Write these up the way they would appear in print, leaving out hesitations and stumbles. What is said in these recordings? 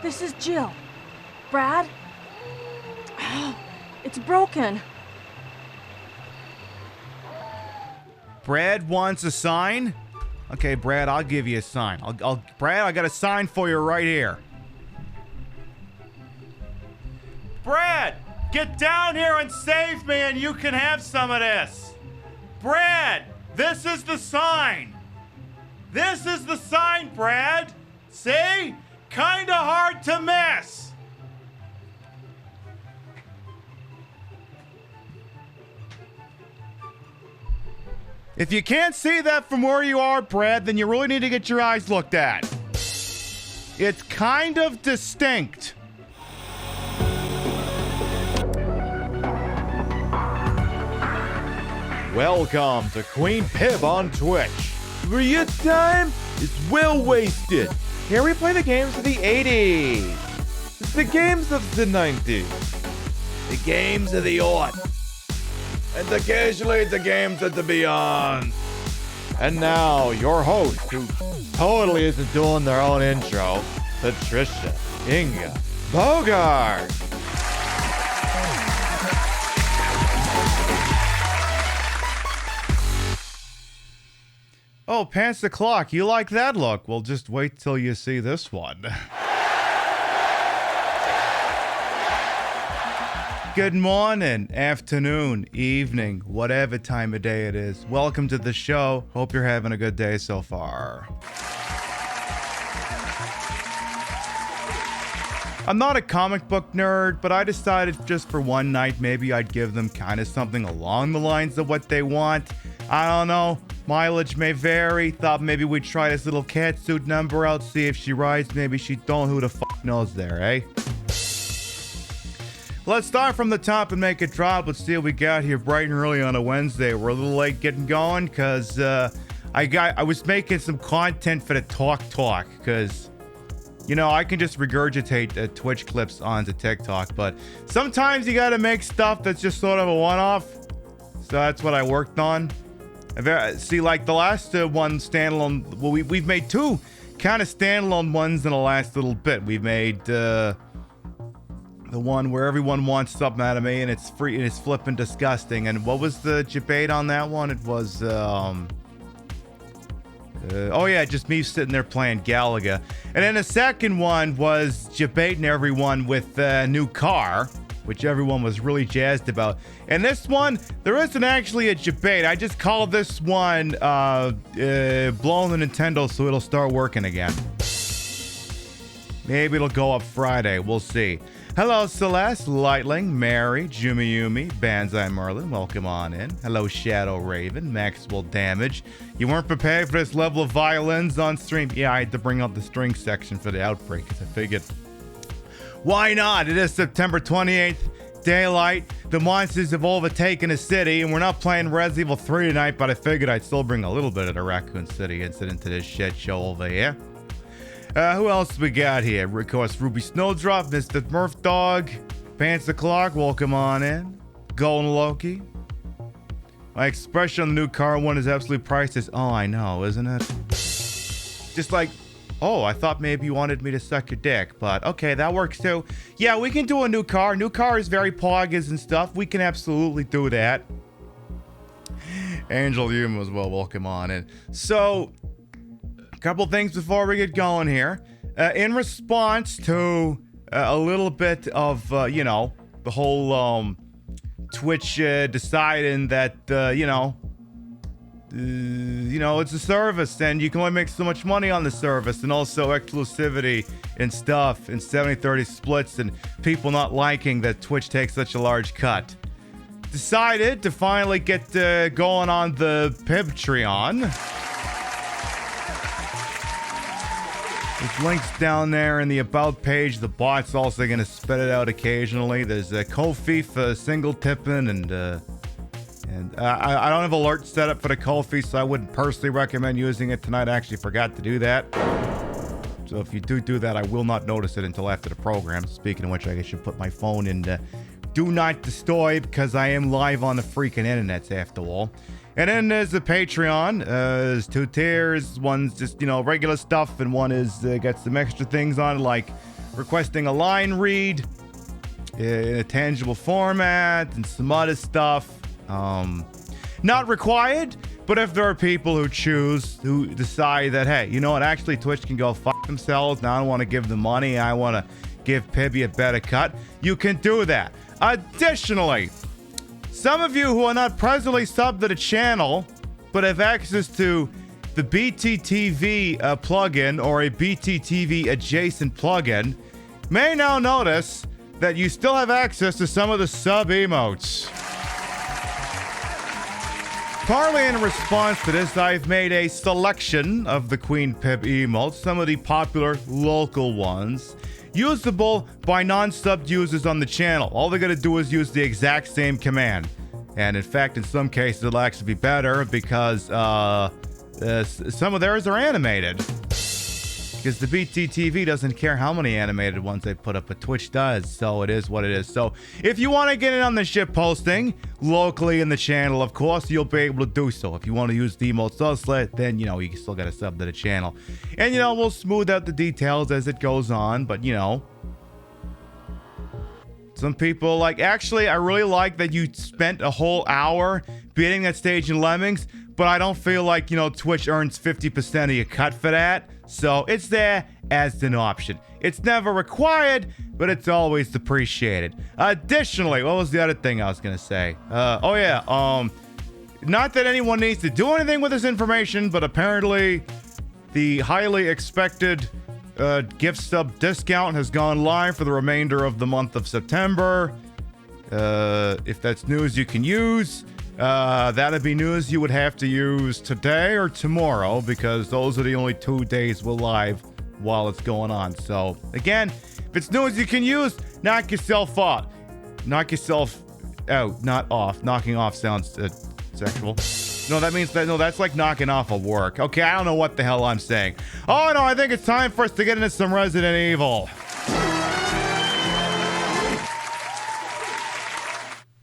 This is Jill. Brad? It's broken. Brad wants a sign? Okay, Brad, I'll give you a sign. Brad, I got a sign for you right here. Brad, get down here and save me and you can have some of this. Brad, this is the sign. This is the sign, Brad. See? Kinda hard to miss. If you can't see that from where you are, Brad, then you really need to get your eyes looked at. It's kind of distinct. Welcome to Queen Pib on Twitch, where your time is well wasted. Here we play the games of the 80s, the games of the 90s, the games of the aughts, and occasionally the games of the beyond. And now, your host, who totally isn't doing their own intro, Patricia Inga Bogart. Oh, pants the clock. You like that look? Well, just wait till you see this one. Good morning, afternoon, evening, whatever time of day it is. Welcome to the show. Hope you're having a good day so far. I'm not a comic book nerd, but I decided just for one night maybe I'd give them kind of something along the lines of what they want. I don't know. Mileage may vary. Thought maybe we'd try this little catsuit number out, see if she rides, maybe she don't. Who the fuck knows there, eh? Let's start from the top and make it drop. Let's see what we got here bright and early on a Wednesday. We're a little late getting going because I was making some content for the talk because, you know, I can just regurgitate Twitch clips onto TikTok, but sometimes you gotta make stuff that's just sort of a one-off. So that's what I worked on. See, like the last one standalone, well, we've made two kind of standalone ones in the last little bit. We've made the one where everyone wants something out of me and it's free and it's flipping disgusting. And what was the debate on that one? It was, oh yeah, just me sitting there playing Galaga. And then the second one was debating everyone with a new car, which everyone was really jazzed about. And this one, there isn't actually a debate. I just call this one blowing the Nintendo so it'll start working again. Maybe it'll go up Friday. We'll see. Hello, Celeste, Lightling, Mary, Yumi, Banzai Merlin. Welcome on in. Hello, Shadow Raven, Maxwell Damage. You weren't prepared for this level of violins on stream. Yeah, I had to bring up the string section for the outbreak because I figured, why not? It is September 28th, daylight. The monsters have overtaken the city, and we're not playing Resident Evil 3 tonight, but I figured I'd still bring a little bit of the Raccoon City incident to this shit show over here. Who else we got here? Of course, Ruby Snowdrop, Mr. Murph Dog, Pants the Clock, welcome on in. Golden Loki. My expression on the new car one is absolutely priceless. Oh, I know, isn't it? Just like, oh, I thought maybe you wanted me to suck your dick, but okay, that works too. Yeah, we can do a new car. New car is very poggers and stuff. We can absolutely do that. Angel Hume as well, welcome on in. So, couple things before we get going here. In response to a little bit of, you know, the whole Twitch deciding that, you know, it's a service and you can only make so much money on the service, and also exclusivity and stuff and 70-30 splits and people not liking that Twitch takes such a large cut. Decided to finally get going on the Pibtreon. There's links down there in the About page. The bot's also going to spit it out occasionally. There's a Ko-fi for single tipping, and I don't have alerts set up for the Ko-fi, so I wouldn't personally recommend using it tonight. I actually forgot to do that. So if you do that, I will not notice it until after the program. Speaking of which, I should put my phone in Do Not Disturb, because I am live on the freaking internets after all. And then there's the Patreon. There's two tiers. One's just, you know, regular stuff, and one is got some extra things on it, like requesting a line read in a tangible format and some other stuff. Not required, but if there are people who decide that, hey, you know what, actually Twitch can go fuck themselves, and I don't want to give them money, I want to give Pibby a better cut, you can do that. Additionally, some of you who are not presently subbed to the channel, but have access to the BTTV plugin or a BTTV adjacent plugin, may now notice that you still have access to some of the sub emotes. Partly in response to this, I've made a selection of the Queen Pib emotes, some of the popular local ones, usable by non-subbed users on the channel. All they're going to do is use the exact same command. And in fact, in some cases, it'll actually be better because some of theirs are animated. Because the BTTV doesn't care how many animated ones they put up, but Twitch does, so it is what it is. So if you want to get in on the ship posting locally in the channel, of course, you'll be able to do so. If you want to use the emote subslet, then, you know, you still got to sub to the channel. And, you know, we'll smooth out the details as it goes on, but, you know, some people like, actually, I really like that you spent a whole hour beating that stage in Lemmings, but I don't feel like, you know, Twitch earns 50% of your cut for that. So it's there as an option. It's never required, but it's always appreciated. Additionally, what was the other thing I was going to say? Not that anyone needs to do anything with this information, but apparently the highly expected gift sub discount has gone live for the remainder of the month of September. If that's news you can use, that'd be news you would have to use today or tomorrow, because those are the only 2 days we're live while it's going on. So again, if it's news you can use, knock yourself off. Knock yourself out, not off. Knocking off sounds sexual. No, that means that, no, that's like knocking off of work. Okay, I don't know what the hell I'm saying. Oh no, I think it's time for us to get into some Resident Evil.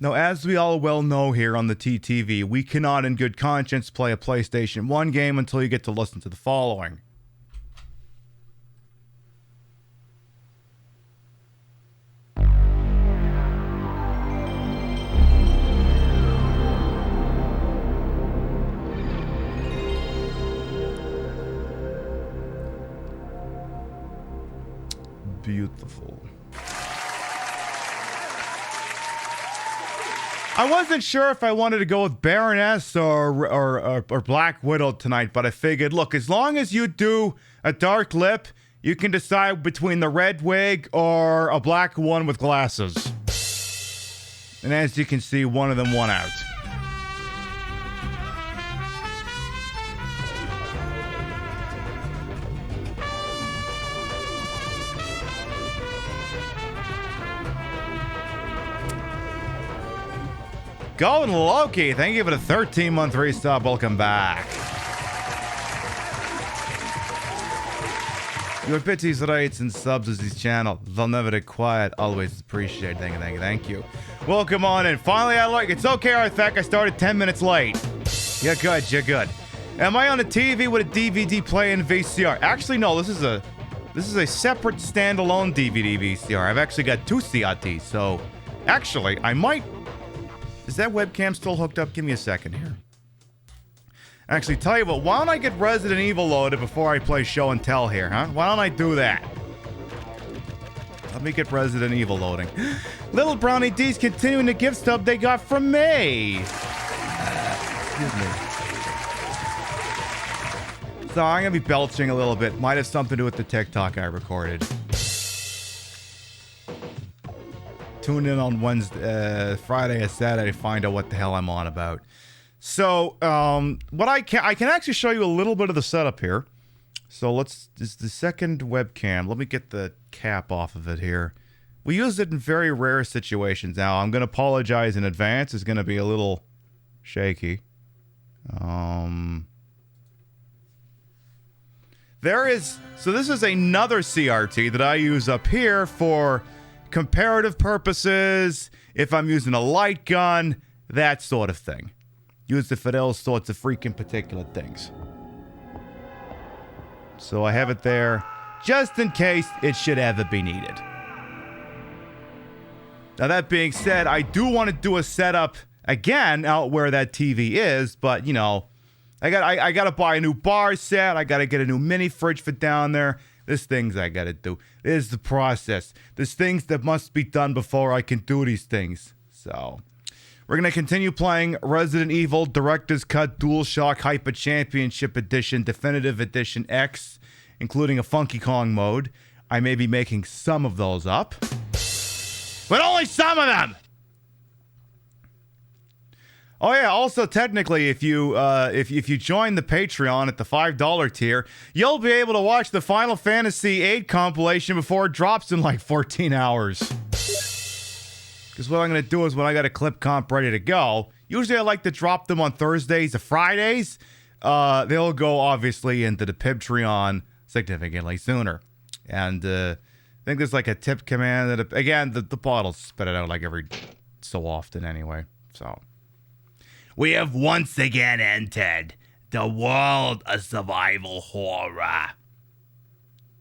Now, as we all well know here on the TTV, we cannot in good conscience play a PlayStation 1 game until you get to listen to the following. Beautiful. I wasn't sure if I wanted to go with Baroness or Black Widow tonight, but I figured, look, as long as you do a dark lip, you can decide between the red wig or a black one with glasses. And as you can see, one of them won out. Golden Loki, thank you for the 13-month resub. Welcome back. Your pities, rates, and subs is his channel. They'll never be quiet. Always appreciate. Thank you. Welcome on in. Finally, I like it's okay, Arthak. I started 10 minutes late. You're good. Am I on the TV with a DVD player and VCR? Actually, no. This is a separate standalone DVD VCR. I've actually got 2 CRTs. So, actually, I might. Is that webcam still hooked up? Give me a second here. Actually, tell you what, why don't I get Resident Evil loaded before I play show and tell here, huh? Why don't I do that? Let me get Resident Evil loading. Little Brownie D's continuing the gift stub they got from me. Excuse me. So I'm going to be belching a little bit. Might have something to do with the TikTok I recorded. Tune in on Wednesday, Friday, and Saturday to find out what the hell I'm on about. So, what I can actually show you a little bit of the setup here. So this is the second webcam. Let me get the cap off of it here. We use it in very rare situations. Now, I'm going to apologize in advance. It's going to be a little shaky. So this is another CRT that I use up here for comparative purposes, if I'm using a light gun, that sort of thing. Use it for those sorts of freaking particular things. So I have it there. just in case it should ever be needed. Now, that being said, I do want to do a setup again out where that TV is, but, you know, I got to buy a new bar set. I got to get a new mini fridge for down there. There's things I got to do. There's the process. There's things that must be done before I can do these things. So, we're going to continue playing Resident Evil Director's Cut DualShock Hyper Championship Edition Definitive Edition X, including a Funky Kong mode. I may be making some of those up, but only some of them! Oh yeah, also technically if you join the Patreon at the $5 tier, you'll be able to watch the Final Fantasy VIII compilation before it drops in like 14 hours. Because what I'm going to do is when I got a clip comp ready to go, usually I like to drop them on Thursdays or Fridays. They'll go obviously into the Patreon significantly sooner. And I think there's like a tip command that, again, the bottles spit it out like every so often anyway. So, we have once again entered the world of survival horror.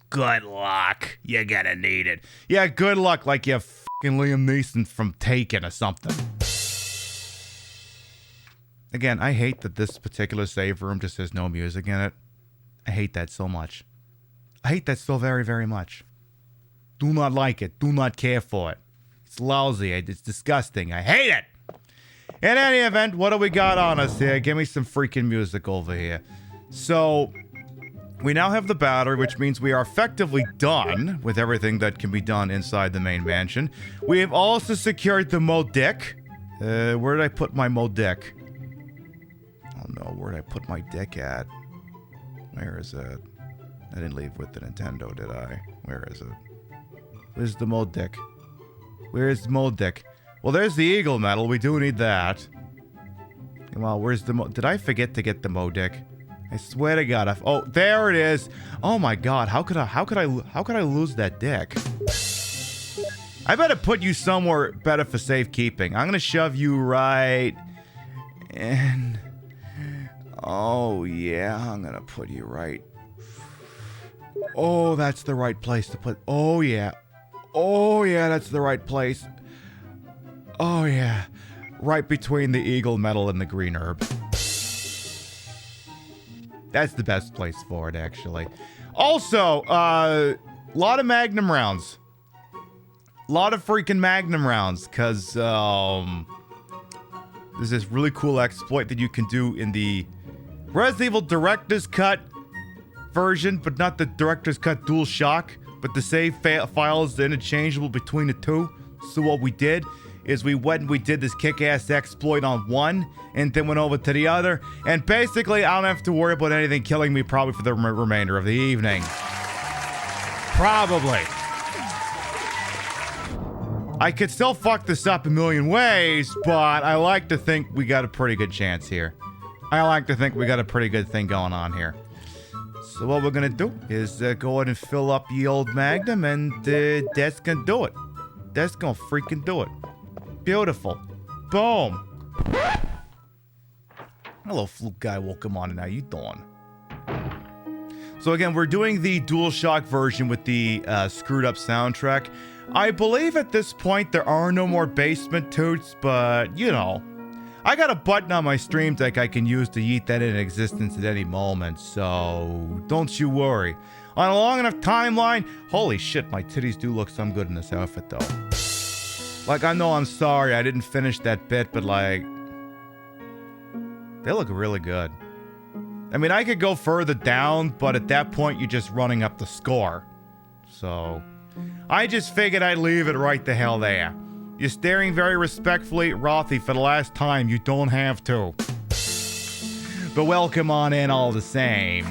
Good luck. You're gonna need it. Yeah, good luck like you're fucking Liam Neeson from Taken or something. Again, I hate that this particular save room just has no music in it. I hate that so much. I hate that so very, very much. Do not like it. Do not care for it. It's lousy. It's disgusting. I hate it. In any event, what do we got on us here? Give me some freaking music over here. So, we now have the battery, which means we are effectively done with everything that can be done inside the main mansion. We have also secured the modec. Where did I put my modec? Oh no, where did I put my deck at? Where is it? I didn't leave with the Nintendo, did I? Where is it? Where's the modec? Where's the modec? Well, there's the Eagle medal. We do need that. Well, where's the did I forget to get the modec? I swear to God. Oh, there it is. Oh my God. How could I lose that deck? I better put you somewhere better for safekeeping. I'm gonna shove you right in. Oh yeah, I'm gonna put you right. Oh, that's the right place to put. Oh yeah. Oh yeah, that's the right place. Oh yeah, right between the Eagle medal and the green herb. That's the best place for it, actually. Also, lot of Magnum rounds. Lot of freaking Magnum rounds, because there's this really cool exploit that you can do in the Resident Evil Director's Cut version, but not the Director's Cut DualShock, but the save file is interchangeable between the two. So what we did is we went and we did this kick-ass exploit on one, and then went over to the other, and basically I don't have to worry about anything killing me probably for the remainder of the evening. Probably. I could still fuck this up a million ways, but I like to think we got a pretty good chance here. I like to think we got a pretty good thing going on here. So what we're gonna do is go ahead and fill up the old Magnum, and that's gonna do it. That's gonna freaking do it. Beautiful. Boom. Hello, Fluke guy. Welcome on in. How you doing? So again, we're doing the DualShock version with the screwed up soundtrack. I believe at this point there are no more basement toots, but you know, I got a button on my Stream Deck I can use to yeet that into existence at any moment, so don't you worry. On a long enough timeline, holy shit, my titties do look some good in this outfit though. Like, I know I'm sorry I didn't finish that bit, but like, they look really good. I mean, I could go further down, but at that point, you're just running up the score. So, I just figured I'd leave it right the hell there. You're staring very respectfully at Rothy for the last time. You don't have to. But welcome on in all the same.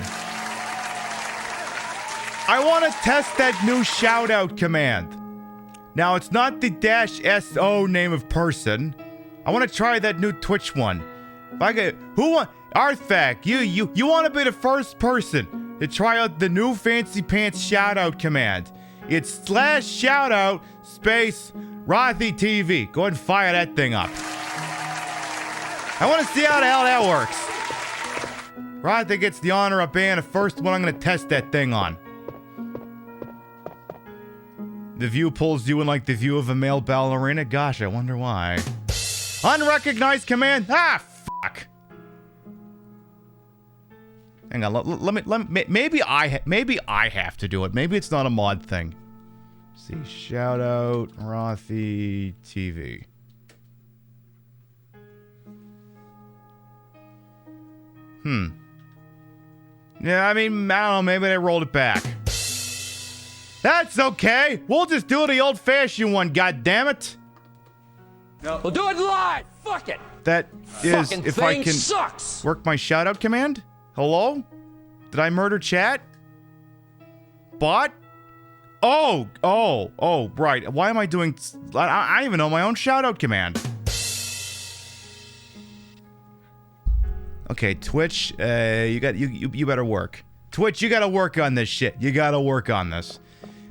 I want to test that new shout-out command. Now, it's not the -SO name of person. I want to try that new Twitch one. If I could, Arthak, you want to be the first person to try out the new Fancy Pants shout-out command. It's /shoutout space Rothy TV. Go ahead and fire that thing up. I want to see how the hell that works. Rothy gets the honor of being the first one I'm going to test that thing on. The view pulls you in like the view of a male ballerina. Gosh, I wonder why. Unrecognized command. Ah, fuck. Hang on. Let me. Maybe I have to do it. Maybe it's not a mod thing. Let's see, shout out Rothy TV. Yeah, I mean, I don't know. Maybe they rolled it back. That's okay. We'll just do the old-fashioned one. God damn it. No. We'll do it live. Fuck it. That is, Fucking if I thing can sucks. work my shout-out command. Hello? Did I murder chat? Bot? Oh, right. Why am I doing... I don't even know my own shout-out command. Okay, Twitch, you better work. Twitch, you gotta work on this shit. You gotta work on this.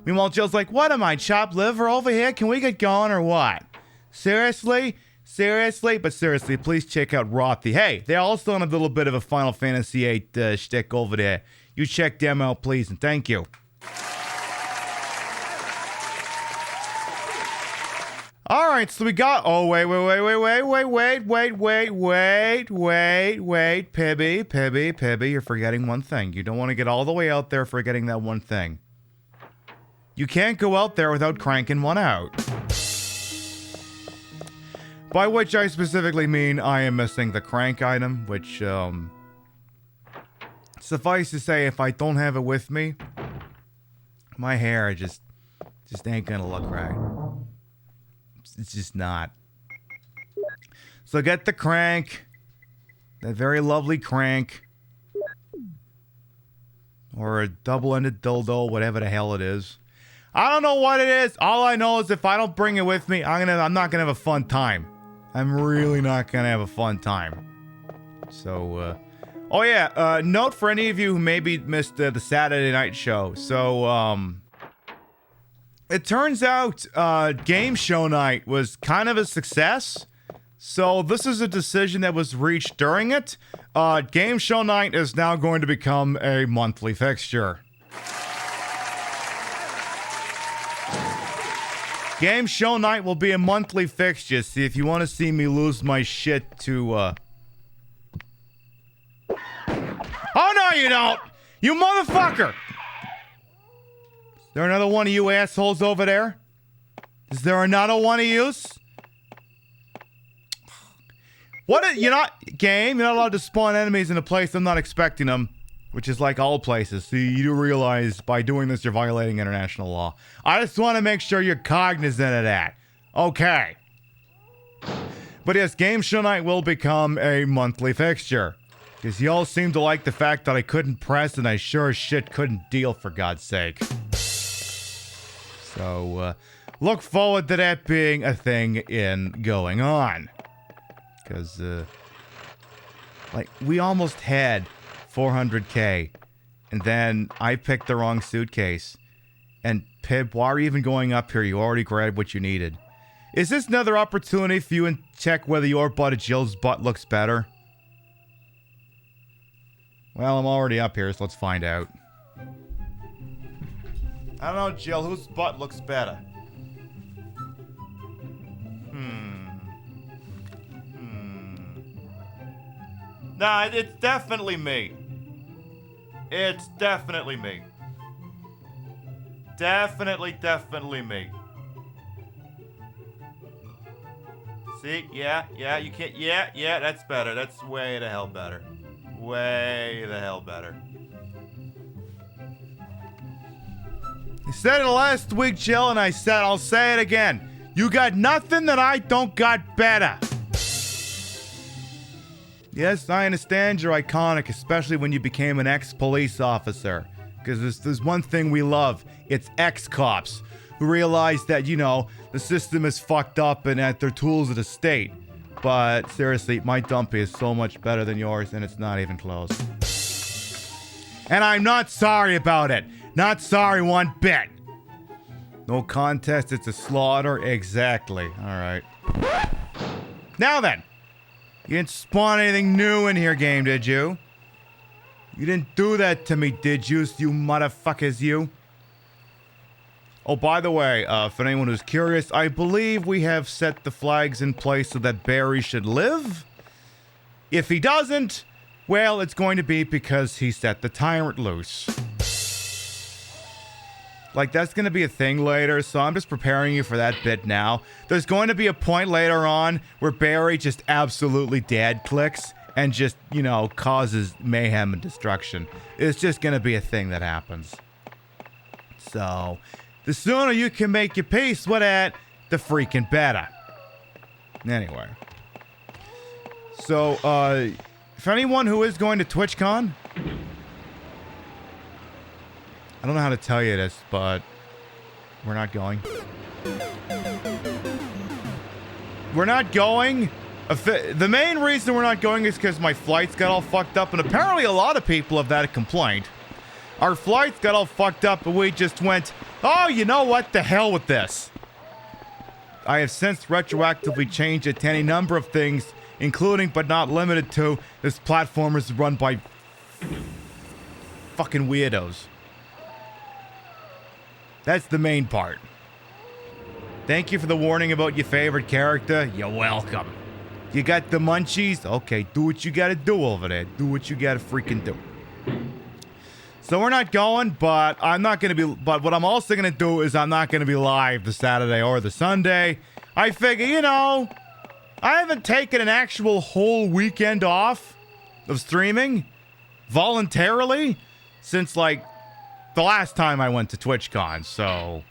Meanwhile, Jill's like, what am I, chopped liver over here? Can we get going or what? Seriously? Seriously? But seriously, please check out Rothy. Hey, they're also on a little bit of a Final Fantasy VIII shtick over there. You check them out, please, and thank you. All right, so we got... Oh, wait. Pibby, you're forgetting one thing. You don't want to get all the way out there forgetting that one thing. You can't go out there without cranking one out. By which I specifically mean I am missing the crank item, which, suffice to say, if I don't have it with me, my hair just ain't gonna look right. It's just not. So get the crank. That very lovely crank. Or a double-ended dildo, whatever the hell it is. I don't know what it is. All I know is if I don't bring it with me, I'm not gonna have a fun time. I'm really not gonna have a fun time. So, oh yeah, note for any of you who maybe missed the Saturday night show. So, it turns out, game show night was kind of a success. So this is a decision that was reached during it. Game show night is now going to become a monthly fixture. Game show night will be a monthly fixture. See, if you want to see me lose my shit to, Oh, no, you don't! You motherfucker! Is there another one of you assholes over there? Is there another one of yous? You're not allowed to spawn enemies in a place I'm not expecting them. Which is like all places. So you do realize by doing this, you're violating international law. I just want to make sure you're cognizant of that. Okay. But yes, Game Show Night will become a monthly fixture. Because y'all seem to like the fact that I couldn't press and I sure as shit couldn't deal, for God's sake. So, look forward to that being a thing going on. Because, like, we almost had 400k, and then I picked the wrong suitcase. And Pib, why are you even going up here? You already grabbed what you needed. Is this another opportunity for you to check whether your butt or Jill's butt looks better? Well, I'm already up here, so let's find out. I don't know, Jill, whose butt looks better? Nah, it's definitely me. It's definitely me. Definitely me. See? Yeah, you can't... Yeah, that's better. That's way the hell better. Way the hell better. I said it last week, Jill, and I'll say it again. You got nothing that I don't got better. Yes, I understand you're iconic, especially when you became an ex-police officer. Because there's one thing we love. It's ex-cops who realize that, the system is fucked up and that they're tools of the state. But seriously, my dumpy is so much better than yours, and it's not even close. And I'm not sorry about it. Not sorry one bit. No contest, it's a slaughter. Exactly. Alright. Now then. You didn't spawn anything new in here, game, did you? You didn't do that to me, did you motherfuckers, you? Oh, by the way, for anyone who's curious, I believe we have set the flags in place so that Barry should live. If he doesn't, well, it's going to be because he set the tyrant loose. Like, that's going to be a thing later, so I'm just preparing you for that bit now. There's going to be a point later on where Barry just absolutely dad clicks and just, you know, causes mayhem and destruction. It's just going to be a thing that happens. So, the sooner you can make your peace with it, the freaking better. Anyway. So, for anyone who is going to TwitchCon, I don't know how to tell you this, but we're not going. We're not going. The main reason we're not going is because my flights got all fucked up, and apparently a lot of people have that complaint. Our flights got all fucked up, and we just went, oh, you know what? The hell with this. I have since retroactively changed it to any number of things, including but not limited to this platform is run by fucking weirdos. That's the main part. Thank you for the warning about your favorite character. You're welcome. You got the munchies? Okay, do what you gotta do over there. Do what you gotta freaking do. So we're not going, but I'm not gonna be. But what I'm also gonna do is I'm not gonna be live the Saturday or the Sunday. I figure, you know, I haven't taken an actual whole weekend off of streaming voluntarily since like the last time I went to TwitchCon, so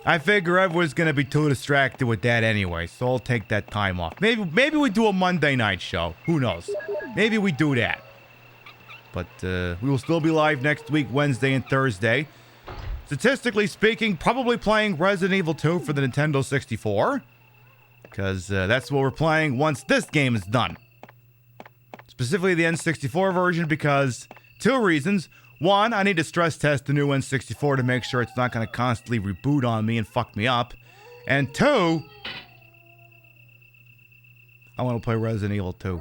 I figure everyone's gonna be too distracted with that anyway, so I'll take that time off. Maybe we do a Monday night show. Who knows? Maybe we do that. But we will still be live next week, Wednesday and Thursday. Statistically speaking, probably playing Resident Evil 2 for the Nintendo 64. Because that's what we're playing once this game is done. Specifically the N64 version because two reasons. One, I need to stress test the new N64 to make sure it's not going to constantly reboot on me and fuck me up. And two, I want to play Resident Evil 2.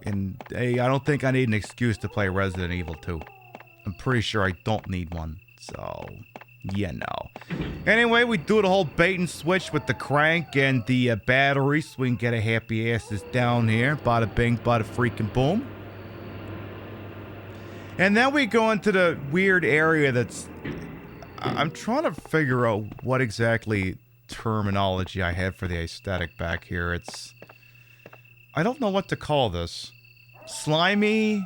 And hey, I don't think I need an excuse to play Resident Evil 2. I'm pretty sure I don't need one. So, yeah, no. Anyway, we do the whole bait and switch with the crank and the battery so we can get a happy asses down here. Bada bing, bada freaking boom. And then we go into the weird area that's... I'm trying to figure out what exactly terminology I have for the aesthetic back here. It's... I don't know what to call this. Slimy?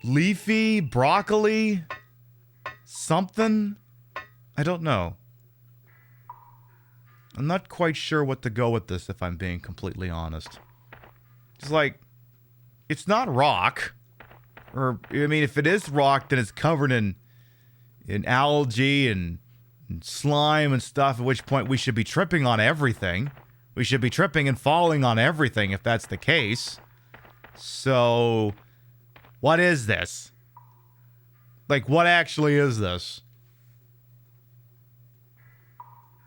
Leafy? Broccoli? Something? I don't know. I'm not quite sure what to go with this, if I'm being completely honest. It's like... It's not rock. Or, I mean, if it is rock, then it's covered in algae and slime and stuff, at which point we should be tripping on everything. We should be tripping and falling on everything if that's the case. So, what is this? Like, what actually is this?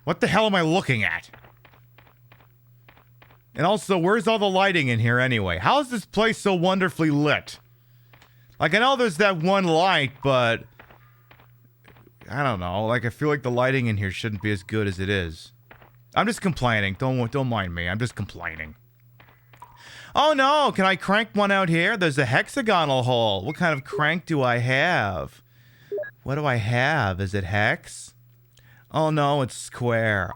What the hell am I looking at? And also, where's all the lighting in here anyway? How is this place so wonderfully lit? Like, I know there's that one light, but... I don't know. Like, I feel like the lighting in here shouldn't be as good as it is. I'm just complaining. Don't mind me. I'm just complaining. Oh, no. Can I crank one out here? There's a hexagonal hole. What kind of crank do I have? What do I have? Is it hex? Oh, no. It's square.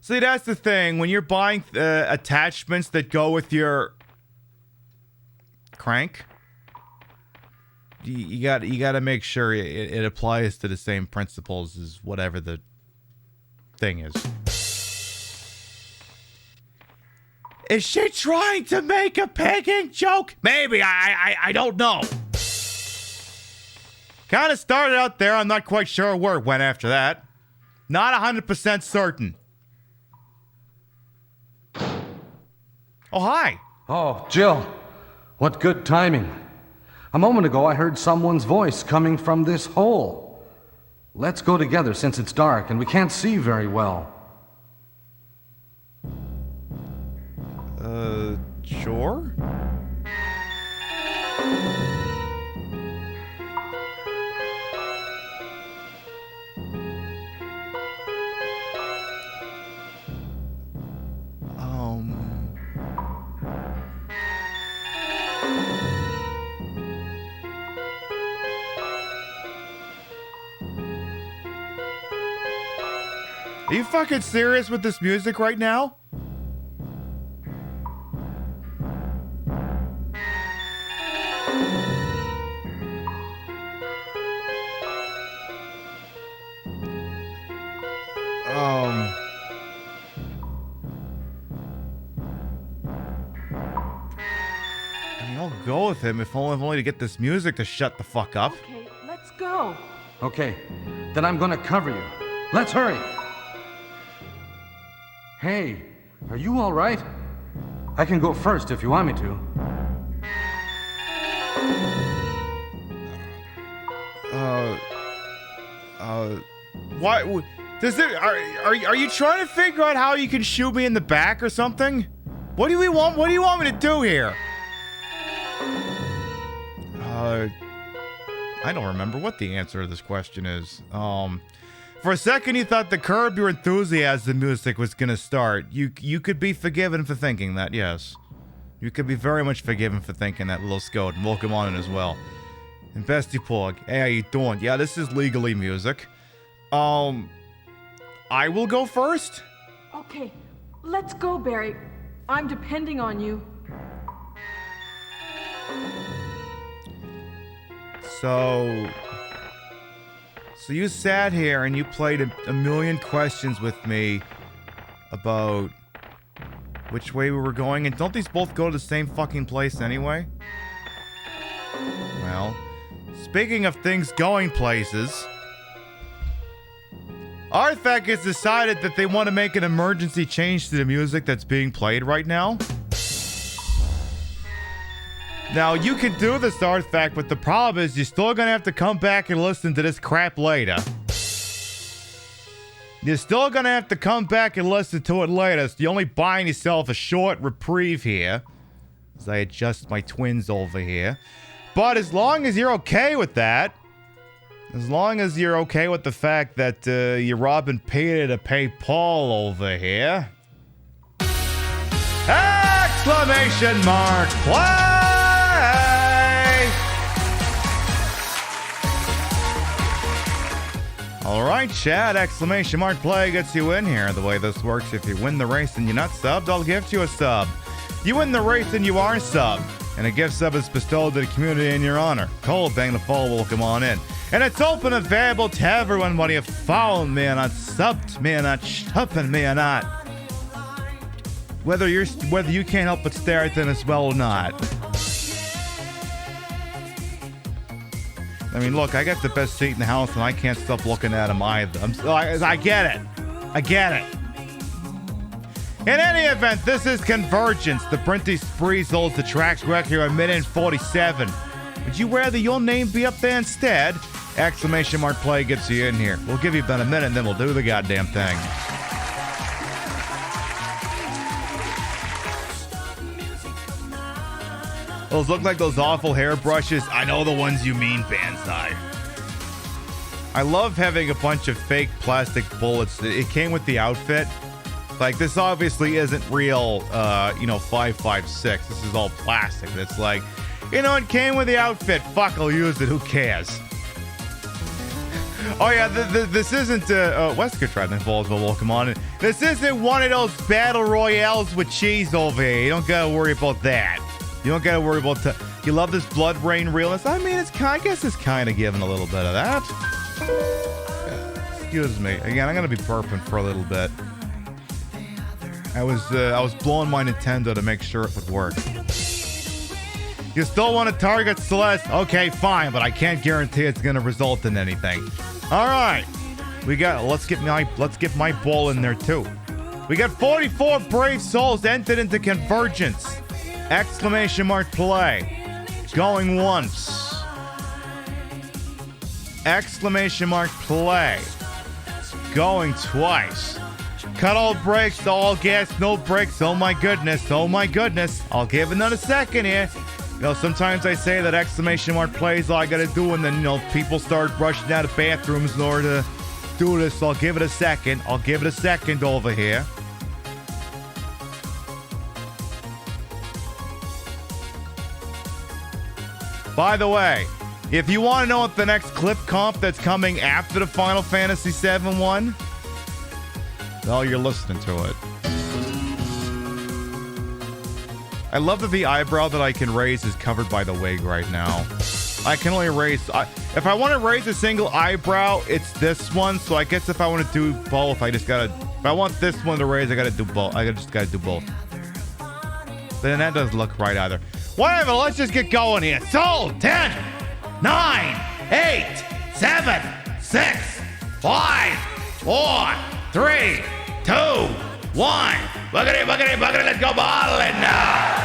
See, that's the thing. When you're buying attachments that go with your... crank, you got to make sure it applies to the same principles as whatever the thing is. Is she trying to make a pegging joke? Maybe. I don't know. Kind of started out there. I'm not quite sure where it went after that. Not 100% certain. Oh, hi. Oh, Jill. What good timing. A moment ago, I heard someone's voice coming from this hole. Let's go together since it's dark and we can't see very well. Sure? Are you fucking serious with this music right now? I mean, I'll go with him if only to get this music to shut the fuck up. Okay, let's go. Okay, then I'm gonna cover you. Let's hurry. Hey, are you all right? I can go first if you want me to. What? Does it? Are you trying to figure out how you can shoot me in the back or something? What do you want? What do you want me to do here? I don't remember what the answer to this question is. For a second you thought the Curb Your Enthusiasm music was gonna start. You could be forgiven for thinking that, yes. You could be very much forgiven for thinking that, little Scout, and welcome on in as well. And Bestie Porg, hey, how you doing? Yeah, this is legally music. I will go first? Okay, let's go, Barry. I'm depending on you. So you sat here and you played a million questions with me about which way we were going, and don't these both go to the same fucking place anyway? Well, speaking of things going places, Artifact has decided that they want to make an emergency change to the music that's being played right now. Now, you can do this, Artifact, but the problem is you're still gonna have to come back and listen to this crap later. You're still gonna have to come back and listen to it later, so you're only buying yourself a short reprieve here. As I adjust my twins over here. But as long as you're okay with that, as long as you're okay with the fact that you're robbing Peter to pay Paul over here. Exclamation mark, play! Alright, Chad, exclamation mark play gets you in here. The way this works, if you win the race and you're not subbed, I'll gift you a sub. You win the race and you are subbed, and a gift sub is bestowed to the community in your honor. Cold bang the fall will come on in. And it's open and available to everyone, whether you followed me or not, subbed me or not, shupping me or not. Whether you can't help but stare at them as well or not. I mean, look, I got the best seat in the house, and I can't stop looking at them either. I get it. I get it. In any event, this is Convergence. The Printy Sprees holds the track record here at minute 47. Would you rather your name be up there instead? Exclamation mark play gets you in here. We'll give you about a minute, and then we'll do the goddamn thing. Those look like those awful hairbrushes. I know the ones you mean, Banzai. I love having a bunch of fake plastic bullets. It came with the outfit. Like, this obviously isn't real, 5.56. This is all plastic. It's like, it came with the outfit. Fuck, I'll use it. Who cares? Oh, yeah, this isn't, Wesker tried to involve, but we'll come on in. This isn't one of those battle royales with cheese over here. You don't gotta worry about that. You don't gotta worry about you love this blood rain realness? I mean, I guess it's kind of giving a little bit of that. Excuse me. Again, I'm gonna be burping for a little bit. I was blowing my Nintendo to make sure it would work. You still want to target Celeste? Okay, fine, but I can't guarantee it's gonna result in anything. All right, let's get my ball in there too. We got 44 brave souls entered into Convergence. Exclamation mark play. Going once. Exclamation mark play. Going twice. Cut all brakes, all gas, no brakes. Oh my goodness, oh my goodness. I'll give another second here. Sometimes I say that exclamation mark play is all I gotta do, and then, people start rushing out of bathrooms in order to do this. So I'll give it a second. I'll give it a second over here. By the way, if you want to know what the next clip comp that's coming after the Final Fantasy VII one, Well, you're listening to it. I love that the eyebrow that I can raise is covered by the wig right now. I can only raise... if I want to raise a single eyebrow, it's this one. So I guess if I want to do both, I just gotta... If I want this one to raise, I gotta do both. I just gotta do both. But then that doesn't look right either. Whatever, let's just get going here. So, 10, 9, 8, 7, 6, 5, 4, 3, 2, 1. Buggity, buggity, buggity, let's go bottling now.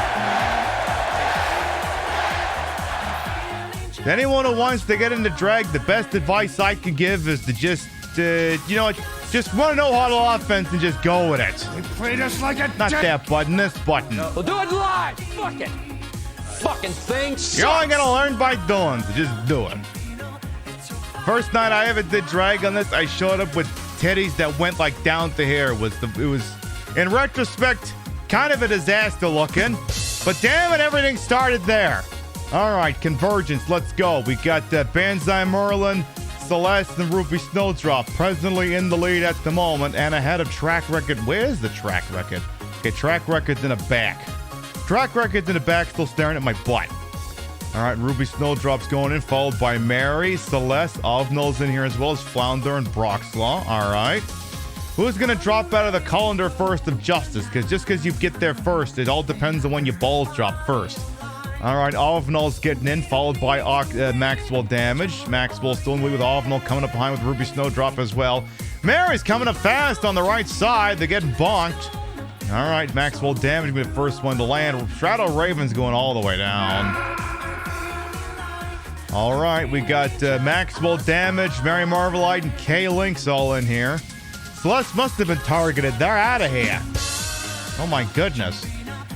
To anyone who wants to get into drag, the best advice I can give is to just, just want to know how to offense and just go with it. We play this like a Not that button, this button. We'll do it live. Fuck it. Fucking thing sucks. You're only gonna learn by doing, so just do it. First night I ever did drag on this, I showed up with titties that went like down to here. It was, in retrospect, kind of a disaster looking. But damn it, everything started there. All right, Convergence, let's go. We got Banzai Merlin, Celeste, and Ruby Snowdrop presently in the lead at the moment and ahead of Track Record. Where's the Track Record? Okay, Track Record's in the back. Track Record's in the back, still staring at my butt. All right, Ruby Snowdrop's going in, followed by Mary, Celeste, Ovnol's in here as well as Flounder and Broxlaw. All right. Who's going to drop out of the colander first of Justice? Because just because you get there first, it all depends on when your balls drop first. All right, Ovnol's getting in, followed by Maxwell Damage. Maxwell's still in the lead with Ovnol coming up behind with Ruby Snowdrop as well. Mary's coming up fast on the right side. They're getting bonked. All right, Maxwell Damage with the first one to land. Shadow Raven's going all the way down. All right, we got Maxwell Damage, Mary Marvelite, and K-Link's all in here. Celeste must have been targeted. They're out of here. Oh, my goodness.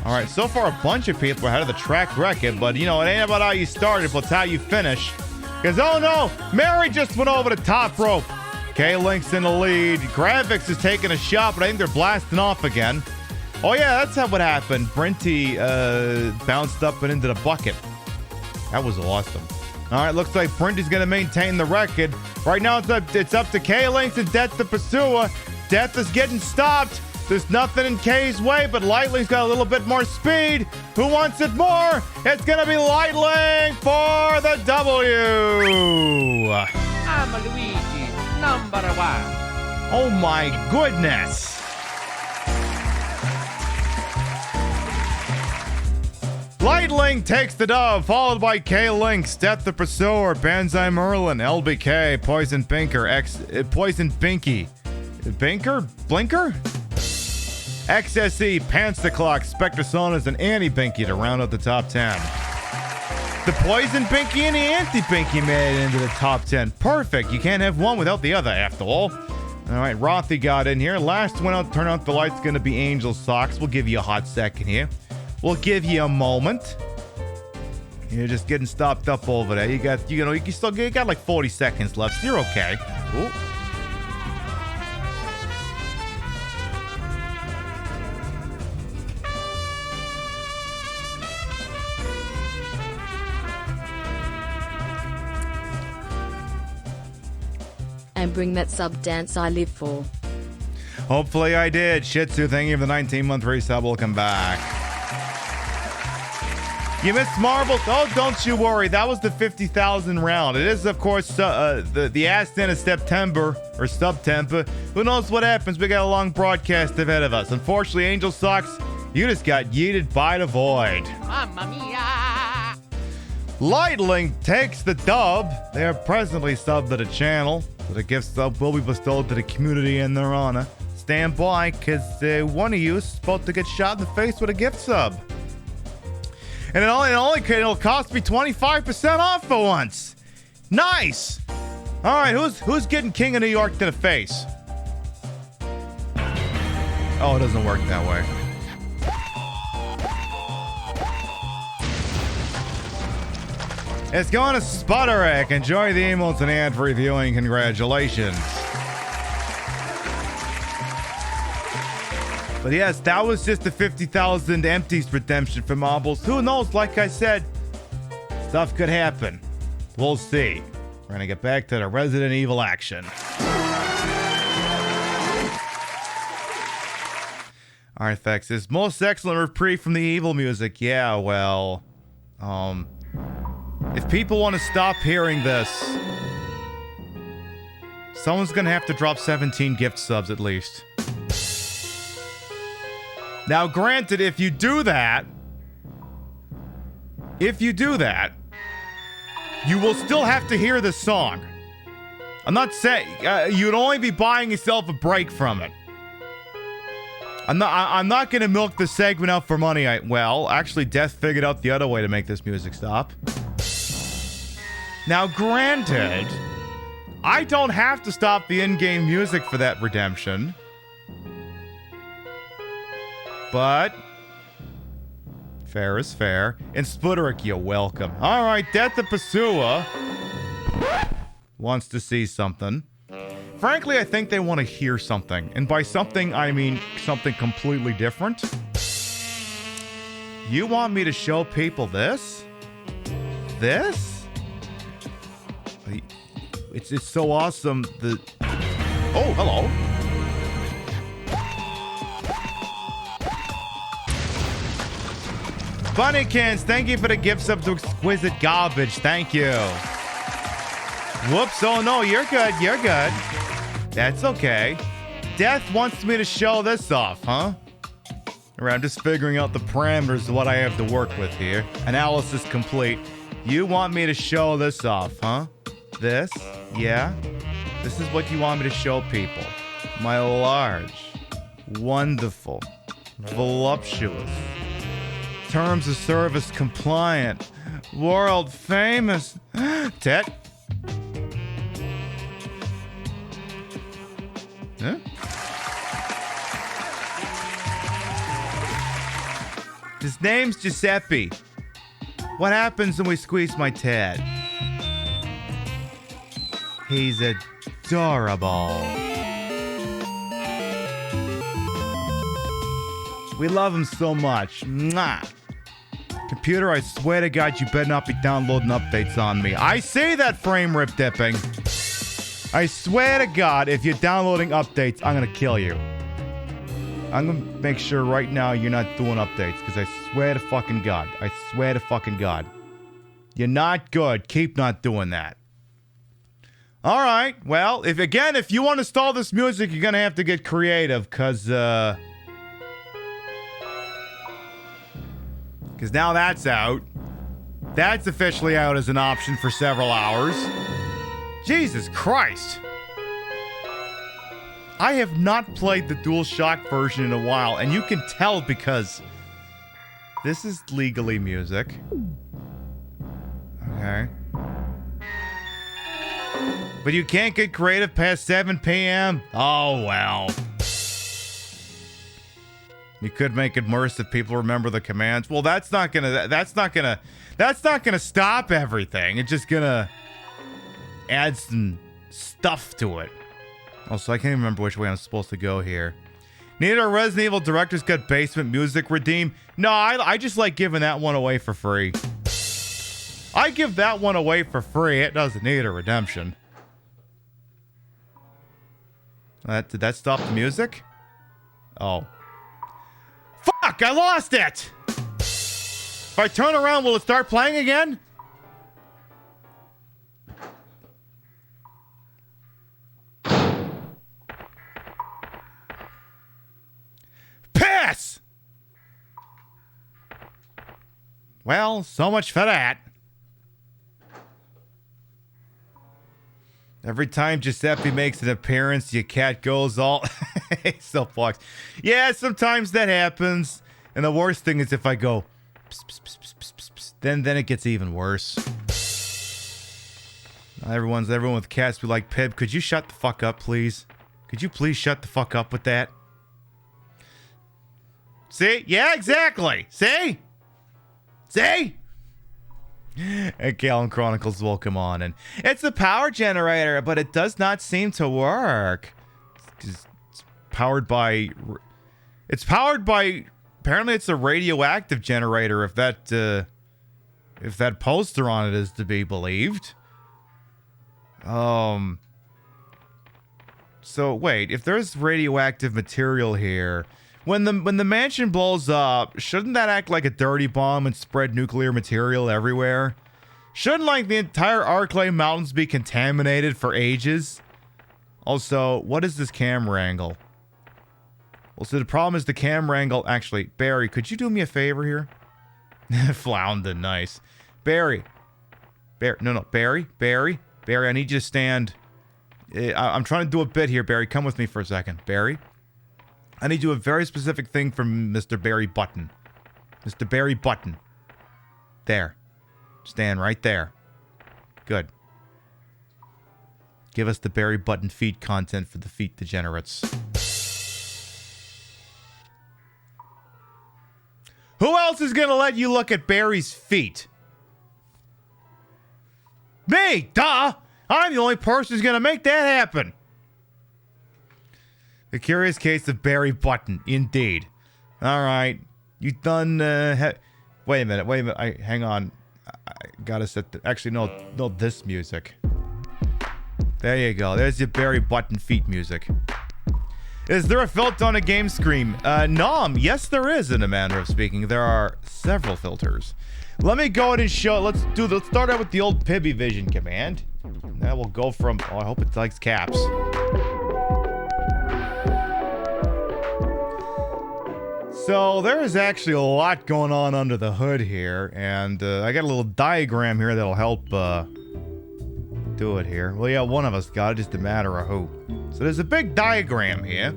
All right, so far a bunch of people are ahead of the Track Record, but, it ain't about how you started, but it's how you finish. Because, oh, no, Mary just went over the top rope. K-Link's in the lead. Gravix is taking a shot, but I think they're blasting off again. Oh, yeah, that's what happened. Brinty bounced up and into the bucket. That was awesome. All right, looks like Brinty's going to maintain the record. Right now, it's up to K-Links and Death the Pursuer. Death is getting stopped. There's nothing in K's way, but Lightling's got a little bit more speed. Who wants it more? It's going to be Lightling for the W. I'm Luigi, #1. Oh, my goodness. Lightling takes the dub, followed by K-Lynx, Death the Pursuer, Banzai Merlin, LBK, Poison Binker, Poison Binky. Binker? Blinker? XSE, Pants the Clock, Spectre Sonas, and Anti-Binky to round out the top 10. The Poison Binky and the Anti-Binky made it into the top 10. Perfect. You can't have one without the other, after all. All right, Rothy got in here. Last one out, turn out the lights, going to be Angel Socks. We'll give you a hot second here. We'll give you a moment. You're just getting stopped up over there. You got like 40 seconds left. So you're okay. Ooh. And bring that sub dance I live for. Hopefully I did. Shih Tzu, thank you for the 19-month resub. Welcome back. You missed marbles? Oh, don't you worry. That was the 50,000 round. It is, of course, the Aston of September, or September. Who knows what happens? We got a long broadcast ahead of us. Unfortunately, Angel Socks, you just got yeeted by the void. Mamma mia! Lightling takes the dub. They are presently subbed to the channel. So the gift sub will be bestowed to the community in their honor. Stand by, because one of you is supposed to get shot in the face with a gift sub. And it'll cost me 25% off for once. Nice. All right, who's getting King of New York to the face? Oh, it doesn't work that way. It's going to Sputterick. Enjoy the emotes and ad-free viewing. Congratulations. But yes, that was just the 50,000 empties redemption for Marbles. Who knows? Like I said, stuff could happen. We'll see. We're going to get back to the Resident Evil action. Artifacts is most excellent reprieve from the evil music. Yeah, well, if people want to stop hearing this, someone's gonna have to drop 17 gift subs at least. Now, granted, if you do that, you will still have to hear this song. I'm not saying you'd only be buying yourself a break from it. I'm not gonna milk this segment out for money. Well, actually, Death figured out the other way to make this music stop. Now, granted, I don't have to stop the in-game music for that redemption. But fair is fair. And Sputterik, you're welcome. Alright, Death of Pasua wants to see something. Frankly, I think they want to hear something. And by something, I mean something completely different. You want me to show people this? This? It's so awesome. Oh, hello. Bunnykins, thank you for the gift sub to Exquisite Garbage. Thank you. Whoops. Oh, no, you're good. You're good. That's okay. Death wants me to show this off, huh? Alright, I'm just figuring out the parameters of what I have to work with here. Analysis complete. You want me to show this off, huh? This? Yeah? This is what you want me to show people. My large, wonderful, voluptuous, terms of service compliant, world famous. Tet? Huh? His name's Giuseppe. What happens when we squeeze my Ted? He's adorable. We love him so much. Mwah. Computer, I swear to God, you better not be downloading updates on me. I say that frame rip dipping. I swear to God, if you're downloading updates, I'm gonna kill you. I'm gonna make sure right now you're not doing updates, because I swear to fucking God. I swear to fucking God. You're not good. Keep not doing that. Alright, well, if you want to stall this music, you're gonna have to get creative, because now that's out. That's officially out as an option for several hours. Jesus Christ. I have not played the DualShock version in a while, and you can tell because this is legally music. Okay. But you can't get creative past 7 p.m.? Oh, well. You could make it worse if people remember the commands. Well, that's not gonna stop everything. It's just gonna add some stuff to it. Also, I can't even remember which way I'm supposed to go here. Need a Resident Evil Director's Cut basement music redeem? No, I just like giving that one away for free. I give that one away for free. It doesn't need a redemption. Did that stop the music? Oh. Fuck! I lost it! If I turn around, will it start playing again? Piss! Well, so much for that. Every time Giuseppe makes an appearance, your cat goes all... so fucked. Yeah, sometimes that happens. And the worst thing is if I go... Pss, pss, pss, pss, pss, pss, pss, then it gets even worse. Everyone with cats be like, Pib, could you shut the fuck up, please? Could you please shut the fuck up with that? See? Yeah, exactly. See? See? And Galen Chronicles will come on, and it's a power generator, but it does not seem to work. It's powered by... Apparently it's a radioactive generator, if that poster on it is to be believed. So wait, if there's radioactive material here, When the mansion blows up, shouldn't that act like a dirty bomb and spread nuclear material everywhere? Shouldn't, like, the entire Arclay Mountains be contaminated for ages? Also, what is this camera angle? Well, so the problem is the camera angle... Actually, Barry, could you do me a favor here? Flounder, nice. Barry. Barry, I need you to stand... I'm trying to do a bit here, Barry. Come with me for a second. Barry? I need you a very specific thing from Mr. Barry Button. Mr. Barry Button. There. Stand right there. Good. Give us the Barry Button feet content for the feet degenerates. Who else is gonna let you look at Barry's feet? Me! Duh! I'm the only person who's gonna make that happen. The curious case of Barry Button, indeed. Alright. You done, wait a minute. Hang on. I gotta set the... Actually, no, this music. There you go. There's your Barry Button feet music. Is there a filter on a game screen? Nom, yes there is, in a manner of speaking. There are several filters. Let me go ahead and show... Let's start out with the old PiBvision command. That will go from... Oh, I hope it likes caps. So there is actually a lot going on under the hood here, and I got a little diagram here that'll help do it here. Well, yeah, one of us got it, just a matter of who. So there's a big diagram here.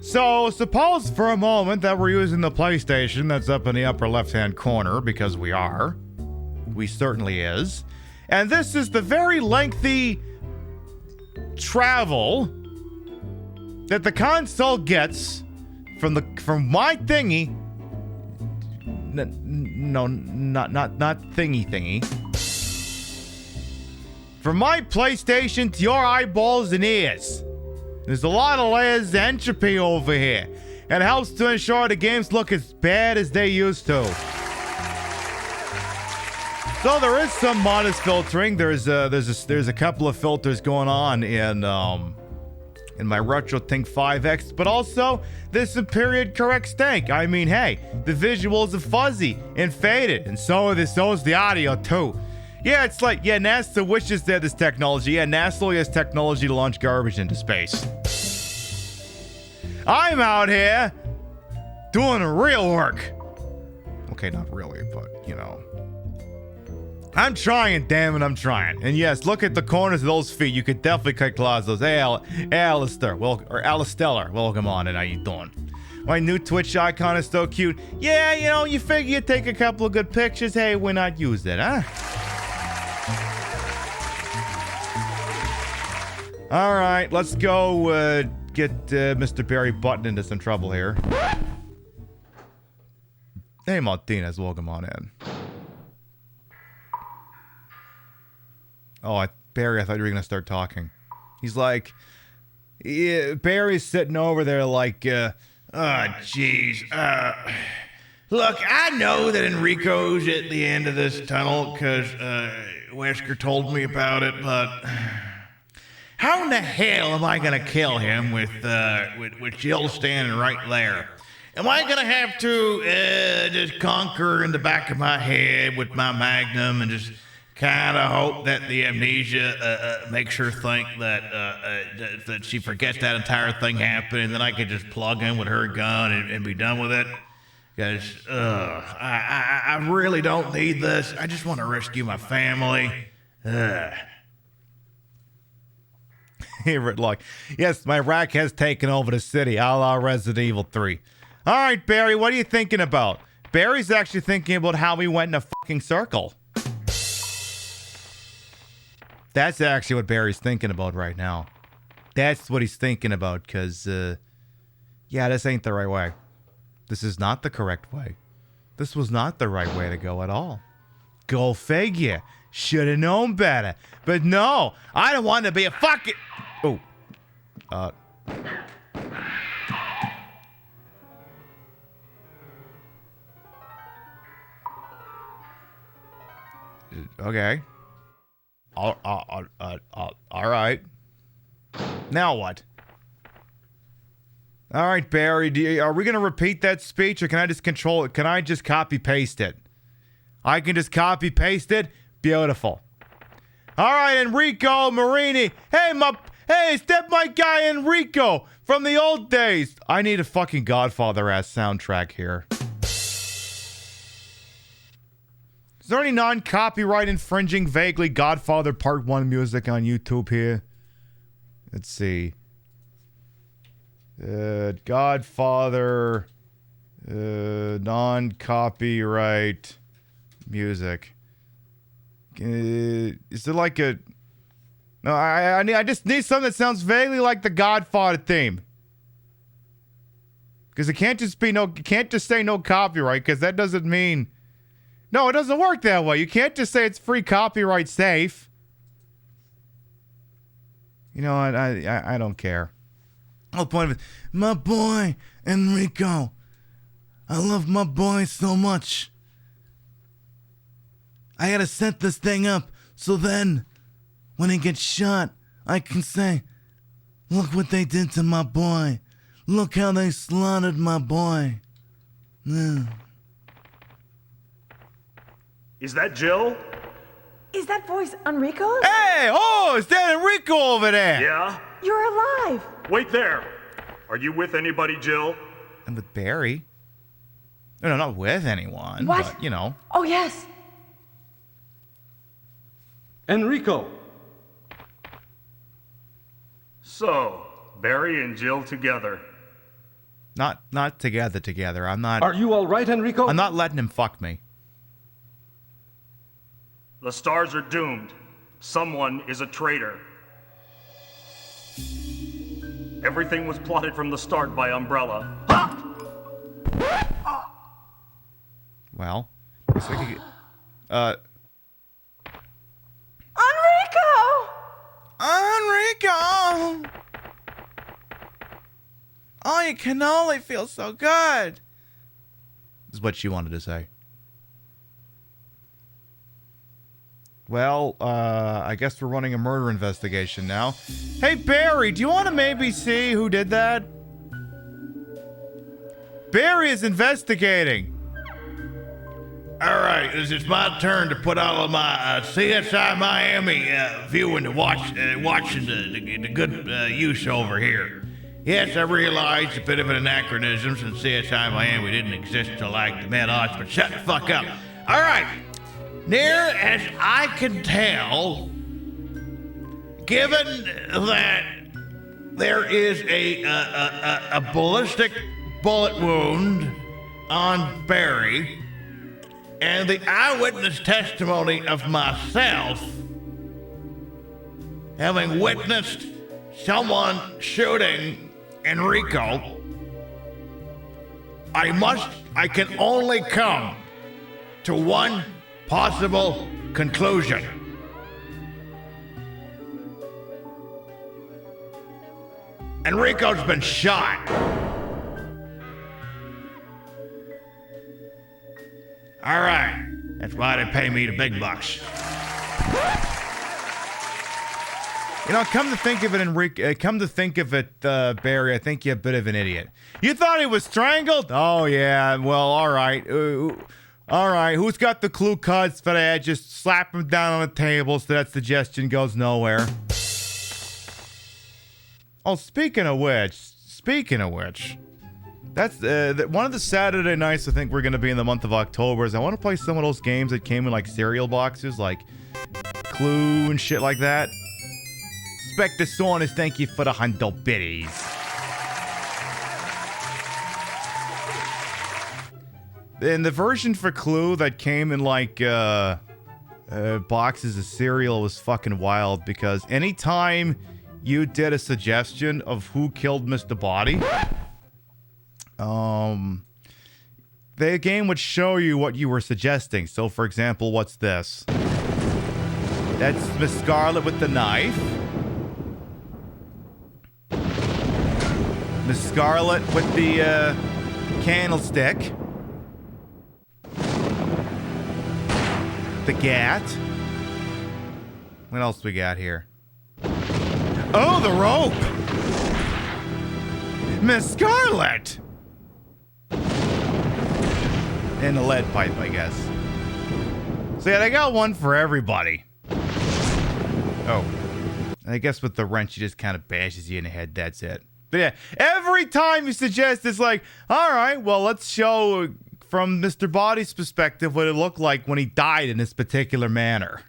So suppose for a moment that we're using the PlayStation that's up in the upper left-hand corner, because we are. We certainly is. And this is the very lengthy travel that the console gets from my thingy. No, not thingy. From my PlayStation to your eyeballs and ears. There's a lot of layers of entropy over here. And it helps to ensure the games look as bad as they used to. So there is some modest filtering. There's a couple of filters going on in my RetroTink 5X, but also there's some period correct stank. I mean, hey, the visuals are fuzzy and faded, and so is the audio too. Yeah, it's like, yeah, NASA wishes they had this technology. Yeah, NASA has technology to launch garbage into space. I'm out here doing real work. Okay, not really, but, you know. I'm trying, damn it, I'm trying. And yes, look at the corners of those feet. You could definitely cut claws those. Hey, Alistair, or Alistellar, welcome on, and how you doing? My new Twitch icon is so cute. Yeah, you know, you figure you take a couple of good pictures. Hey, why not use it, huh? All right, let's go get Mr. Barry Button into some trouble here. Hey, Martinez, welcome on in. Oh, Barry, I thought you were going to start talking. He's like, yeah, Barry's sitting over there like, jeez. Look, I know that Enrico's at the end of this tunnel because Wesker told me about it, but how in the hell am I going to kill him with Jill standing right there? Am I going to have to just conquer in the back of my head with my Magnum and just kind of hope that the amnesia makes her think that she forgets that entire thing happened, and then I could just plug in with her gun and be done with it? Because I really don't need this. I just want to rescue my family. Look, yes, my rack has taken over the city, a la Resident Evil 3. All right, Barry, what are you thinking about? Barry's actually thinking about how we went in a fucking circle. That's actually what Barry's thinking about right now. That's what he's thinking about, because, yeah, this ain't the right way. This is not the correct way. This was not the right way to go at all. Go figure. Should have known better. But no, I don't want to be a fucking... Oh. Okay. All right. Now what? All right, Barry, are we going to repeat that speech or can I just control it? Can I just copy paste it? I can just copy paste it? Beautiful. All right, Enrico Marini. Hey, step my guy Enrico from the old days. I need a fucking Godfather-ass soundtrack here. Is there any non-copyright infringing vaguely Godfather Part 1 music on YouTube here? Let's see. Godfather non-copyright music. Is it like a... No, I just need something that sounds vaguely like the Godfather theme. Because it can't just be no... You can't just say no copyright, because that doesn't mean... No, it doesn't work that way. You can't just say it's free copyright safe. You know what? I don't care. Whole point of it, my boy Enrico. I love my boy so much. I gotta set this thing up so then, when he gets shot, I can say, look what they did to my boy. Look how they slaughtered my boy. Yeah. Is that Jill? Is that voice Enrico's? Hey! Oh, is that Enrico over there? Yeah? You're alive! Wait there. Are you with anybody, Jill? I'm with Barry. No, not with anyone. What? But, you know. Oh, yes. Enrico! So, Barry and Jill together. Not together. I'm not... Are you all right, Enrico? I'm not letting him fuck me. The stars are doomed. Someone is a traitor. Everything was plotted from the start by Umbrella. Well, looks like Enrico! Oh, your cannoli feels so good. Is what she wanted to say. Well, I guess we're running a murder investigation now. Hey, Barry, do you want to maybe see who did that? Barry is investigating. All right, it's my turn to put all of my CSI Miami viewing to watching the good use over here. Yes, I realize it's a bit of an anachronism since CSI Miami didn't exist till like the mid-aughts, but shut the fuck up. All right. Near as I can tell, given that there is a ballistic bullet wound on Barry, and the eyewitness testimony of myself, having witnessed someone shooting Enrico, I can only come to one possible conclusion. Enrico's been shot. All right, that's why they pay me the big bucks. You know, come to think of it, Barry, I think you're a bit of an idiot. You thought he was strangled? Oh, yeah, well, all right. All right, who's got the clue cards for that? Just slap him down on the table so that suggestion goes nowhere. Oh, speaking of which, that's one of the Saturday nights I think we're going to be in the month of October is I want to play some of those games that came in like cereal boxes, like Clue and shit like that. Spectre Saunders, thank you for the hundo biddies. And the version for Clue that came in like boxes of cereal was fucking wild because anytime you did a suggestion of who killed Mr. Body, the game would show you what you were suggesting. So, for example, what's this? That's Miss Scarlet with the knife. Miss Scarlet with the candlestick. The gat. What else we got here? Oh, the rope! Miss Scarlet! And the lead pipe, I guess. So yeah, they got one for everybody. Oh. I guess with the wrench, he just kind of bashes you in the head, that's it. But yeah, every time you suggest, it's like, alright, well, let's show from Mr. Body's perspective what it looked like when he died in this particular manner.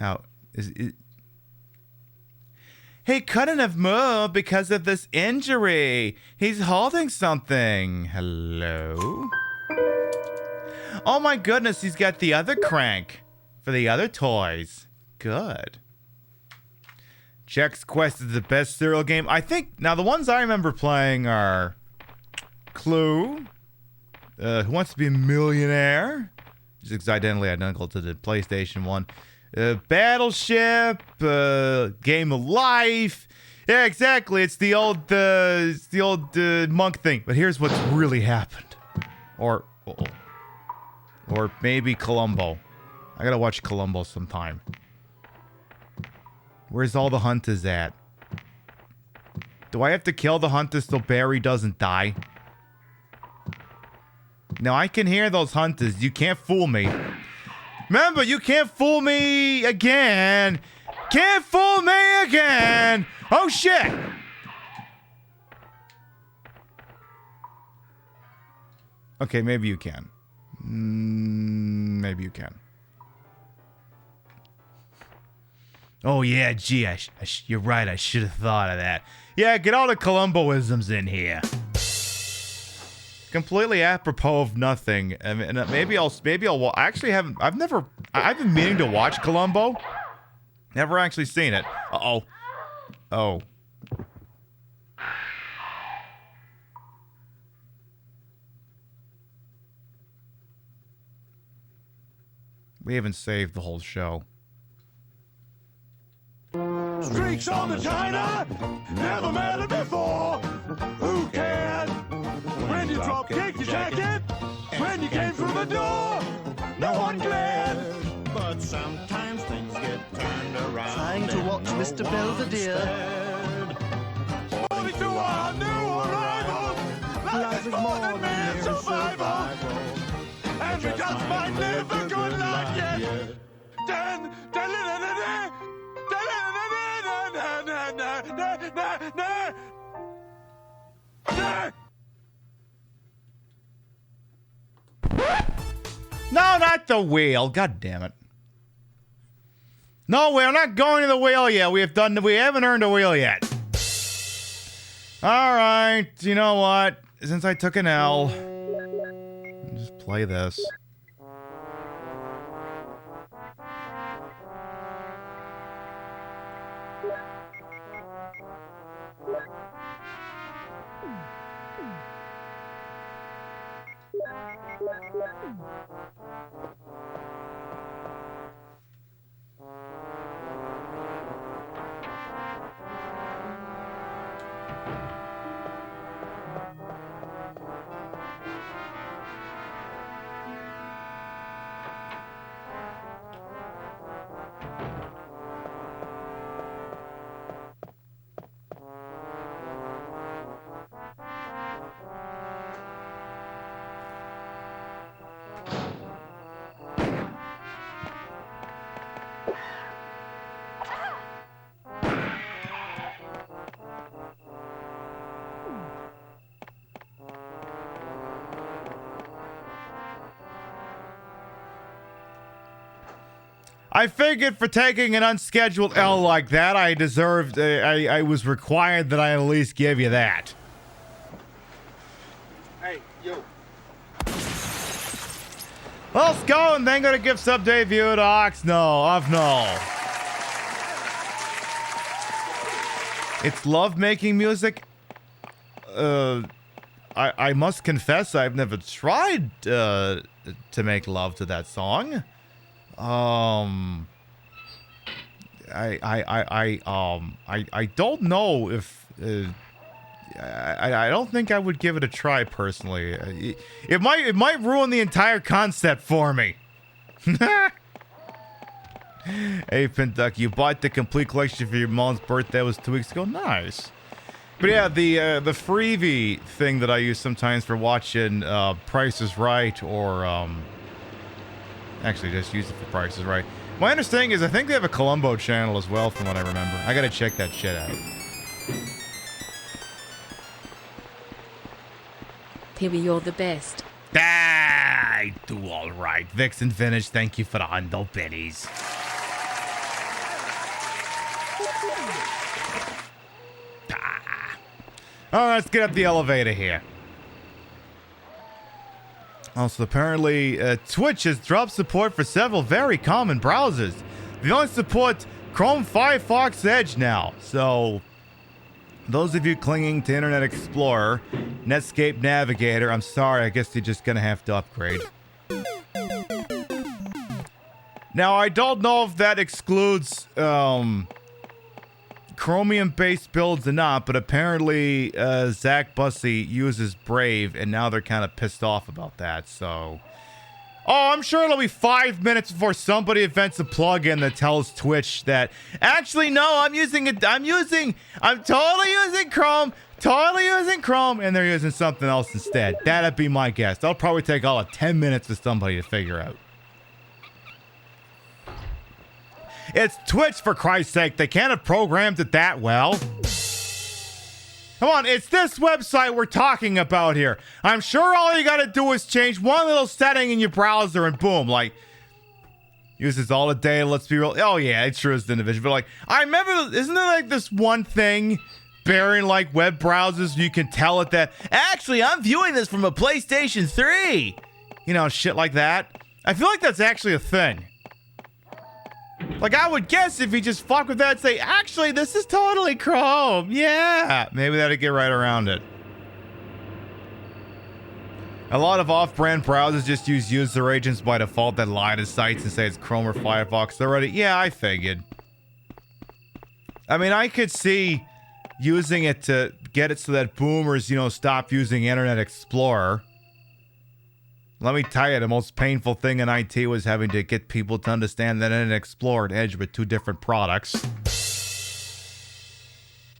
Now, he couldn't have moved because of this injury. He's holding something. Hello? Oh my goodness, he's got the other crank for the other toys. Good. Chex Quest is the best cereal game. I think, now the ones I remember playing are Clue, Who Wants to Be a Millionaire, which is identically identical to the PlayStation one. Battleship, Game of Life. Yeah, exactly. It's the old monk thing. But here's what's really happened. Or maybe Columbo. I gotta watch Columbo sometime. Where's all the hunters at? Do I have to kill the hunters so Barry doesn't die? Now I can hear those hunters. You can't fool me. Remember, you can't fool me again. Can't fool me again. Oh, shit. Okay, maybe you can. Maybe you can. Oh, yeah, gee, you're right. I should have thought of that. Yeah, get all the Columboisms in here. Completely apropos of nothing. I mean, maybe I'll. I actually haven't. I've been meaning to watch Columbo. Never actually seen it. Uh-oh. Oh. We haven't saved the whole show. Streaks on the china, never met her before. Who cared? When you drop kick your jacket, when you came through the door, no one glared. But sometimes things get turned around. Trying to watch Mr. Belvedere. According to our new arrival, life is more than mere survival. And we just might live a good life yet. No, not the wheel. God damn it. No, we're not going to the wheel yet. We haven't earned a wheel yet. Alright, you know what? Since I took an L, I'll just play this. I figured for taking an unscheduled L like that, I deserved, I was required that I at least give you that. Hey, yo. Let's go, and then gonna give sub debut to Oxno of Null. It's love making music. I must confess I've never tried to make love to that song. I don't know if I don't think I would give it a try personally. It might ruin the entire concept for me. Hey, Penduck, you bought the complete collection for your mom's birthday. That was 2 weeks ago. Nice. But yeah, the freebie thing that I use sometimes for watching Price is Right, or actually just use it for Price is Right. My understanding is I think they have a Columbo channel as well, from what I remember. I gotta check that shit out. Pibby, you're the best. I do all right. Vixen finished. Thank you for the hundo biddies. All right, let's get up the elevator here. Also, apparently, Twitch has dropped support for several very common browsers. They only support Chrome, Firefox, Edge now. So, those of you clinging to Internet Explorer, Netscape Navigator, I'm sorry, I guess you're just gonna have to upgrade. Now, I don't know if that excludes Chromium-based builds or not, but apparently Zach Bussey uses Brave, and now they're kind of pissed off about that, so... Oh, I'm sure it'll be 5 minutes before somebody invents a plugin that tells Twitch that, actually, no, I'm totally using Chrome, and they're using something else instead. That'd be my guess. That'll probably take all of 10 minutes for somebody to figure out. It's Twitch, for Christ's sake. They can't have programmed it that well. Come on, it's this website we're talking about here. I'm sure all you gotta do is change one little setting in your browser and boom, like, uses all the data, let's be real. Oh yeah, it sure is the individual, but like, I remember, isn't there like this one thing bearing like web browsers, you can tell it that, actually, I'm viewing this from a PlayStation 3. You know, shit like that. I feel like that's actually a thing. Like, I would guess if you just fuck with that and say, actually, this is totally Chrome. Yeah. Maybe that'd get right around it. A lot of off-brand browsers just use user agents by default that lie to sites and say it's Chrome or Firefox already. Yeah, I figured. I mean, I could see using it to get it so that boomers, you know, stop using Internet Explorer. Let me tell you, the most painful thing in IT was having to get people to understand that Internet Explorer and Edge were two different products.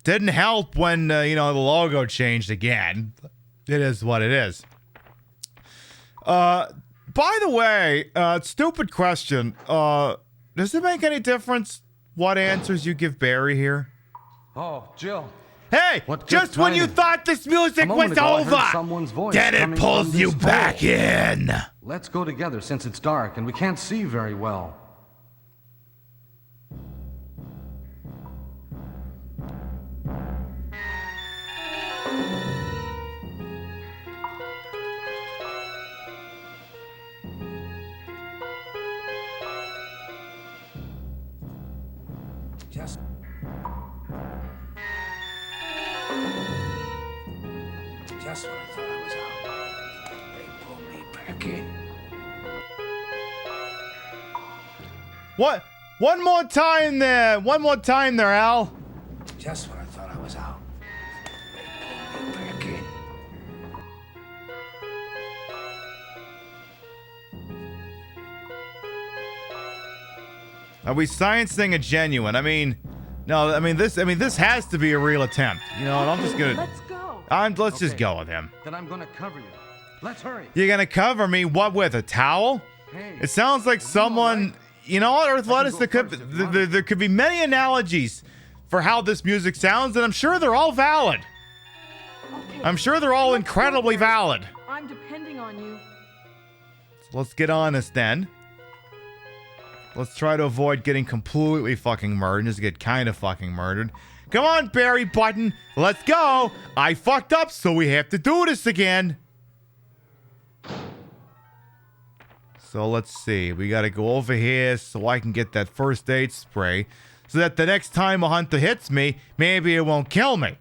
Didn't help when, you know, the logo changed again. It is what it is. By the way, stupid question. Does it make any difference what answers you give Barry here? Oh, Jill. Hey, just when you thought this music was over, then it pulls you back in. Let's go together since it's dark and we can't see very well. Just when I thought I was out, they pulled me back in. What? One more time there. One more time there, Al. Just when I thought I was out, they pulled me back in. Are we sciencing a genuine? I mean, no. I mean this has to be a real attempt. You know, and I'm just gonna. Let's go. Let's just go with him. Then I'm gonna cover you. Let's hurry. You're gonna cover me? What with? A towel? Hey, it sounds like someone. Right? You know what, Earthlettuce? There could be many analogies for how this music sounds, and I'm sure they're all valid. Okay, I'm sure they're all incredibly valid. I'm depending on you. So let's get honest then. Let's try to avoid getting completely fucking murdered. Just get kind of fucking murdered. Come on, Barry Button. Let's go. I fucked up, so we have to do this again. So let's see. We got to go over here so I can get that first aid spray. So that the next time a hunter hits me, maybe it won't kill me.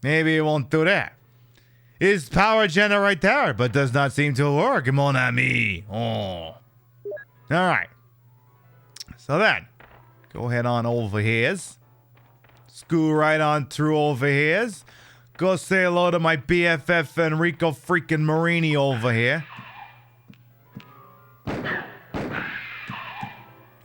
Maybe it won't do that. Is power gen right there, but does not seem to work. Mon ami. Oh. Alright. So then, go ahead on over here. Screw right on through over here. Go say hello to my BFF Enrico freaking Marini over here.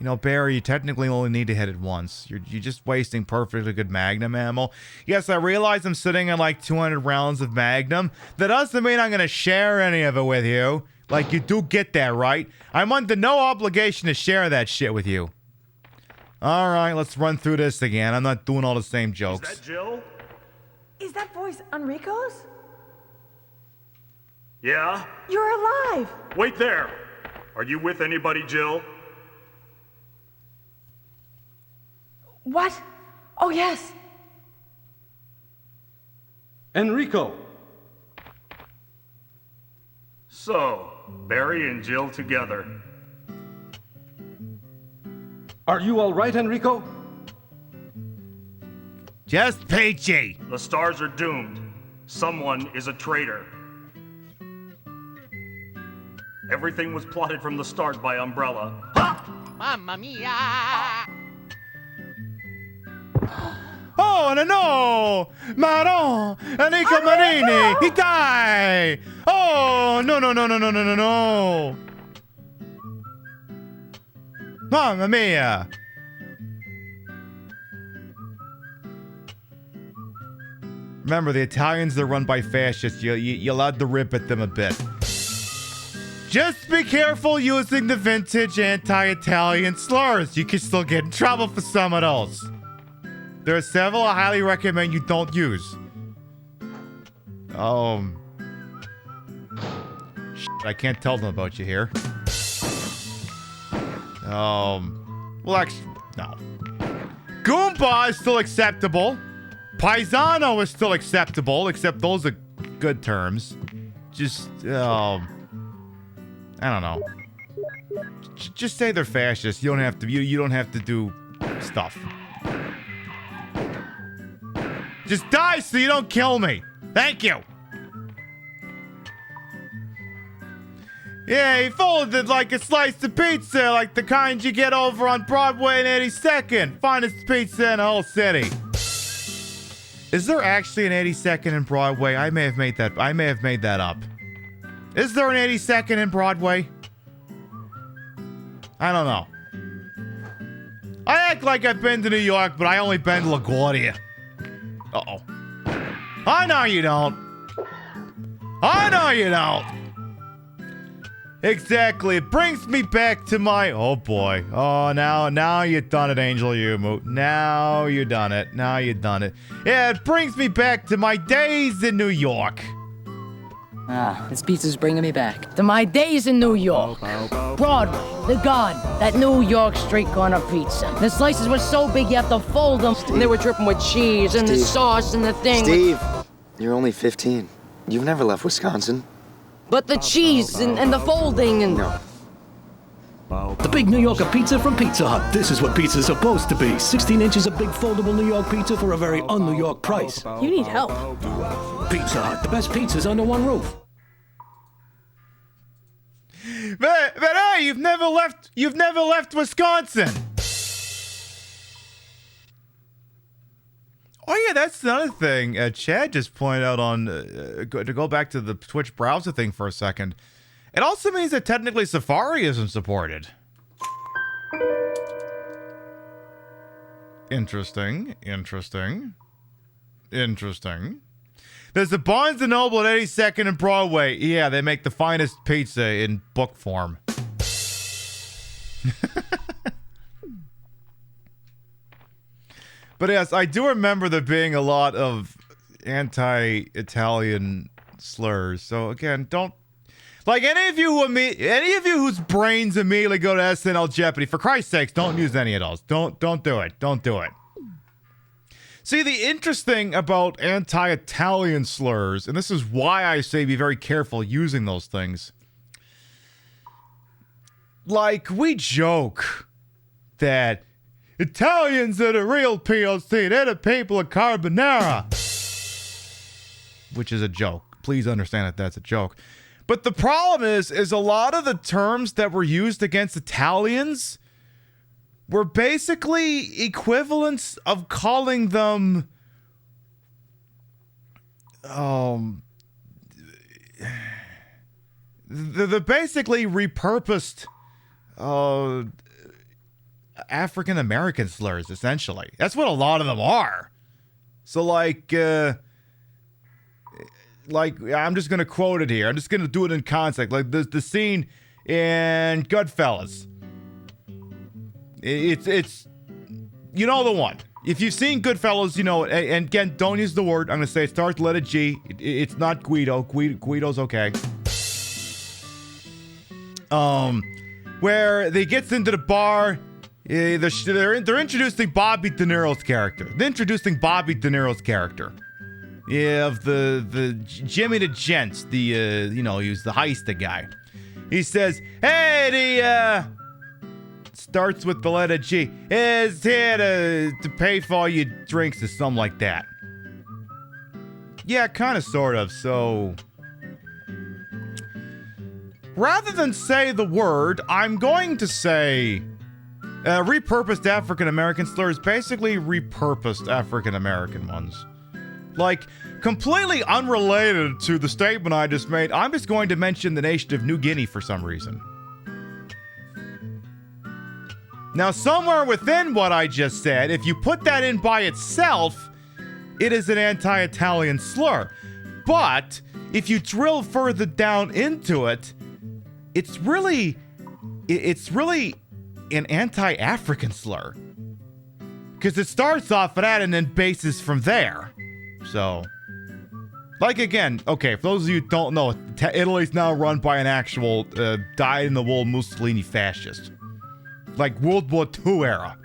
You know, Barry, you technically only need to hit it once. You're just wasting perfectly good Magnum ammo. Yes, I realize I'm sitting on like 200 rounds of Magnum. That doesn't mean I'm going to share any of it with you. Like, you do get that, right? I'm under no obligation to share that shit with you. Alright, let's run through this again. I'm not doing all the same jokes. Is that Jill? Is that voice Enrico's? Yeah? You're alive! Wait there! Are you with anybody, Jill? What? Oh, yes. Enrico! So, Barry and Jill together. Are you all right, Enrico? Just peachy. The stars are doomed. Someone is a traitor. Everything was plotted from the start by Umbrella. Mamma mia! Oh, no! Maron! Enrico Marini! He died! Oh, no, no, no, no, no, no, no, no! Mamma mia! Remember, the Italians, they're run by fascists. You're allowed to rip at them a bit. Just be careful using the vintage anti-Italian slurs. You can still get in trouble for some of those. There are several I highly recommend you don't use. Shit, I can't tell them about you here. Well, actually, no. Goomba is still acceptable. Paisano is still acceptable, except those are good terms. Just, I don't know. Just say they're fascists. You don't have to. You don't have to do stuff. Just die so you don't kill me. Thank you. Yeah, he folded it like a slice of pizza, like the kind you get over on Broadway and 82nd. Finest pizza in the whole city. Is there actually an 82nd in Broadway? I may have made that up. Is there an 82nd in Broadway? I don't know. I act like I've been to New York, but I only been to LaGuardia. Uh-oh. I know you don't. I know you don't. Exactly. It brings me back to my... Oh, boy. Oh, now you done it, Angel Yumu. Now you done it. Now you done it. Yeah, it brings me back to my days in New York. Ah, this pizza's bringing me back to my days in New York. Broadway, the Garden, that New York street corner pizza. The slices were so big you have to fold them. And they were dripping with cheese and the sauce and the thing. Steve, you're only 15. You've never left Wisconsin. But the cheese and the folding and... No. The big New Yorker pizza from Pizza Hut. This is what pizza's supposed to be. 16 inches of big foldable New York pizza for a very un-New York price. You need help. Pizza Hut, the best pizzas under one roof. But hey, you've never left Wisconsin. Oh yeah, that's another thing. Chad just pointed out on to go back to the Twitch browser thing for a second. It also means that technically Safari isn't supported. Interesting. There's a Barnes & Noble at 82nd and Broadway. Yeah, they make the finest pizza in book form. But yes, I do remember there being a lot of anti-Italian slurs. So again, don't... Like, any of you whose brains immediately go to SNL Jeopardy, for Christ's sakes, don't use any of those. Don't do it. Don't do it. See, the interesting about anti-Italian slurs, and this is why I say be very careful using those things. Like, we joke that Italians are the real POC, they're the people of carbonara. Which is a joke. Please understand that that's a joke. But the problem is a lot of the terms that were used against Italians were basically equivalents of calling them they're basically repurposed African American slurs, essentially. That's what a lot of them are. So, like, I'm just gonna quote it here. I'm just gonna do it in context. Like the scene in Goodfellas. It's you know the one. If you've seen Goodfellas, you know, and again, don't use the word. I'm gonna say it starts with letter G. It's not Guido. Guido's okay. Where they gets into the bar, they're introducing Bobby De Niro's character. They're introducing Bobby De Niro's character. Yeah, of the Jimmy the Gents, he was the heister guy. He says, "Hey, starts with the letter G. Is here to pay for all your drinks," or something like that. Yeah, kind of, sort of. So, rather than say the word, I'm going to say repurposed African American slurs. Basically, repurposed African American ones. Like, completely unrelated to the statement I just made, I'm just going to mention the nation of New Guinea for some reason. Now, somewhere within what I just said, if you put that in by itself, it is an anti-Italian slur. But if you drill further down into it, it's really an anti-African slur. Because it starts off at that and then bases from there. So, like, again, okay, for those of you who don't know, Italy's now run by an actual dyed-in-the-wool Mussolini fascist. Like World War II era.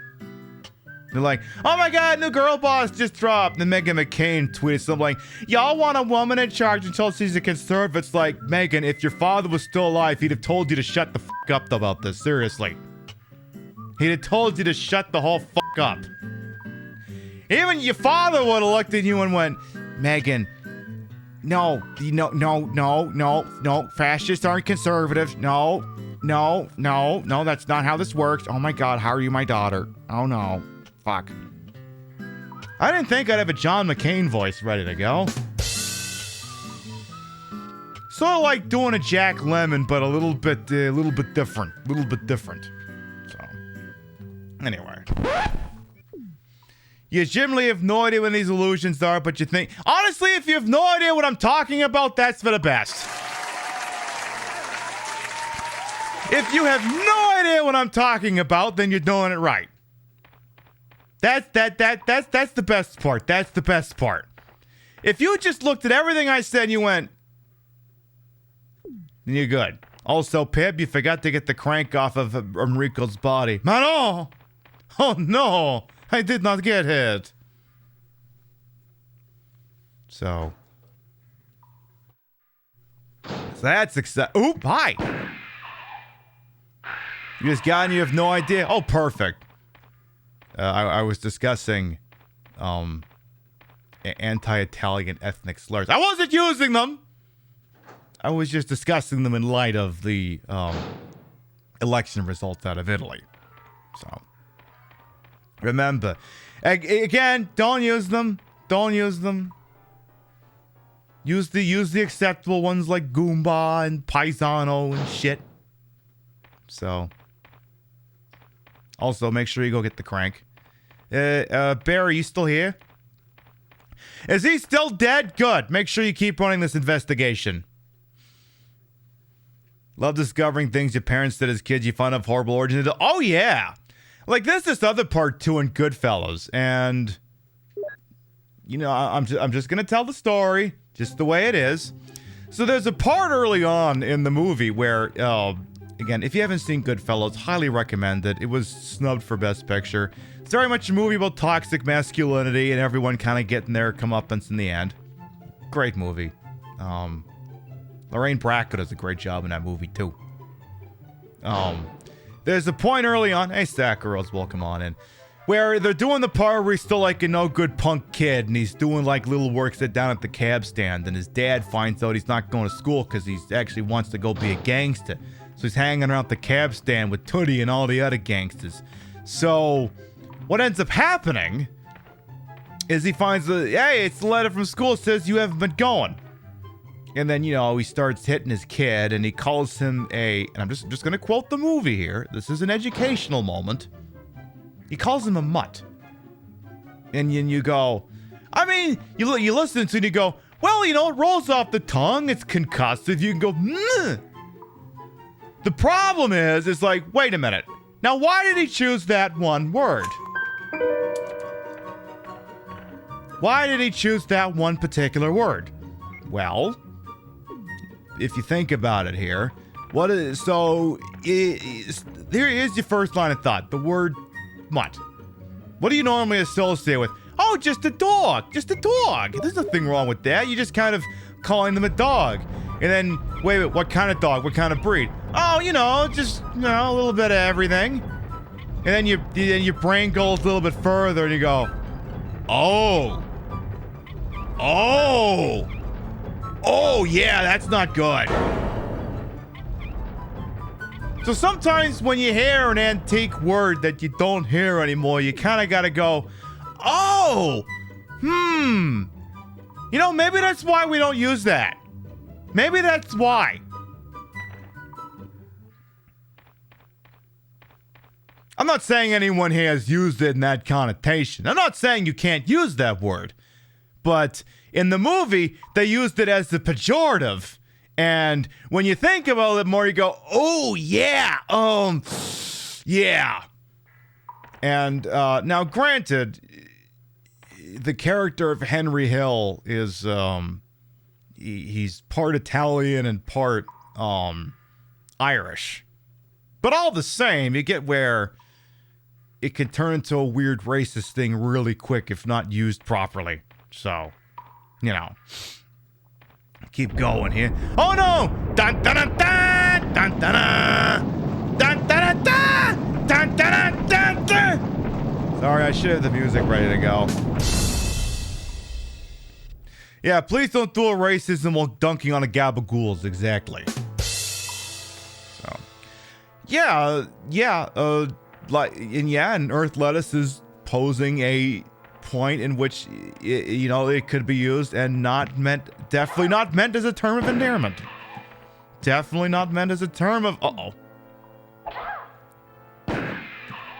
They're like, "Oh my god, new girl boss just dropped." And Meghan McCain tweeted something like, "Y'all want a woman in charge until she's a conservative." It's like, Meghan, if your father was still alive, he'd have told you to shut the fuck up about this, seriously. He'd have told you to shut the whole fuck up. Even your father would have looked at you and went, "Meghan, no, fascists aren't conservatives. No, that's not how this works. Oh my god, how are you my daughter? Oh no, fuck." I didn't think I'd have a John McCain voice ready to go. Sort of like doing a Jack Lemmon, but a little bit different. So, anyway. You generally have no idea when these illusions are, but you think... Honestly, if you have no idea what I'm talking about, that's for the best. If you have no idea what I'm talking about, then you're doing it right. That's the best part. That's the best part. If you just looked at everything I said and you went... then you're good. Also, Pib, you forgot to get the crank off of Enrico's body. Manon! Oh no! I did not get hit. So that's exciting. Oop, hi. You just got and you have no idea. Oh, perfect. I was discussing anti-Italian ethnic slurs. I wasn't using them. I was just discussing them in light of the election results out of Italy. So remember, again, don't use them. Don't use them. Use the acceptable ones like Goomba and Paisano and shit. So, also make sure you go get the crank. Barry, you still here? Is he still dead? Good. Make sure you keep running this investigation. Love discovering things your parents did as kids. You find out horrible origins. Oh yeah. Like, there's this other part, too, in Goodfellas, and, you know, I'm just gonna tell the story, just the way it is. So there's a part early on in the movie where, again, if you haven't seen Goodfellas, highly recommend it. It was snubbed for Best Picture. It's very much a movie about toxic masculinity and everyone kind of getting their comeuppance in the end. Great movie. Lorraine Bracco does a great job in that movie, too. There's a point early on, hey Stack Girls, welcome on in, where they're doing the part where he's still like a no good punk kid and he's doing like little work down at the cab stand and his dad finds out he's not going to school because he actually wants to go be a gangster. So he's hanging around the cab stand with Tootie and all the other gangsters. So what ends up happening is he finds hey, it's the letter from school that says you haven't been going. And then, you know, he starts hitting his kid, and he calls him and I'm just going to quote the movie here. This is an educational moment. He calls him a mutt. And you go, I mean, you listen to it and you go, well, you know, it rolls off the tongue. It's concussive. You can go, mmm. The problem is, it's like, wait a minute. Now, why did he choose that one word? Why did he choose that one particular word? Well, if you think about it here, here is your first line of thought, the word mutt. What do you normally associate with? Oh, just a dog. Just a dog. There's nothing wrong with that. You're just kind of calling them a dog. And then, wait, what kind of dog? What kind of breed? Oh, you know, just, you know, a little bit of everything. And then your brain goes a little bit further and you go, oh, yeah, that's not good. So sometimes when you hear an antique word that you don't hear anymore, you kind of got to go, oh, you know, maybe that's why we don't use that. Maybe that's why. I'm not saying anyone here has used it in that connotation. I'm not saying you can't use that word. But in the movie, they used it as the pejorative. And when you think about it more, you go, oh, yeah, yeah. And now, granted, the character of Henry Hill is, he's part Italian and part Irish. But all the same, you get where it can turn into a weird racist thing really quick if not used properly. So, you know. Keep going here. Oh no! Dun dun dun dun dun dun dun dun dun dun dun dun dun dun. Sorry, I should have the music ready to go. Yeah, please don't do a racism while dunking on a gabagools. Exactly. So, and Earth Lettuce is posing a point in which it could be used and definitely not meant as a term of endearment. Definitely not meant as a term of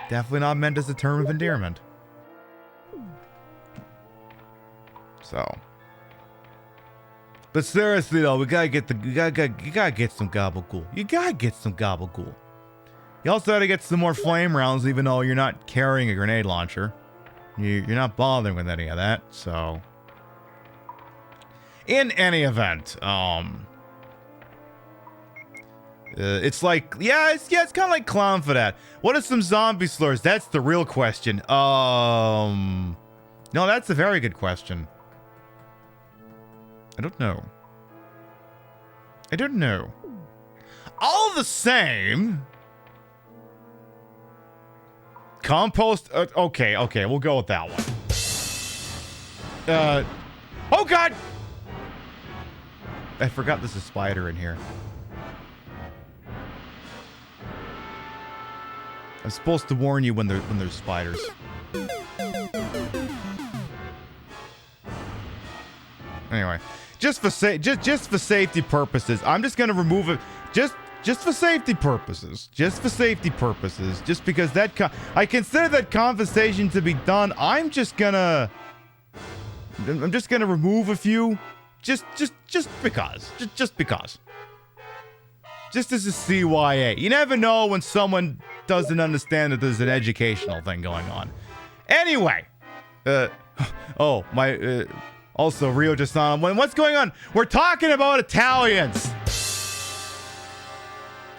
definitely not meant as a term of endearment. So, but seriously though, you gotta get some gabagool. You gotta get some gabagool. You also gotta get some more flame rounds, even though you're not carrying a grenade launcher. You're not bothering with any of that, so. In any event, it's like, it's kind of like Clown for that. What are some zombie slurs? That's the real question. No, that's a very good question. I don't know. All the same. Compost. Okay, we'll go with that one. Oh God! I forgot there's a spider in here. I'm supposed to warn you when there's spiders. Anyway, just for safety purposes, I'm just gonna remove it. Just for safety purposes. Just because I consider that conversation to be done. I'm just gonna remove a few. Just because. Just because. Just as a CYA. You never know when someone doesn't understand that there's an educational thing going on. Anyway. Also, Rio just on. What's going on? We're talking about Italians.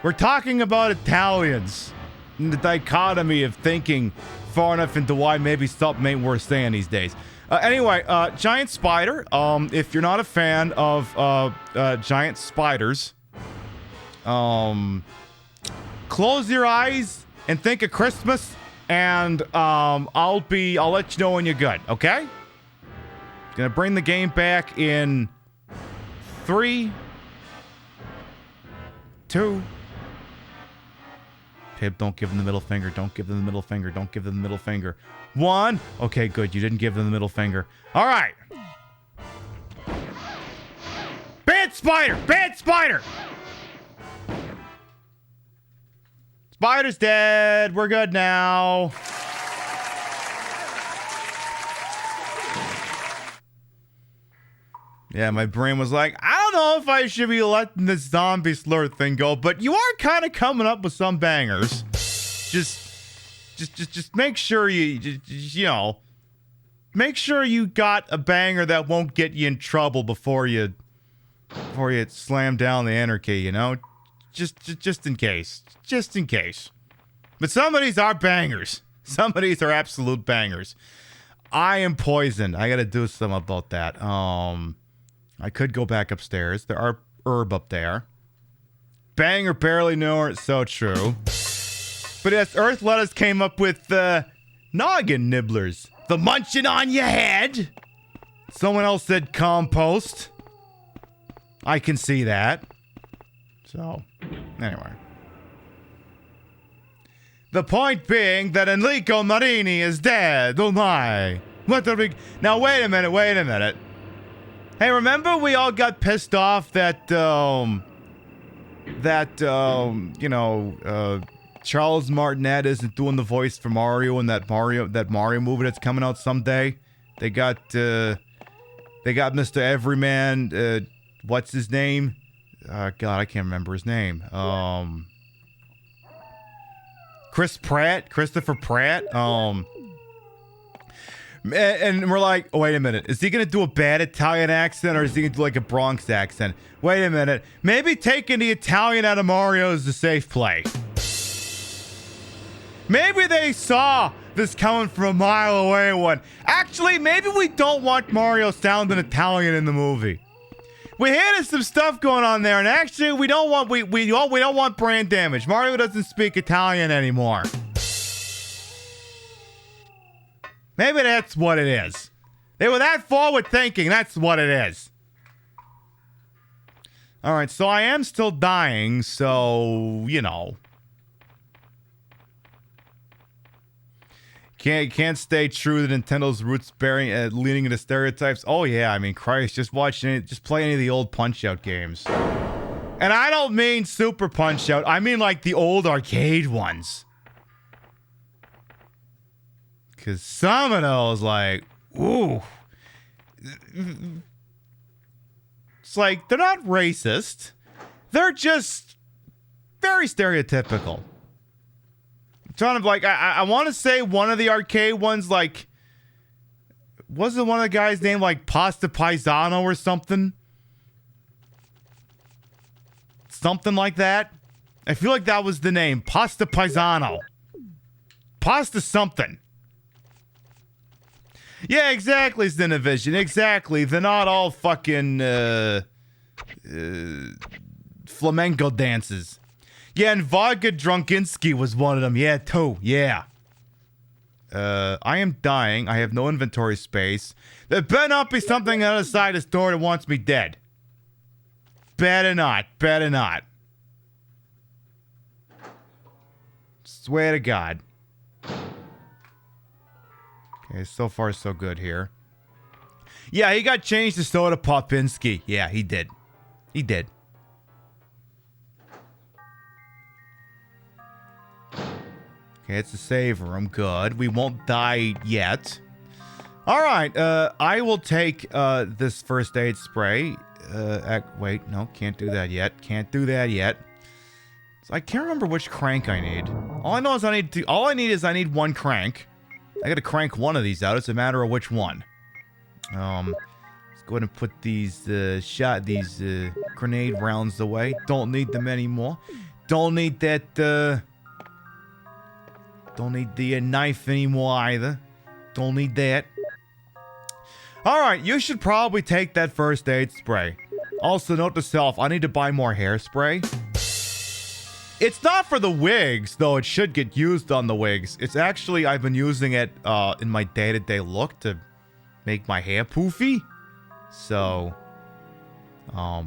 We're talking about Italians and the dichotomy of thinking far enough into why maybe something ain't worth saying these days. Anyway, giant spider. If you're not a fan of giant spiders, close your eyes and think of Christmas, and I'll let you know when you're good. Okay? Gonna bring the game back in 3, 2. Pib, don't give them the middle finger. Don't give them the middle finger. Don't give them the middle finger. 1. Okay, good. You didn't give them the middle finger. All right. Bad spider. Bad spider. Spider's dead. We're good now. Yeah, my brain was like, I don't know if I should be letting this zombie slur thing go, but you are kind of coming up with some bangers. Just make sure you know, make sure you got a banger that won't get you in trouble before you slam down the enter key, you know? Just in case. Just in case. But some of these are bangers. Some of these are absolute bangers. I am poisoned. I gotta do something about that. I could go back upstairs. There are herb up there. Banger barely knew her. It's so true. But yes, Earth Lettuce came up with noggin nibblers. The munching on your head. Someone else said compost. I can see that. So, anyway. The point being that Enrico Marini is dead. Oh my. What a big... Now, wait a minute. Hey, remember we all got pissed off that, Charles Martinet isn't doing the voice for Mario in that Mario movie that's coming out someday? They got Mr. Everyman, what's his name? God, I can't remember his name. Christopher Pratt. And we're like, oh, wait a minute. Is he going to do a bad Italian accent or is he going to do like a Bronx accent? Wait a minute. Maybe taking the Italian out of Mario is the safe play. Maybe they saw this coming from a mile away one. Actually, maybe we don't want Mario sounding Italian in the movie. We hear there's some stuff going on there, and actually we don't want brand damage. Mario doesn't speak Italian anymore. Maybe that's what it is. They were that forward thinking. That's what it is. All right, so I am still dying, so, you know. Can't stay true to Nintendo's roots, leaning into stereotypes. Oh yeah, I mean, Christ, just play any of the old Punch-Out games. And I don't mean Super Punch-Out. I mean like the old arcade ones. Because some of those, like, ooh. It's like, they're not racist. They're just very stereotypical. Trying to, like, I want to say one of the arcade ones, like, wasn't one of the guys named like Pasta Paisano or something? Something like that. I feel like that was the name. Pasta Paisano. Pasta something. Yeah, exactly, Cinevision. Exactly. They're not all fucking flamenco dances. Yeah, and Vodka Drunkinski was one of them. Yeah, too. Yeah. I am dying. I have no inventory space. There better not be something on the other side of the store that wants me dead. Better not. Better not. Swear to God. Okay, so far so good here. Yeah, he got changed to Soda Popinski. Yeah, he did. He did. Okay, it's a save room. Good. We won't die yet. All right. I will take this first aid spray. Wait, no, can't do that yet. Can't do that yet. So I can't remember which crank I need. All I know is I need one crank. I gotta crank one of these out. It's a matter of which one. Let's go ahead and put these grenade rounds away. Don't need them anymore. Don't need that. Don't need the knife anymore either. Don't need that. Alright, you should probably take that first aid spray. Also, note to self, I need to buy more hairspray. It's not for the wigs, though it should get used on the wigs. It's actually, I've been using it in my day-to-day look to make my hair poofy. So, I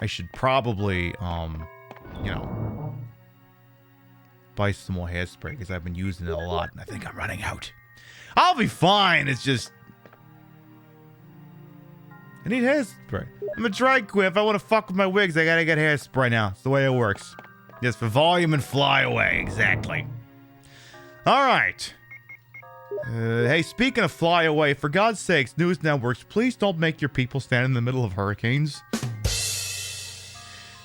should probably, you know, buy some more hairspray because I've been using it a lot and I think I'm running out. I'll be fine. It's just I need hairspray. I'm a drag queen. If I want to fuck with my wigs, I gotta get hairspray now. It's the way it works. Yes, for volume and fly away. Exactly. All right. Hey, speaking of fly away, for God's sakes, news networks, please don't make your people stand in the middle of hurricanes.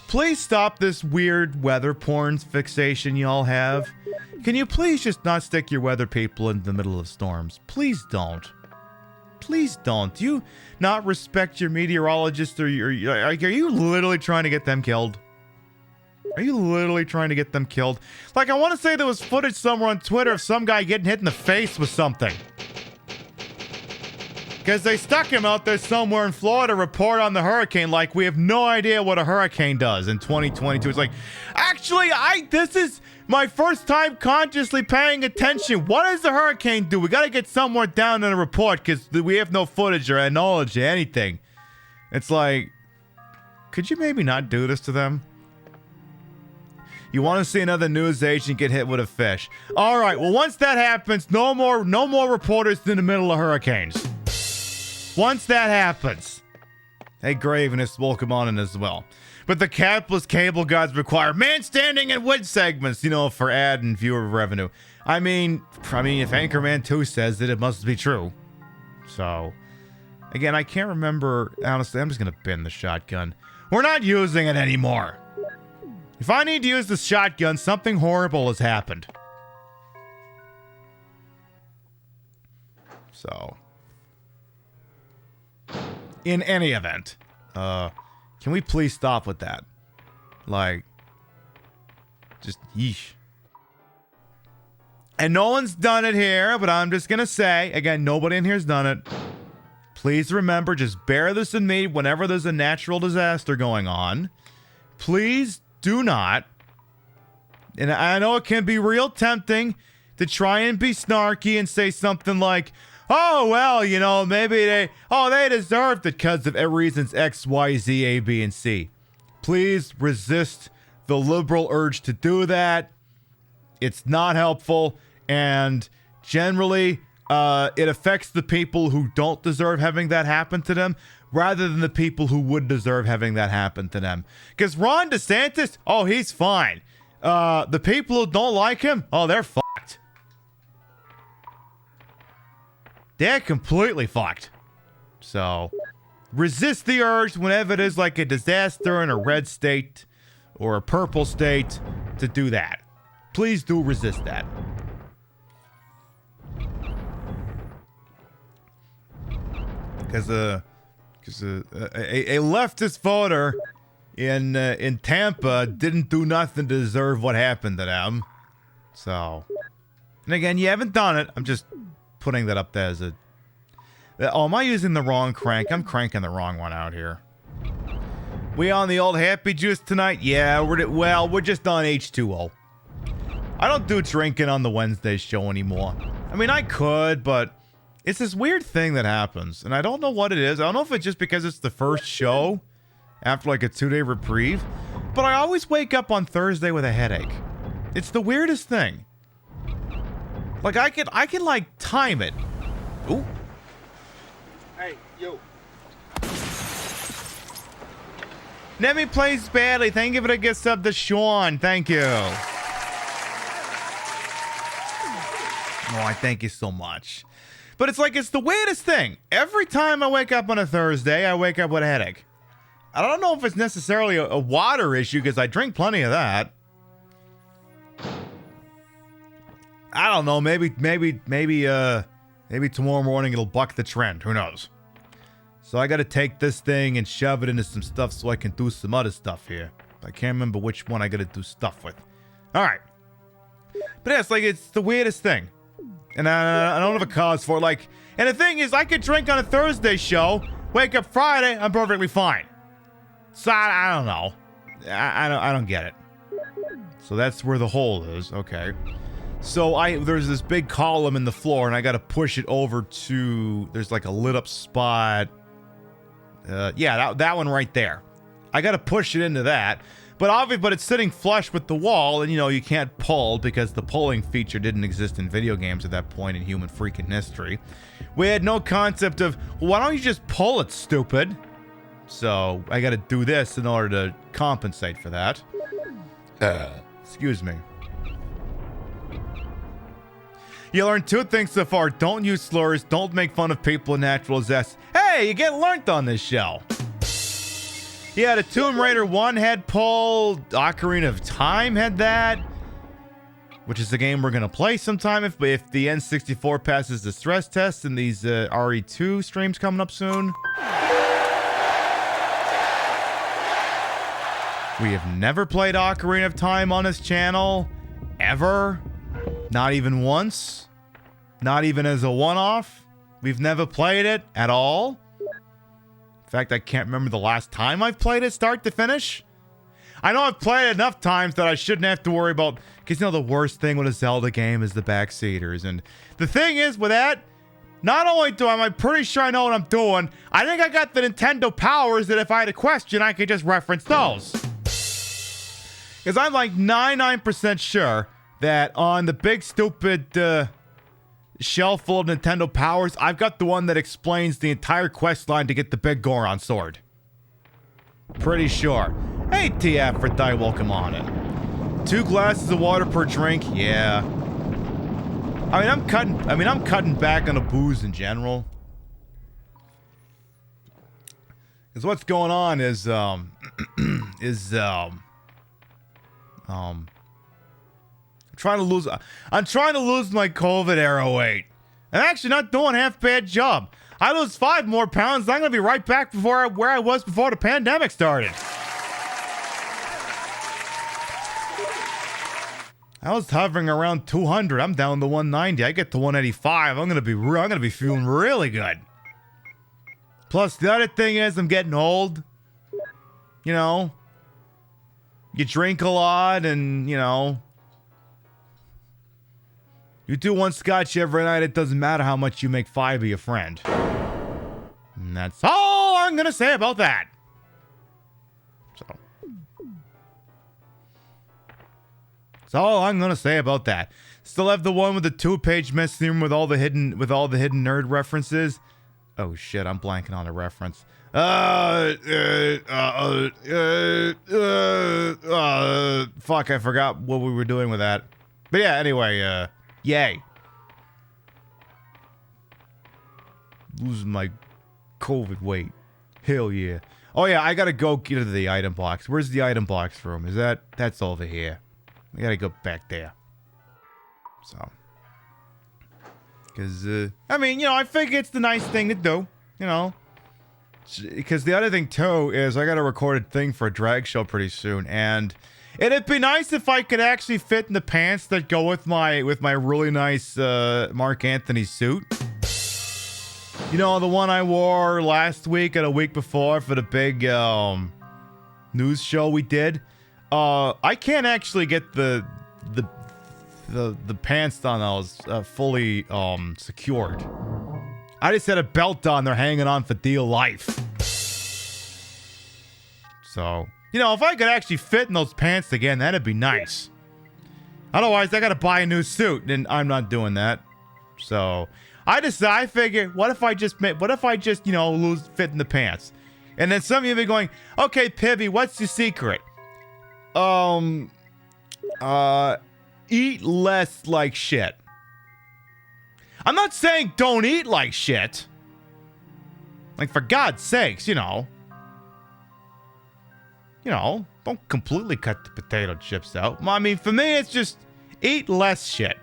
Please stop this weird weather porn fixation y'all have. Can you please just not stick your weather people in the middle of storms? Please don't. Please don't. Do you not respect your meteorologists, or are you literally trying to get them killed? Are you literally trying to get them killed? Like, I want to say there was footage somewhere on Twitter of some guy getting hit in the face with something. Because they stuck him out there somewhere in Florida to report on the hurricane like we have no idea what a hurricane does in 2022. It's like, actually, this is my first time consciously paying attention. What does the hurricane do? We got to get somewhere down in a report because we have no footage or knowledge or anything. It's like, could you maybe not do this to them? You want to see another news agent get hit with a fish. All right, well, once that happens, no more reporters in the middle of hurricanes. Once that happens. Hey, Graveness, welcome on in as well. But the capitalist cable gods require man standing and wood segments, for ad and viewer revenue. I mean, if Anchorman 2 says it must be true. So, again, I can't remember. Honestly, I'm just going to bin the shotgun. We're not using it anymore. If I need to use the shotgun, something horrible has happened. So, in any event, can we please stop with that? Like, just yeesh. And no one's done it here, but I'm just gonna say, again, nobody in here's done it. Please remember, just bear this in me whenever there's a natural disaster going on. Please do not, and I know it can be real tempting to try and be snarky and say something like, oh, well, maybe they deserved it because of reasons X, Y, Z, A, B, and C. Please resist the liberal urge to do that. It's not helpful, and generally, it affects the people who don't deserve having that happen to them, rather than the people who would deserve having that happen to them. Because Ron DeSantis, he's fine. The people who don't like him, they're fucked. They're completely fucked. So, resist the urge whenever it is like a disaster in a red state or a purple state to do that. Please do resist that. Because a leftist voter in Tampa didn't do nothing to deserve what happened to them. So, and again, you haven't done it. I'm just putting that up there as a... Oh, am I using the wrong crank? I'm cranking the wrong one out here. We on the old happy juice tonight? Yeah, we're just on H2O. I don't do drinking on the Wednesday show anymore. I mean, I could, but it's this weird thing that happens, and I don't know what it is. I don't know if it's just because it's the first show after like a 2-day reprieve, but I always wake up on Thursday with a headache. It's the weirdest thing. Like, I can like time it. Ooh. Hey, yo. Nemi plays badly. Thank you for the gift sub to Sean. Thank you. Oh, I thank you so much. But it's like, it's the weirdest thing. Every time I wake up on a Thursday, I wake up with a headache. I don't know if it's necessarily a water issue, because I drink plenty of that. I don't know. Maybe tomorrow morning it'll buck the trend. Who knows? So I got to take this thing and shove it into some stuff so I can do some other stuff here. I can't remember which one I got to do stuff with. All right. But yeah, it's the weirdest thing. And I don't have a cause for it. Like, and the thing is, I could drink on a Thursday show, wake up Friday, I'm perfectly fine. So I don't know. I don't get it. So that's where the hole is. Okay. So there's this big column in the floor, and I got to push it over to, there's like a lit up spot. Yeah, that one right there. I got to push it into that. But it's sitting flush with the wall, and you can't pull because the pulling feature didn't exist in video games at that point in human freaking history. We had no concept of, well, why don't you just pull it, stupid? So I got to do this in order to compensate for that. Excuse me. You learned 2 things so far. Don't use slurs. Don't make fun of people with natural disasters. Hey, you get learned on this show. Yeah, the Tomb Raider 1 had pull. Ocarina of Time had that. Which is the game we're going to play sometime if the N64 passes the stress test and these RE2 streams coming up soon. We have never played Ocarina of Time on this channel. Ever. Not even once. Not even as a one-off. We've never played it at all. In fact, I can't remember the last time I've played it start to finish. I know I've played it enough times that I shouldn't have to worry about... Because, you know, the worst thing with a Zelda game is the backseaters. And the thing is with that, not only I'm pretty sure I know what I'm doing, I think I got the Nintendo powers that if I had a question, I could just reference those. Because I'm like 99% sure that on the big stupid shelf full of Nintendo powers, I've got the one that explains the entire quest line to get the big Goron sword. Pretty sure. Hey, TF for Die, welcome on in. 2 glasses of water per drink, yeah. I'm cutting back on the booze in general. Because what's going on is, I'm trying to lose my COVID era weight. I'm actually not doing half bad job. I lose 5 more pounds, I'm gonna be right back where I was before the pandemic started. I was hovering around 200. I'm down to 190. I get to 185. I'm gonna be feeling really good. Plus, the other thing is, I'm getting old. You know, you drink a lot, and you know, you do 1 scotch every night. It doesn't matter how much you make 5 of your friend. And that's all I'm gonna say about that. So. That's all I'm gonna say about that. Still have the one with the 2-page messy room with all the hidden nerd references. Oh shit, I'm blanking on a reference. Fuck, I forgot what we were doing with that. But yeah, anyway, yay. Losing my COVID weight. Hell yeah. Oh yeah, I gotta go get to the item box. Where's the item box room? That's over here. We gotta go back there. So. Because, I mean, you know, I figure it's the nice thing to do. You know. Because the other thing, too, is I got a recorded thing for a drag show pretty soon. And it'd be nice if I could actually fit in the pants that go with my really nice Mark Anthony suit. You know, the one I wore last week and a week before for the big news show we did. I can't actually get the pants on those fully secured. I just had a belt on. They're hanging on for dear life. So, you know, if I could actually fit in those pants again, that'd be nice. Otherwise, I gotta buy a new suit, and I'm not doing that. So, I figured, what if I just, you know, fit in the pants? And then some of you be going, okay, Pibby, what's your secret? Eat less like shit. I'm not saying don't eat like shit. Like, for God's sakes, you know. You know, don't completely cut the potato chips out. I mean, for me, it's just eat less shit.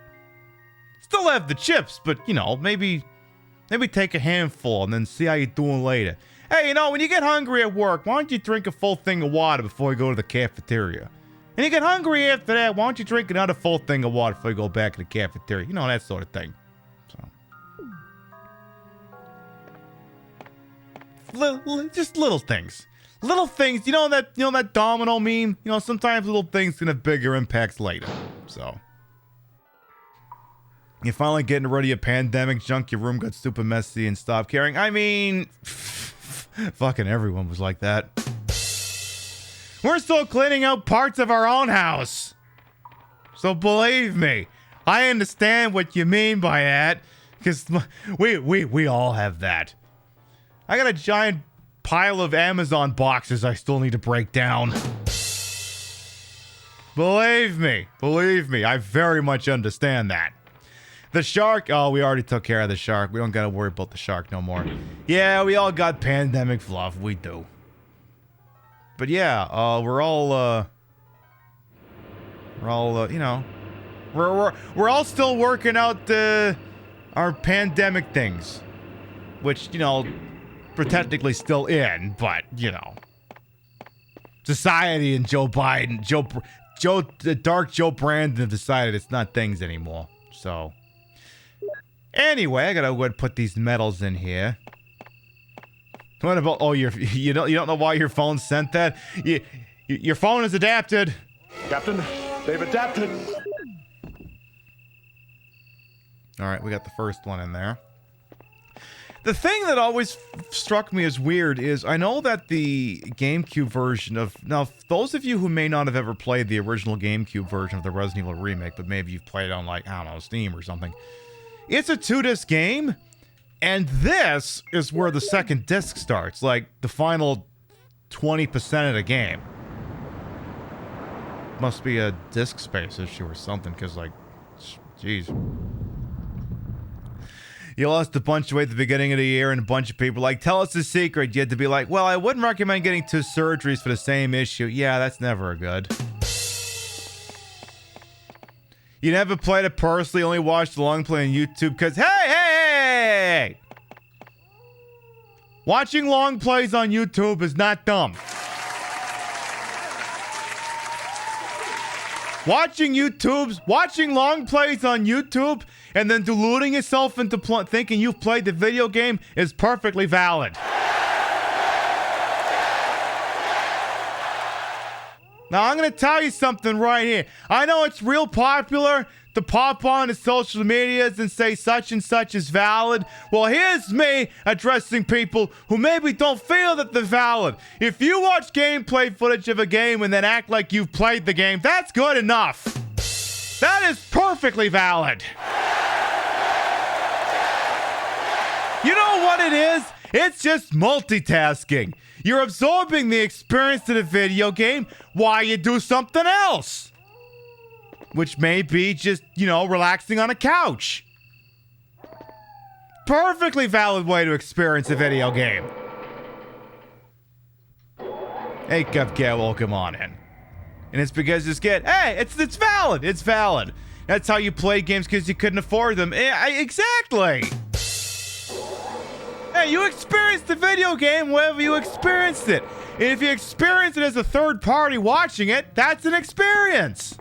Still have the chips, but, you know, maybe take a handful and then see how you're doing later. Hey, you know, when you get hungry at work, why don't you drink a full thing of water before you go to the cafeteria? And you get hungry after that, why don't you drink another full thing of water before you go back to the cafeteria? You know, that sort of thing. So. Just little things. Little things, you know that domino meme? You know, sometimes little things can have bigger impacts later. So. You're finally getting rid of your pandemic junk, your room got super messy and stopped caring. I mean, fucking everyone was like that. We're still cleaning out parts of our own house. So believe me, I understand what you mean by that. Because we all have that. I got a giant pile of Amazon boxes I still need to break down. Believe me, I very much understand that. The shark. Oh, we already took care of the shark. We don't gotta worry about the shark no more. Yeah, we all got pandemic fluff. We do. But yeah, we're all, you know, we're all still working out our pandemic things, which, you know, we're technically still in, but you know, society and Joe Biden, the dark Joe Brandon have decided it's not things anymore. So anyway, I gotta go ahead and put these medals in here. What about? Oh, you don't know why your phone sent that? Your phone is adapted. Captain, they've adapted. All right, we got the first one in there. The thing that always struck me as weird is I know that the GameCube version of... Now, those of you who may not have ever played the original GameCube version of the Resident Evil remake, but maybe you've played it on, like, I don't know, Steam or something. It's a 2-disc game, and this is where the second disc starts. Like, the final 20% of the game. Must be a disk space issue or something, because, like, jeez. You lost a bunch of weight at the beginning of the year, and a bunch of people like, tell us the secret. You had to be like, well, I wouldn't recommend getting 2 surgeries for the same issue. Yeah, that's never good. You never played it personally, only watched the long play on YouTube because, hey! Watching long plays on YouTube is not dumb. Watching long plays on YouTube and then deluding yourself into thinking you've played the video game is perfectly valid. Now, I'm going to tell you something right here. I know it's real popular to pop on the social medias and say such and such is valid. Well, here's me addressing people who maybe don't feel that they're valid. If you watch gameplay footage of a game and then act like you've played the game, that's good enough. That is perfectly valid. You know what it is? It's just multitasking. You're absorbing the experience of the video game while you do something else. Which may be just, you know, relaxing on a couch. Perfectly valid way to experience a video game. Hey, Cupcake, welcome on in. And it's because this kid, hey, it's valid. It's valid. That's how you play games because you couldn't afford them. Exactly. Hey, you experienced the video game wherever you experienced it. And if you experience it as a third party watching it, that's an experience.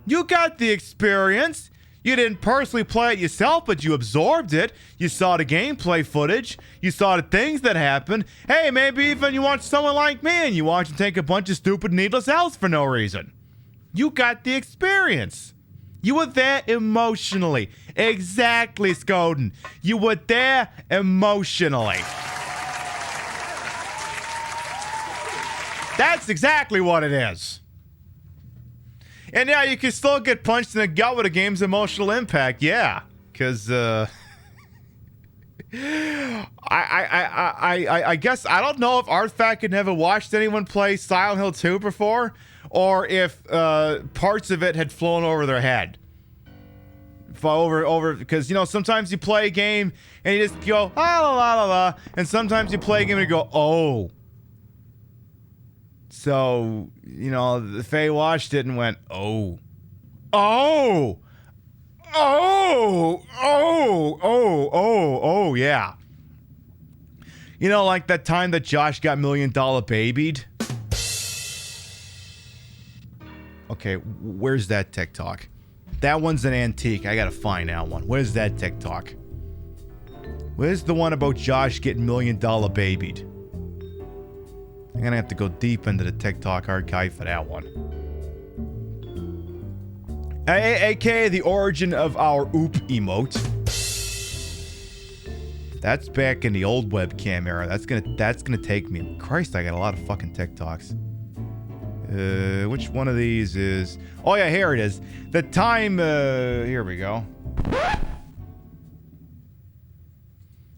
You got the experience. You didn't personally play it yourself, but you absorbed it. You saw the gameplay footage. You saw the things that happened. Hey, maybe even you watch someone like me and you watch and take a bunch of stupid needless L's for no reason. You got the experience. You were there emotionally. Exactly, Skoden. You were there emotionally. That's exactly what it is. And yeah, you can still get punched in the gut with a game's emotional impact. Yeah, because I guess I don't know if Artifact had never watched anyone play Silent Hill 2 before, or if parts of it had flown over their head. Because, you know, sometimes you play a game and you just go, ah, la, la, la, la, and sometimes you play a game and you go, oh. So, you know, the Faye watched it and went, oh. Oh! Oh! Oh! Oh! Oh! Oh, yeah. You know, like that time that Josh got $1 Million Babied? Okay, where's that TikTok? That one's an antique. I gotta find that one. Where's that TikTok? Where's the one about Josh getting $1 Million Babied? I'm gonna have to go deep into the TikTok archive for that one. AKA the origin of our oop emote. That's back in the old webcam era. That's gonna take me. Christ, I got a lot of fucking TikToks. Which one of these is... Oh yeah, here it is. The time, here we go.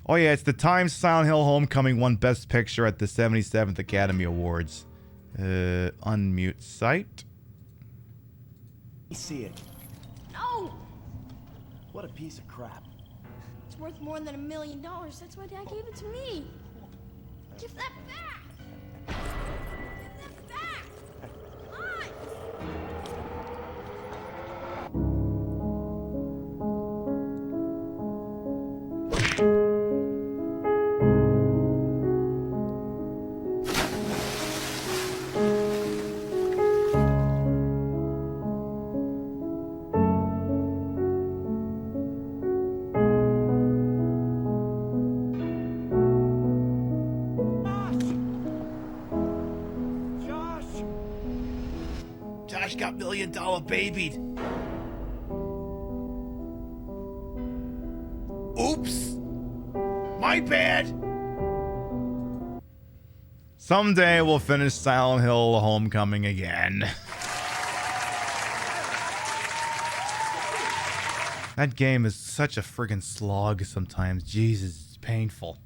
Oh yeah, it's the time Silent Hill Homecoming won Best Picture at the 77th Academy Awards. Unmute site. See it. No, What a piece of crap. It's worth more than $1 million. That's why Dad gave it to me. Give that back! Give that back! Come on! Josh got $1 million babied. Oops. My bad. Someday we'll finish Silent Hill Homecoming again. That game is such a friggin' slog sometimes. Jesus, it's painful.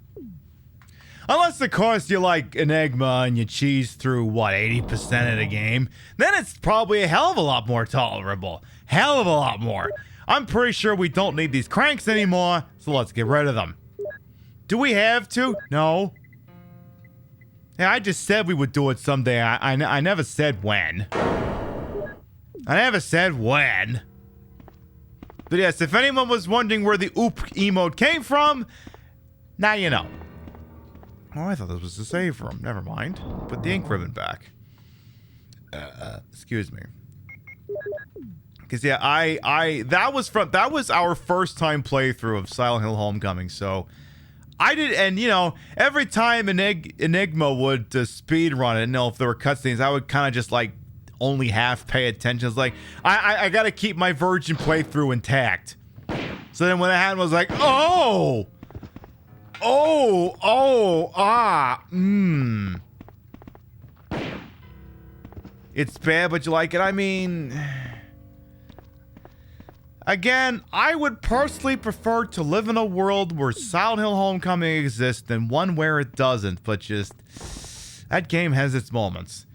Unless, of course, you like Enigma and you cheese through, what, 80% of the game, then it's probably a hell of a lot more tolerable. Hell of a lot more. I'm pretty sure we don't need these cranks anymore, so let's get rid of them. Do we have to? No. Yeah, I just said we would do it someday. I never said when. I never said when. But yes, if anyone was wondering where the oop emote came from, now you know. Oh, I thought this was the save room. Never mind. Put the ink ribbon back. Excuse me. Because yeah, that was our first time playthrough of Silent Hill Homecoming. So I did, and you know, every time Enigma would speed run it, if there were cutscenes, I would kind of just like only half pay attention. It's like I got to keep my virgin playthrough intact. So then when it happened, I was like, oh. It's bad, but you like it. I mean, again, I would personally prefer to live in a world where Silent Hill Homecoming exists than one where it doesn't, but just, that game has its moments.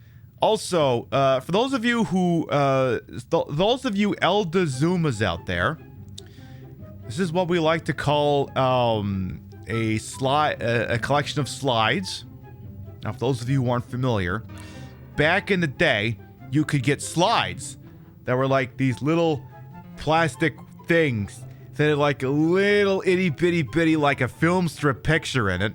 Also, for those of you who, those of you Elder Zumas out there, this is what we like to call, a collection of slides. Now, for those of you who aren't familiar, back in the day, you could get slides that were like these little plastic things that had like a little itty bitty like a film strip picture in it.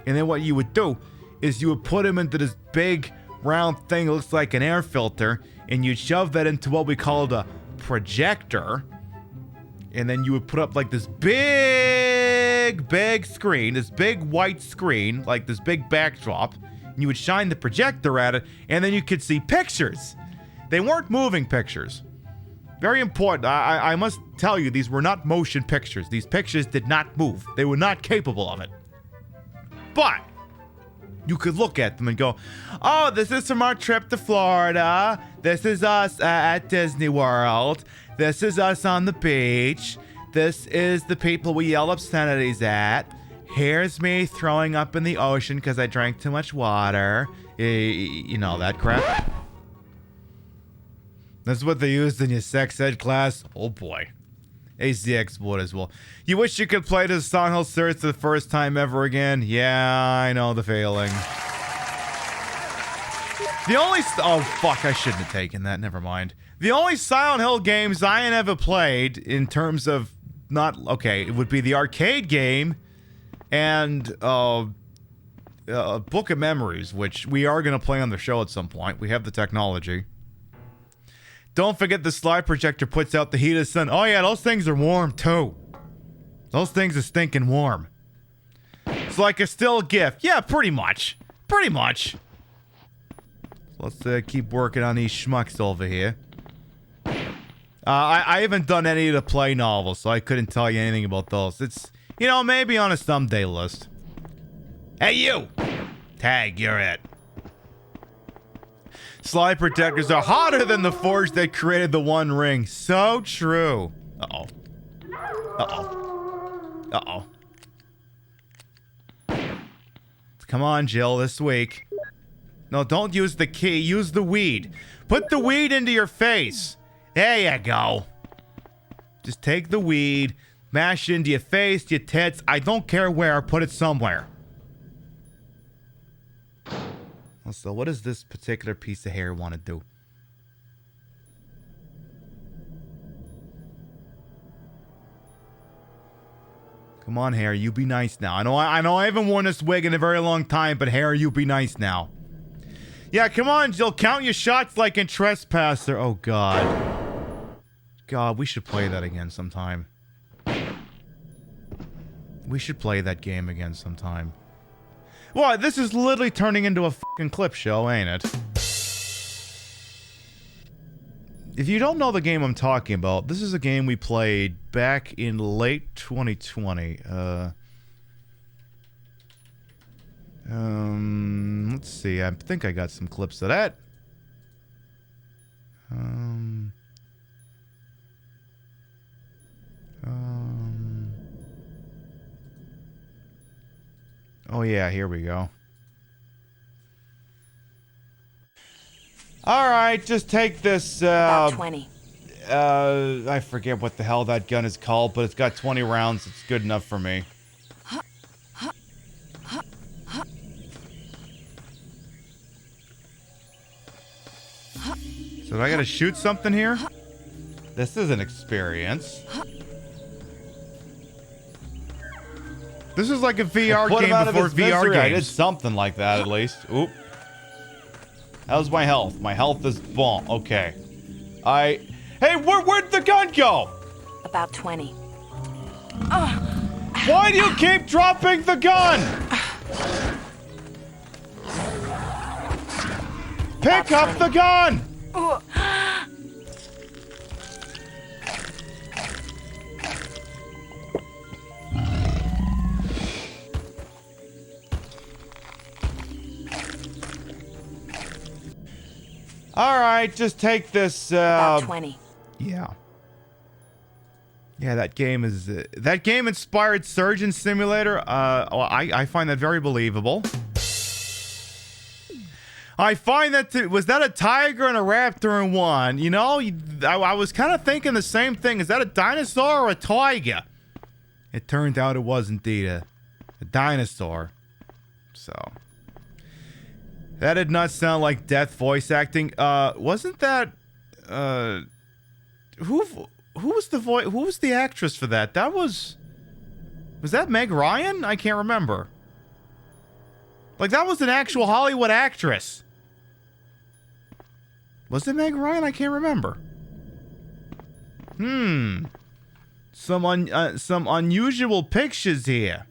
And then what you would do is you would put them into this big round thing that looks like an air filter, and you'd shove that into what we called a projector. And then you would put up like this big screen, this big white screen, like this big backdrop. And you would shine the projector at it, and then you could see pictures. They weren't moving pictures. Very important. I must tell you, these were not motion pictures. These pictures did not move. They were not capable of it. But you could look at them and go, oh, this is from our trip to Florida. This is us at Disney World. This is us on the beach. This is the people we yell obscenities at. Here's me throwing up in the ocean because I drank too much water. You know, that crap. That's what they used in your sex ed class. Oh boy. ACX would as well. You wish you could play this Silent Hill series for the first time ever again? Yeah, I know the feeling. The only... oh, fuck, I shouldn't have taken that. Never mind. The only Silent Hill games I ain't ever played in terms of not... okay, it would be the arcade game and Book of Memories, which we are going to play on the show at some point. We have the technology. Don't forget the slide projector puts out the heat of the sun. Oh yeah, those things are warm too. Those things are stinking warm. It's like a still gift. Yeah, pretty much. Pretty much. Let's keep working on these schmucks over here. I haven't done any of the play novels, so I couldn't tell you anything about those. It's, you know, maybe on a someday list. Hey, you! Tag, you're it. Slide protectors are hotter than the forge that created the One Ring. So true. Uh-oh. Uh-oh. Uh-oh. Come on, Jill, this week. No, don't use the key. Use the weed. Put the weed into your face. There you go. Just take the weed, mash it into your face, your tits. I don't care where. Put it somewhere. So what does this particular piece of hair want to do? Come on, hair. You be nice now. I know I haven't worn this wig in a very long time, but hair, you be nice now. Yeah, come on, Jill. Count your shots like in Trespasser. Oh, God. God, we should play that again sometime. We should play that game again sometime. Well, this is literally turning into a fucking clip show, ain't it? If you don't know the game I'm talking about, this is a game we played back in late 2020. Let's see. I think I got some clips of that. Oh yeah, here we go. Alright, just take this, About 20. I forget what the hell that gun is called, but it's got 20 rounds. It's good enough for me. So do I gotta shoot something here? This is an experience. This is like a VR game before VR games. I did something like that at least. Oop. How's my health? My health is bomb. Okay. Hey, where'd the gun go? About 20. Why do you keep dropping the gun? Pick up the gun! Alright, just take this, About 20. Yeah. Yeah, that game is... that game inspired Surgeon Simulator. I find that very believable. I find that... was that a tiger and a raptor in one? You know, I was kind of thinking the same thing. Is that a dinosaur or a tiger? It turned out it was indeed a dinosaur. So... that did not sound like Death voice acting. Wasn't that... who was the voice... who was the actress for that? That was... was that Meg Ryan? I can't remember. Like, that was an actual Hollywood actress. Was it Meg Ryan? I can't remember. Some unusual pictures here.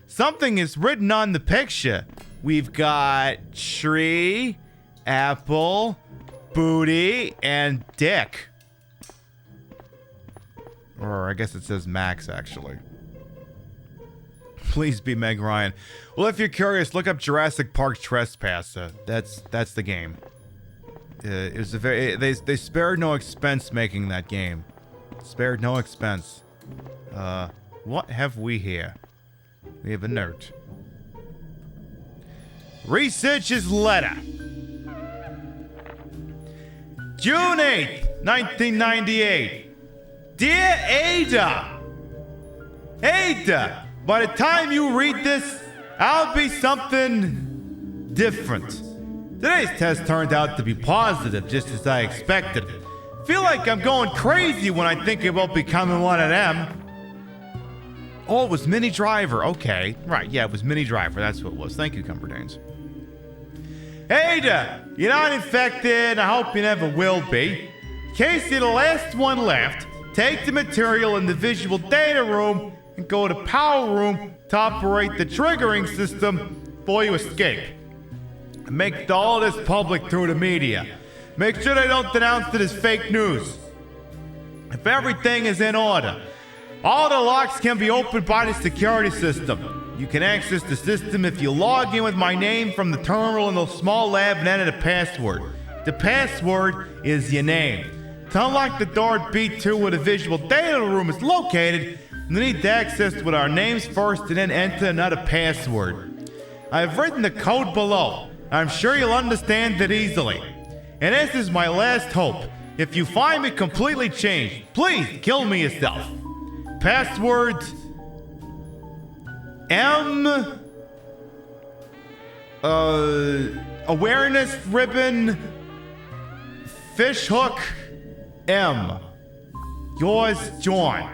Something is written on the picture. We've got tree, apple, booty, and dick. Or I guess it says Max, actually. Please be Meg Ryan. Well, if you're curious, look up Jurassic Park Trespasser. That's the game. It was a very... They spared no expense making that game. Spared no expense. What have we here? We have a note. Researcher's letter. June 8th, 1998. Dear Ada. Ada, by the time you read this, I'll be something different. Today's test turned out to be positive, just as I expected. Feel like I'm going crazy when I think about becoming one of them. Oh, it was Mini Driver. Okay. Right, yeah, it was Mini Driver. That's what it was. Thank you, Cumberdanes. Ada, you're not infected. I hope you never will be. In case you're the last one left, take the material in the visual data room and go to power room to operate the triggering system before you escape. Make all this public through the media. Make sure they don't denounce it as fake news. If everything is in order, all the locks can be opened by the security system. You can access the system if you log in with my name from the terminal in the small lab and enter the password. The password is your name. To unlock the door at B2 where the visual data room is located, you need to access with our names first and then enter another password. I have written the code below. I'm sure you'll understand it easily. And this is my last hope. If you find me completely changed, please kill me yourself. Password M awareness ribbon fish hook M. Yours, John.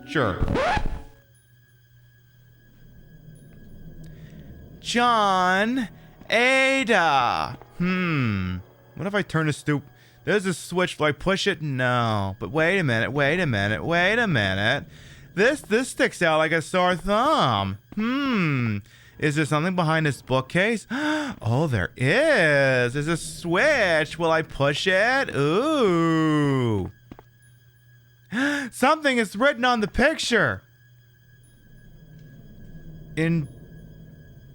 Sure. John Ada. What if I turn a stoop? There's a switch. Will I push it? No. But wait a minute. This sticks out like a sore thumb. Is there something behind this bookcase? Oh, there is. There's a switch. Will I push it? Ooh. Something is written on the picture. In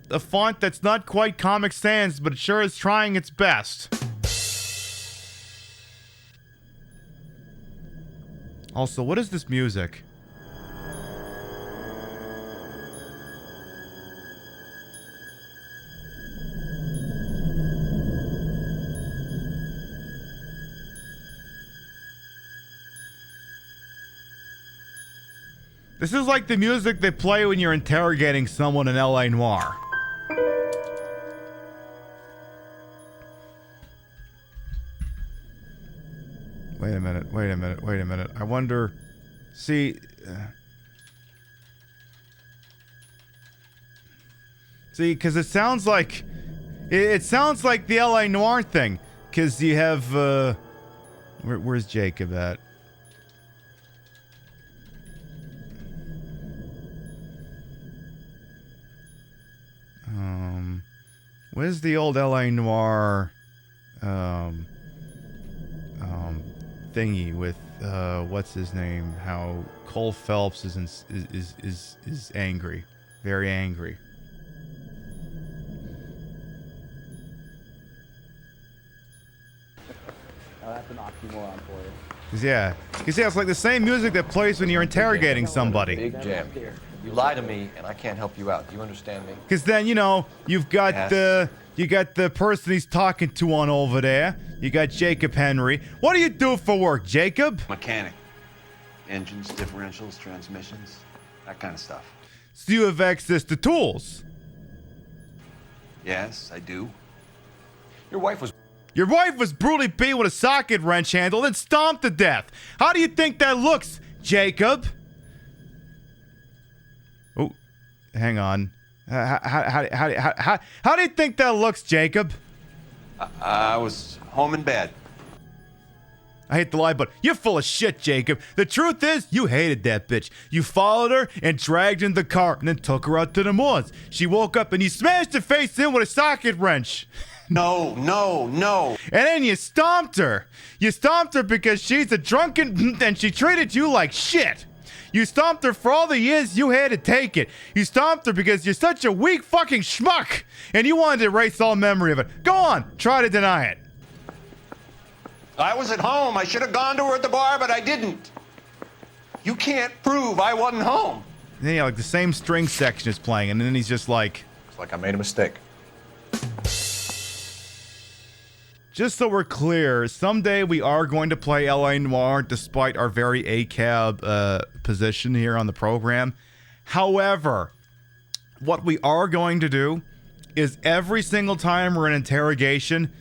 a font that's not quite Comic Sans, but it sure is trying its best. Also, what is this music? This is like the music they play when you're interrogating someone in L.A. Noire. Wait a minute. I wonder... See... See, because it sounds like... It sounds like the L.A. Noire thing. Because you have, where's Jacob at? Where's the old L.A. Noire thingy with what's his name? How Cole Phelps is angry, very angry. Oh, that's an oxymoron for you. Cause it's like the same music that plays when you're interrogating somebody. Big jam. You lie to me, and I can't help you out. Do you understand me? Because then, you know, you've got you got the person he's talking to on over there. You got Jacob Henry. What do you do for work, Jacob? Mechanic. Engines, differentials, transmissions, that kind of stuff. So you have access to tools? Yes, I do. Your wife was brutally beat with a socket wrench handle and stomped to death. How do you think that looks, Jacob? Oh, hang on. How do you think that looks, Jacob? I was home in bed. I hate the lie, but you're full of shit, Jacob. The truth is, you hated that bitch. You followed her and dragged her in the car and then took her out to the moors. She woke up and you smashed her face in with a socket wrench. No. And then you stomped her. You stomped her because she's a drunken and she treated you like shit. You stomped her for all the years you had to take it. You stomped her because you're such a weak fucking schmuck and you wanted to erase all memory of it. Go on, try to deny it. I was at home. I should have gone to her at the bar, but I didn't. You can't prove I wasn't home. And then, yeah, like the same string section is playing, and then he's just like... It's like I made a mistake. Just so we're clear, someday we are going to play L.A. Noire despite our very ACAB position here on the program. However, what we are going to do is every single time we're in interrogation...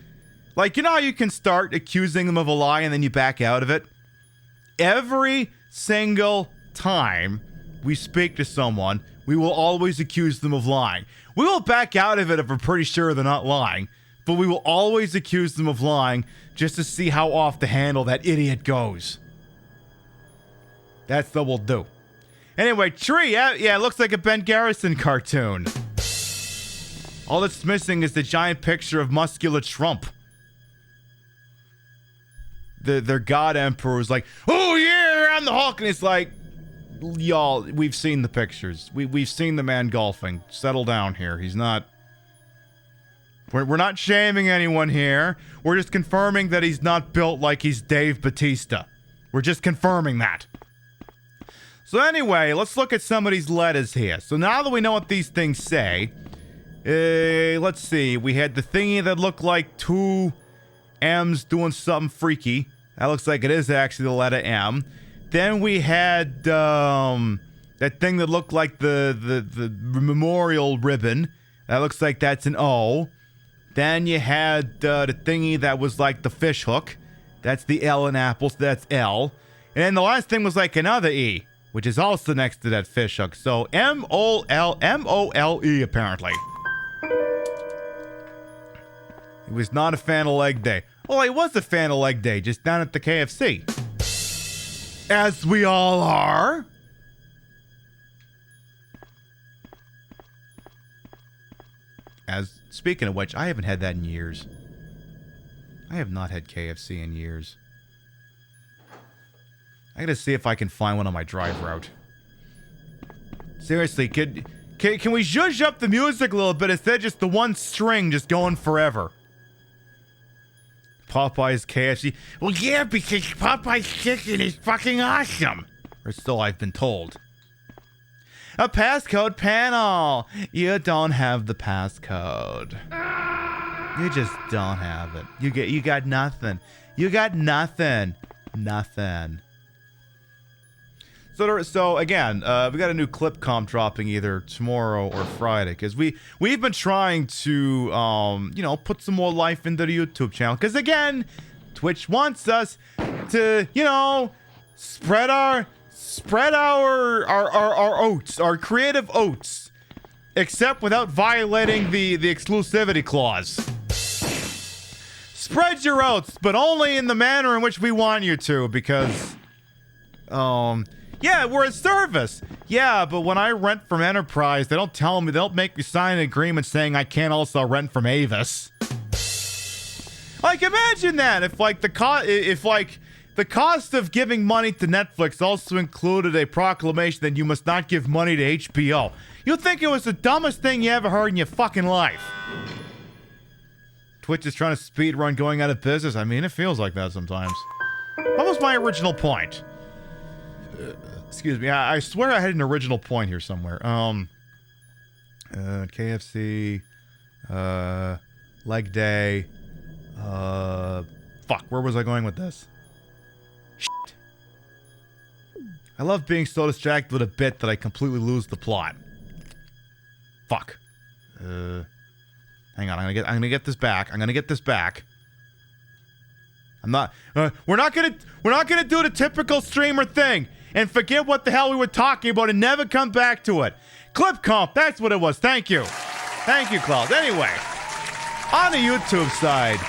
Like, you know how you can start accusing them of a lie and then you back out of it? Every single time we speak to someone, we will always accuse them of lying. We will back out of it if we're pretty sure they're not lying, but we will always accuse them of lying just to see how off the handle that idiot goes. That's what we'll do. Anyway, Tree, yeah, it looks like a Ben Garrison cartoon. All that's missing is the giant picture of muscular Trump. Their god emperor was like, oh yeah, I'm the Hulk, and it's like, y'all, we've seen the pictures. We've seen the man golfing. Settle down here. He's not. We're not shaming anyone here. We're just confirming that he's not built like he's Dave Bautista. We're just confirming that. So anyway, let's look at some of these letters here. So now that we know what these things say, let's see. We had the thingy that looked like two M's doing something freaky. That looks like it is actually the letter M. Then we had that thing that looked like the memorial ribbon. That looks like that's an O. Then you had the thingy that was like the fish hook. That's the L in Apple, so that's L. And then the last thing was like another E, which is also next to that fish hook. So M-O-L-E apparently. He was not a fan of leg day. Well, he was a fan of leg day, just down at the KFC. As we all are. Speaking of which, I haven't had that in years. I have not had KFC in years. I gotta see if I can find one on my drive route. Seriously, can we zhuzh up the music a little bit instead of just the one string just going forever? Popeye's KFC. Well, yeah, because Popeye's chicken is fucking awesome. Or so I've been told. A passcode panel. You don't have the passcode. You just don't have it. You got nothing. You got nothing. Nothing. So again, we got a new clip comp dropping either tomorrow or Friday because we've been trying to put some more life into the YouTube channel because again, Twitch wants us to spread our oats, our creative oats, except without violating the exclusivity clause. Spread your oats, but only in the manner in which we want you to, because yeah, we're a service. Yeah, but when I rent from Enterprise, they don't make me sign an agreement saying I can't also rent from Avis. Like, imagine that if the cost of giving money to Netflix also included a proclamation that you must not give money to HBO. You'd think it was the dumbest thing you ever heard in your fucking life. Twitch is trying to speedrun going out of business. I mean, it feels like that sometimes. What was my original point? Excuse me. I swear I had an original point here somewhere. KFC, leg day. Fuck. Where was I going with this? Shit. I love being so distracted with a bit that I completely lose the plot. Fuck. Hang on. I'm gonna get this back. I'm gonna get this back. I'm not. We're not gonna do the typical streamer thing and forget what the hell we were talking about and never come back to it. Clip comp. That's what it was. Thank you. Thank you, Klaus. Anyway, on the YouTube side,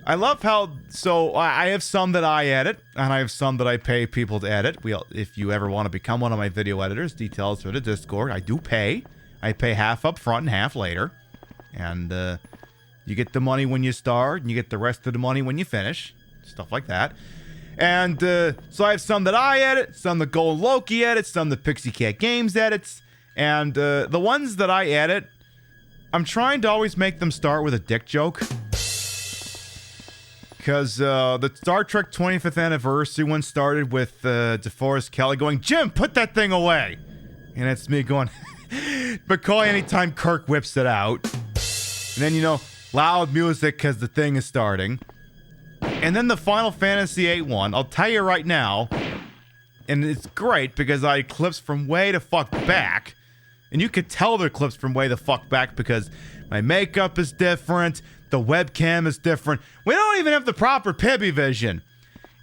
I love how. So I have some that I edit, and I have some that I pay people to edit. If you ever want to become one of my video editors, details are the Discord. I do pay. I pay half up front and half later. And you get the money when you start, and you get the rest of the money when you finish. Stuff like that. And so I have some that I edit, some that Golden Loki edits, some that Pixie Cat Games edits. And the ones that I edit, I'm trying to always make them start with a dick joke. Because the Star Trek 25th anniversary one started with DeForest Kelly going, "Jim, put that thing away." And it's me going, McCoy anytime Kirk whips it out. And then, loud music because the thing is starting. And then the Final Fantasy VIII one, I'll tell you right now, and it's great because I had clips from way the fuck back. And you could tell they're clips from way the fuck back because my makeup is different, the webcam is different. We don't even have the proper PiBcast.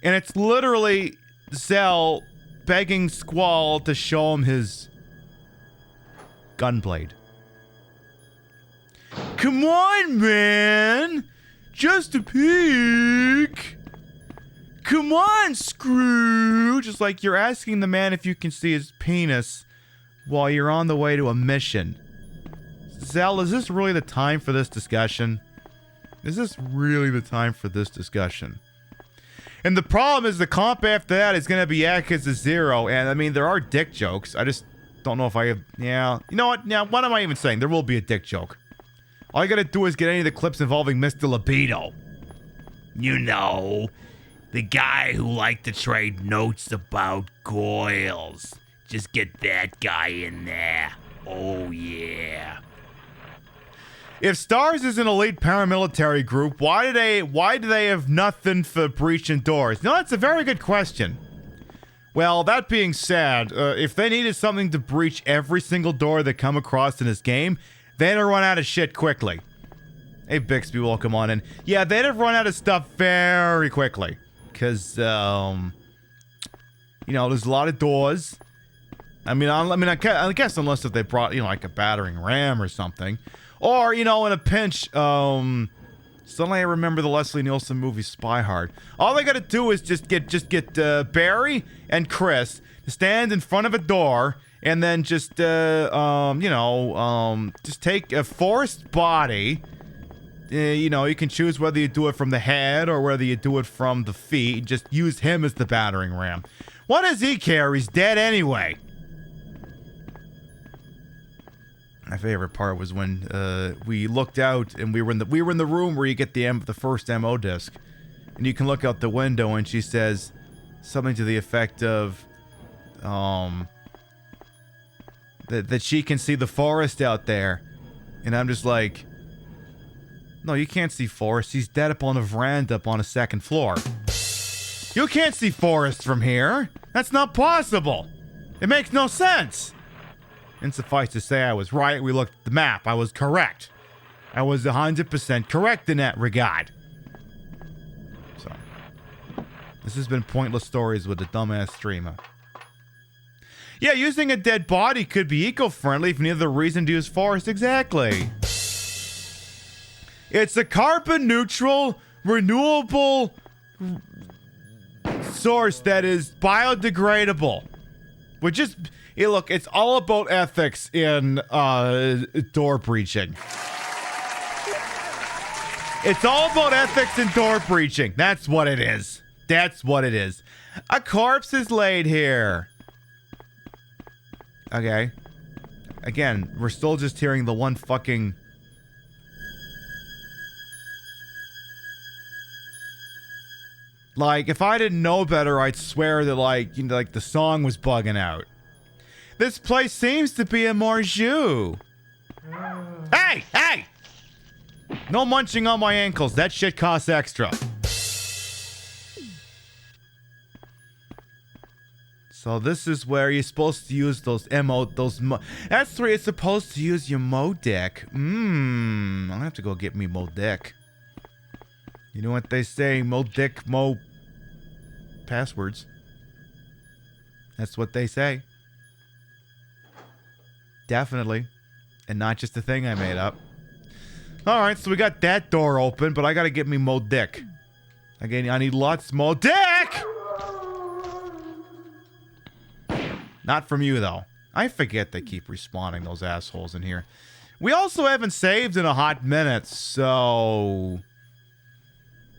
And it's literally Zell begging Squall to show him his gunblade. Come on, man! Just a peek! Come on, Scrooge! Just like you're asking the man if you can see his penis while you're on the way to a mission. Zell, is this really the time for this discussion? Is this really the time for this discussion? And the problem is the comp after that is going to be Yakuza 0, and I mean, there are dick jokes. I just don't know if I have... Yeah. You know what? Now, what am I even saying? There will be a dick joke. All you gotta do is get any of the clips involving Mr. Libido. You know, the guy who liked to trade notes about Goyles. Just get that guy in there. Oh, yeah. If STARS is an elite paramilitary group, why do they have nothing for breaching doors? No, that's a very good question. Well, that being said, if they needed something to breach every single door they come across in this game, they'd have run out of shit quickly. Hey, Bixby, welcome on in. Yeah, they'd have run out of stuff very quickly. Because, you know, there's a lot of doors. I guess unless if they brought, you know, like a battering ram or something. Or, you know, in a pinch, suddenly I remember the Leslie Nielsen movie Spy Hard. All they gotta do is just get Barry and Chris to stand in front of a door and then just, just take a Forrest's body. You know, you can choose whether you do it from the head or whether you do it from the feet. Just use him as the battering ram. What does he care? He's dead anyway. My favorite part was when we looked out and we were in the room where you get the first MO disc, and you can look out the window and she says something to the effect of that she can see the forest out there, and I'm just like, no, you can't see Forrest. He's dead up on a veranda up on a second floor. You can't see Forrest from here. That's not possible. It makes no sense. And suffice to say, I was right. We looked at the map. I was correct. I was 100% correct in that regard. So, this has been Pointless Stories with a dumbass streamer. Yeah, using a dead body could be eco-friendly if neither reason to use Forrest. Exactly. It's a carbon-neutral, renewable source that is biodegradable. We're just... Hey, look, it's all about ethics in door breaching. It's all about ethics in door breaching. That's what it is. That's what it is. A corpse is laid here. Okay. Again, we're still just hearing the one fucking... Like, if I didn't know better, I'd swear that, like, you know, like the song was bugging out. This place seems to be a Morjou. Hey! Hey! No munching on my ankles. That shit costs extra. So this is where you're supposed to use those that's where you're supposed to use your Mo-Dick. I'll have to go get me Mo-Dick. You know what they say? Mo-Dick, Mo... passwords. That's what they say. Definitely. And not just a thing I made up. Alright, so we got that door open, but I gotta get me Mo-Dick. Again, I need lots Mo-Dick! Not from you, though. I forget they keep respawning those assholes in here. We also haven't saved in a hot minute, so...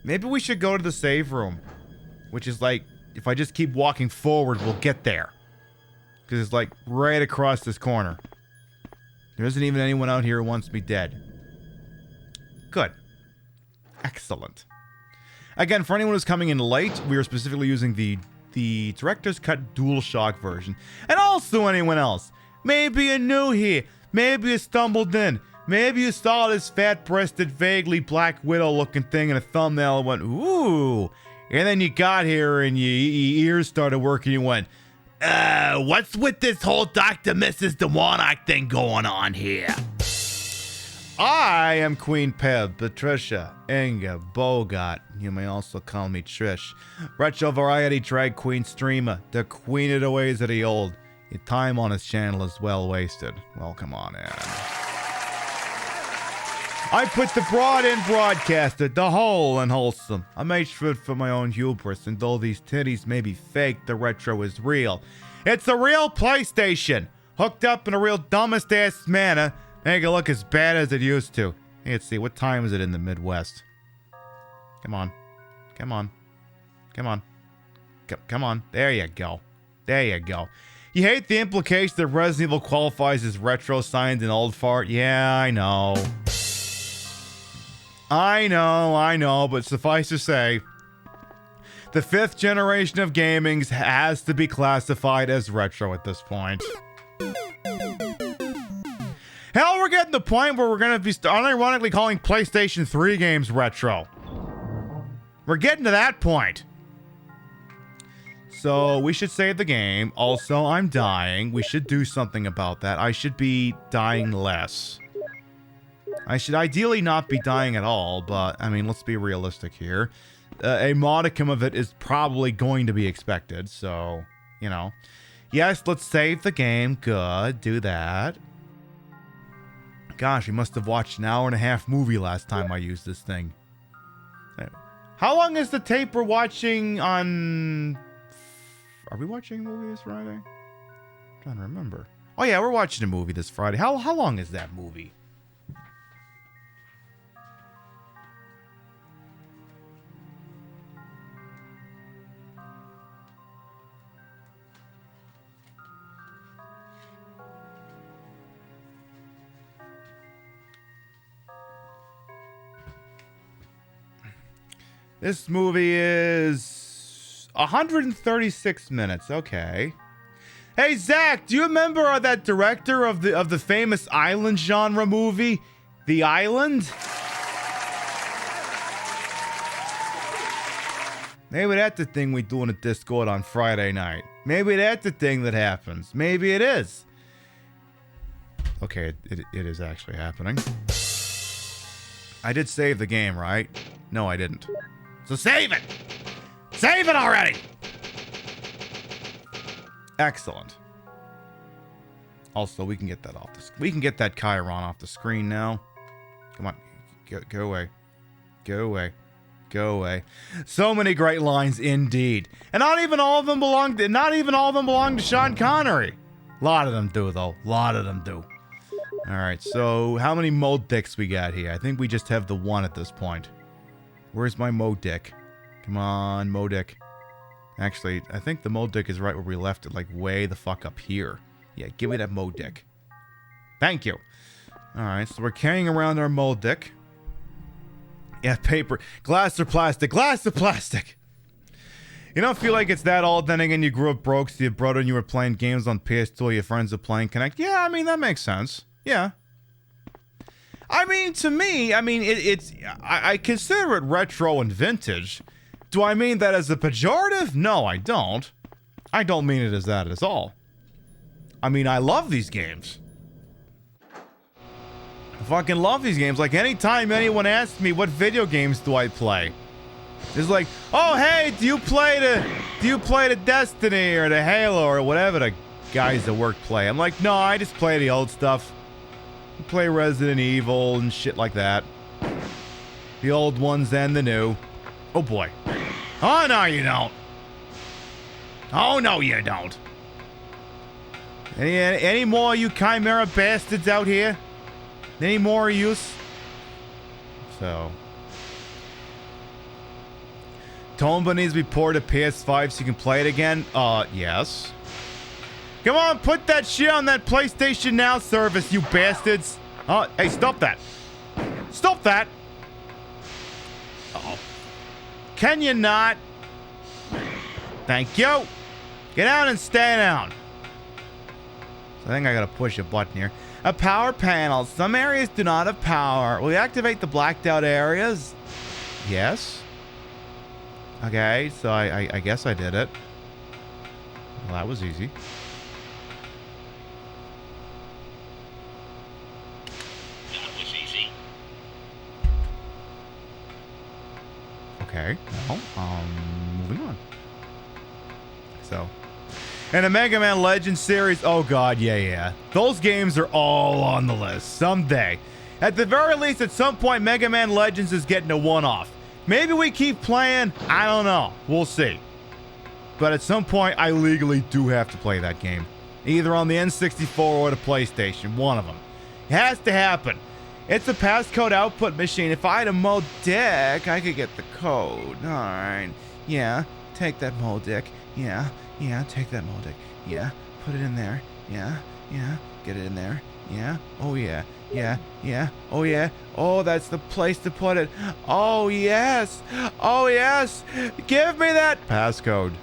maybe we should go to the save room. Which is like, if I just keep walking forward, we'll get there. Because it's like right across this corner. There isn't even anyone out here who wants me dead. Good. Excellent. Again, for anyone who's coming in late, we are specifically using the Director's Cut DualShock version. And also anyone else. Maybe you're new here. Maybe you stumbled in. Maybe you saw this fat-breasted, vaguely Black Widow-looking thing in a thumbnail and went, ooh. And then you got here and your ears started working and you went, what's with this whole Dr. Mrs. DeWarnock thing going on here? I am Queen Pib, Patricia, Inga, Bogart. You may also call me Trish. Retro variety drag queen streamer, the queen of the ways of the old. Your time on this channel is well wasted. Welcome on in. I put the broad in broadcaster, the whole and wholesome. I made sure for my own hubris, and though these titties may be fake, the retro is real. It's a real PlayStation, hooked up in a real dumbest ass manner, make it look as bad as it used to. Let's see, what time is it in the Midwest? Come on. Come on. Come on. Come on. There you go. There you go. You hate the implication that Resident Evil qualifies as retro signed and old fart? Yeah, I know. I know, but suffice to say, the 5th generation of gaming has to be classified as retro at this point. Hell, we're getting getting to the point where we're going to be unironically calling PlayStation 3 games retro. We're getting to that point. So we should save the game. Also, I'm dying. We should do something about that. I should be dying less. I should ideally not be dying at all, but, I mean, let's be realistic here. A modicum of it is probably going to be expected, so, you know. Yes, let's save the game. Good, do that. Gosh, we must have watched an hour-and-a-half movie last time I used this thing. How long is the tape we're watching on... Are we watching a movie this Friday? I'm trying to remember. Oh yeah, we're watching a movie this Friday. How long is that movie? This movie is 136 minutes. Okay. Hey Zach, do you remember that director of the famous island genre movie, The Island? Maybe that's the thing we do in a Discord on Friday night. Maybe that's the thing that happens. Maybe it is. Okay, it is actually happening. I did save the game, right? No, I didn't. So save it! Save it already! Excellent. Also, we can get that off the... We can get that Chiron off the screen now. Come on. Go away. Go away. Go away. So many great lines indeed. And not even all of them belong to Sean Connery. A lot of them do, though. A lot of them do. Alright, so how many Mo Dicks we got here? I think we just have the one at this point. Where's my Mo Dick? Come on, Mo Dick. Actually, I think the Mo Dick is right where we left it, like way the fuck up here. Yeah, give me that Mo Dick. Thank you. Alright, so we're carrying around our Mo Dick. Yeah, paper. Glass or plastic? Glass or plastic? You don't feel like it's that old, then again you grew up broke, so your brother and you were playing games on PS2, your friends are playing Connect. Yeah, I mean, that makes sense. Yeah. I mean, to me, I mean, I consider it retro and vintage. Do I mean that as a pejorative? No, I don't. I don't mean it as that at all. I mean, I love these games. I fucking love these games. Like, anytime anyone asks me what video games do I play, it's like, oh, hey, do you play the Destiny or the Halo or whatever the guys at work play? I'm like, no, I just play the old stuff. Play Resident Evil and shit like that. The old ones and the new. Oh boy. Oh no you don't. Oh no you don't. Any more of you Chimera bastards out here? Any more of yous? So. Tomba needs to be ported to PS5 so you can play it again? Yes. Come on, put that shit on that PlayStation Now service, you bastards. Oh, hey, stop that. Stop that. Uh-oh. Can you not? Thank you. Get down and stay down. So I think I gotta push a button here. A power panel. Some areas do not have power. Will we activate the blacked out areas? Yes. Okay, so I guess I did it. Well, that was easy. Okay, well, moving on. So, and the Mega Man Legends series, oh god, yeah. Those games are all on the list someday. At the very least, at some point, Mega Man Legends is getting a one-off. Maybe we keep playing, I don't know. We'll see. But at some point, I legally do have to play that game. Either on the N64 or the PlayStation, one of them. It has to happen. It's a passcode output machine. If I had a Mo Dick, I could get the code. Alright. Yeah, take that Mo Dick. Yeah, take that Mo Dick. Yeah, put it in there. Yeah, get it in there. Yeah, oh yeah. Oh yeah. Oh, that's the place to put it. Oh yes. Oh yes. Give me that passcode.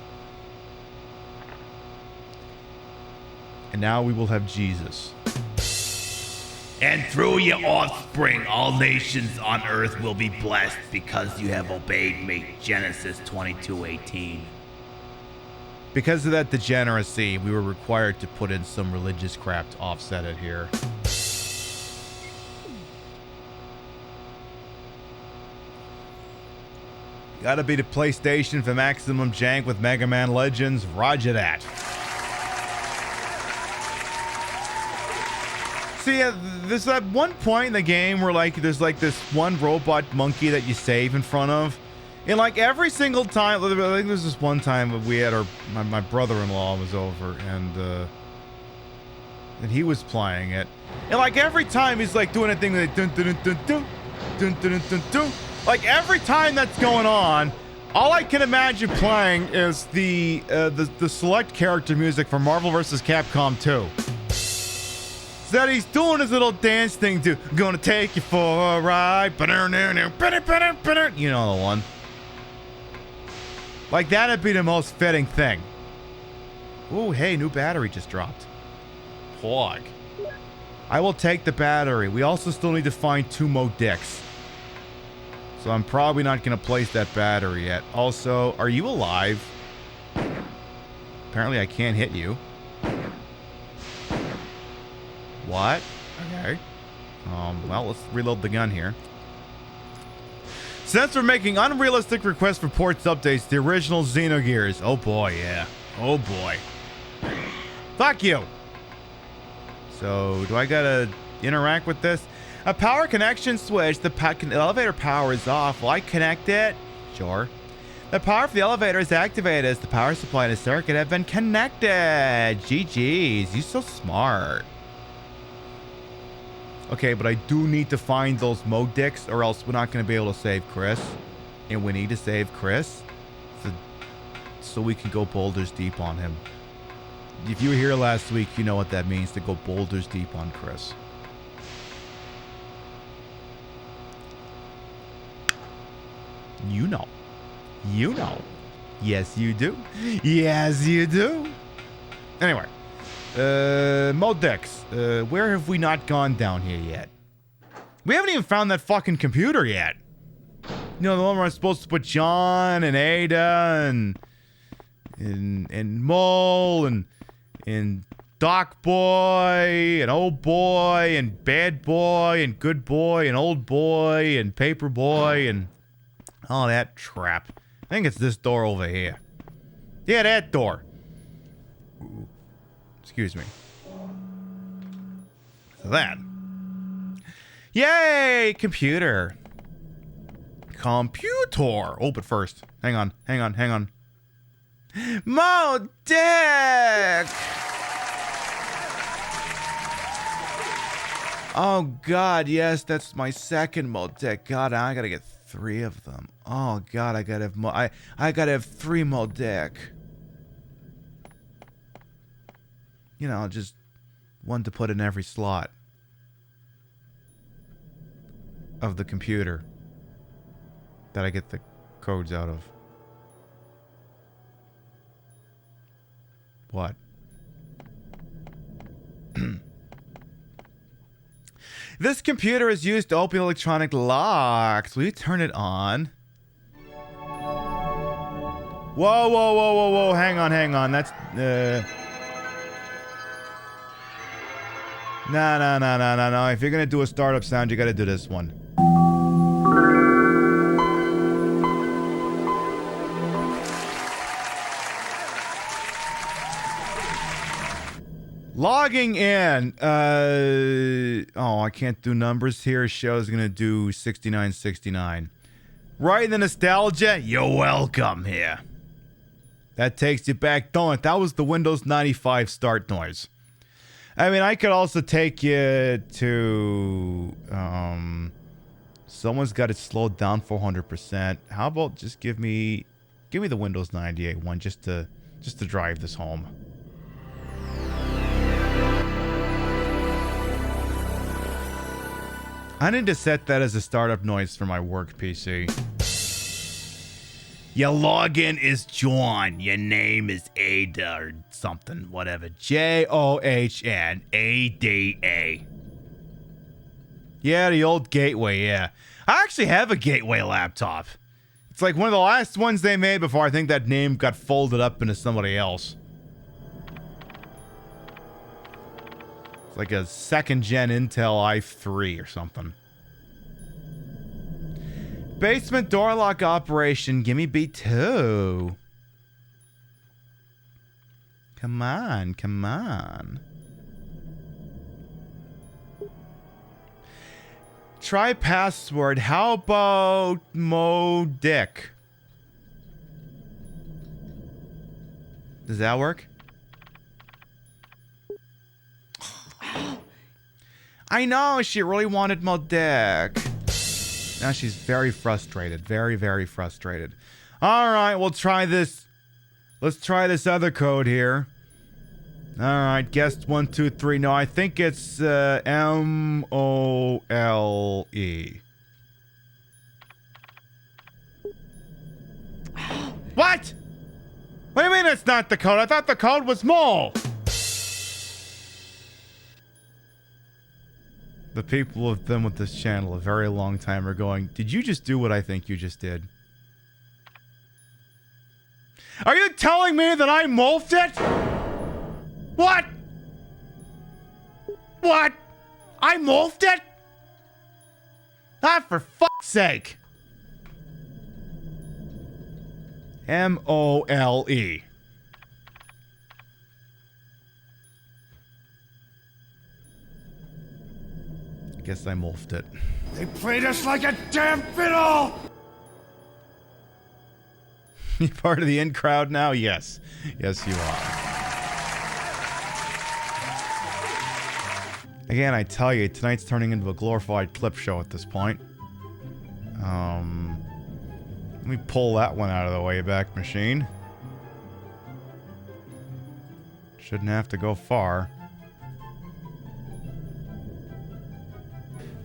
And now we will have Jesus. And through your offspring, all nations on earth will be blessed because you have obeyed me. Genesis 22:18. Because of that degeneracy, we were required to put in some religious crap to offset it here. Gotta be the PlayStation for maximum jank with Mega Man Legends. Roger that. See, there's that one point in the game where, like, there's, like, this one robot monkey that you save in front of. And, like, every single time, I think there's this one time we had my brother-in-law was over, and he was playing it. And, like, every time he's, like, doing a thing with dun dun dun dun dun dun dun dun dun. Like, every time that's going on, all I can imagine playing is the select character music from Marvel vs. Capcom 2. So that he's doing his little dance thing to "Gonna take you for a ride." You know the one. Like, that'd be the most fitting thing. Ooh, hey, new battery just dropped. Plug. I will take the battery. We also still need to find 2 more dicks. So I'm probably not going to place that battery yet. Also, are you alive? Apparently I can't hit you. What? Okay. Well, let's reload the gun here. Since we're making unrealistic requests for ports updates, the original Xenogears. Oh boy, yeah. Oh boy. Fuck you! So, do I gotta interact with this? A power connection switch. The elevator power is off. Will I connect it? Sure. The power for the elevator is activated as the power supply and the circuit have been connected. GG's. You're so smart. Okay, but I do need to find those Modicks or else we're not going to be able to save Chris. And we need to save Chris so we can go boulders deep on him. If you were here last week, you know what that means to go boulders deep on Chris. You know. You know. Yes, you do. Yes, you do. Anyway. Modicks. Where have we not gone down here yet? We haven't even found that fucking computer yet. You know, the one where I'm supposed to put John and Ada and Mole and Doc Boy and Old Boy and Bad Boy and Good Boy and Old Boy and Paper Boy and all that crap. I think it's this door over here. Yeah, that door. Ooh. Excuse me. So that. Yay! Computer. Computer. Oh, but first. Hang on. Mo Dick! Oh, God, yes, that's my second Mo Dick. God, I gotta get 3 of them. Oh, God, I gotta have I gotta have 3 Mo Dick. You know, just one to put in every slot of the computer that I get the codes out of. What? This computer is used to open electronic locks. Will you turn it on? Whoa. Hang on. That's, No. If you're gonna do a startup sound, you gotta do this one. Logging in. Oh, I can't do numbers here. Show's gonna do 6969. Right in the nostalgia? You're welcome here. That takes you back. Don't it? That was the Windows 95 start noise. I mean, I could also take you to, someone's got it slowed down 400%. How about just give me the Windows 98 one just to drive this home. I need to set that as a startup noise for my work PC. Your login is John. Your name is Ada or something, whatever. John Ada. Yeah, the old Gateway, yeah. I actually have a Gateway laptop. It's like one of the last ones they made before I think that name got folded up into somebody else. It's like a second-gen Intel i3 or something. Basement door lock operation. Gimme B2. Come on, come on. Try password. How about Mo Dick? Does that work? I know, she really wanted Mo Dick. Now she's very frustrated. Very, very frustrated. Alright, we'll try this. Let's try this other code here. Alright, guess 1, 2, 3. No, I think it's M-O-L-E. What? What do you mean it's not the code? I thought the code was mole. The people who have been with this channel a very long time are going, did you just do what I think you just did? Are you telling me that I molfed it? What? What? I molfed it? Ah, for fuck's sake. M-O-L-E. I guess I molfed it. They played us like a damn fiddle! You part of the in crowd now? Yes. Yes, you are. Again, I tell you, tonight's turning into a glorified clip show at this point. Let me pull that one out of the Wayback Machine. Shouldn't have to go far.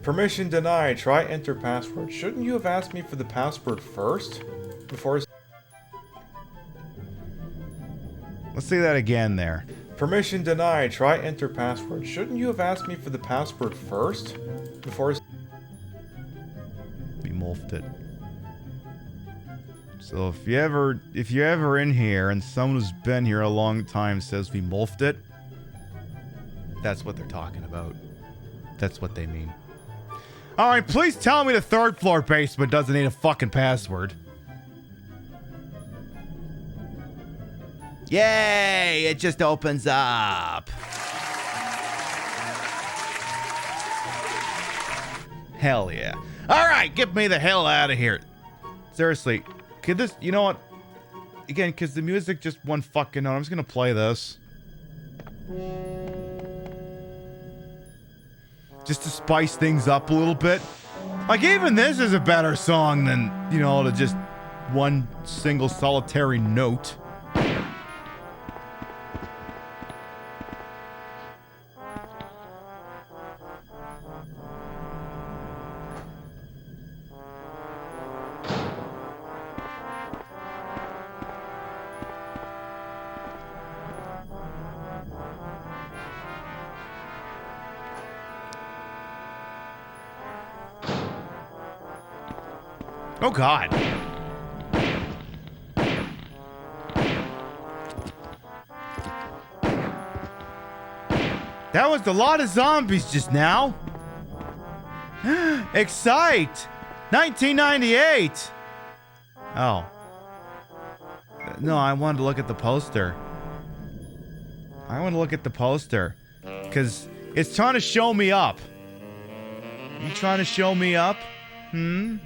Permission denied. Try enter password. Shouldn't you have asked me for the password first? Before... Let's see that again there. Permission denied. Try enter password. Shouldn't you have asked me for the password first? Before... We morphed it. So if you're ever in here and someone who's been here a long time says we morphed it, that's what they're talking about. That's what they mean. Alright, please tell me the third floor basement doesn't need a fucking password. Yay! It just opens up. Hell yeah. Alright, get me the hell out of here. Seriously, could this, you know what? Again, because the music just one fucking note. I'm just gonna play this. Just to spice things up a little bit. Like, even this is a better song than, you know, to just one single solitary note. Oh God. That was a lot of zombies just now. Excite! 1998! Oh. No, I wanted to look at the poster. I want to look at the poster. Because it's trying to show me up. You trying to show me up? Hmm?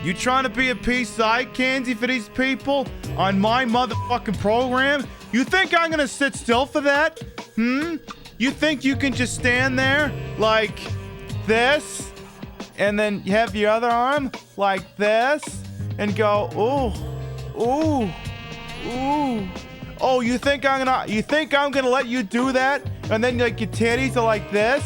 You trying to be a peace eye candy for these people on my motherfucking program? You think I'm gonna sit still for that? Hmm? You think you can just stand there like this and then you have your other arm like this and go, ooh, ooh, ooh. Oh, you think I'm gonna let you do that? And then like your titties are like this?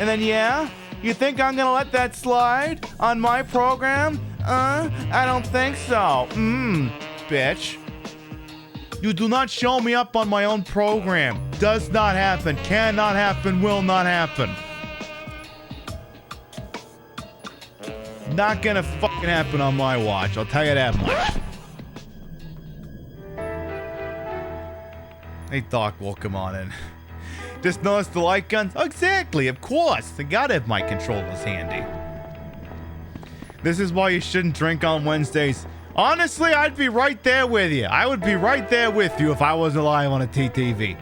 And then yeah? You think I'm gonna let that slide on my program? I don't think so. Bitch. You do not show me up on my own program. Does not happen. Cannot happen. Will not happen. Not gonna fucking happen on my watch, I'll tell you that much. Hey, Doc, welcome on in. Just noticed the light guns? Oh, exactly, of course. I gotta have my controllers handy. This is why you shouldn't drink on Wednesdays. Honestly, I'd be right there with you. I would be right there with you if I wasn't live on a TTV.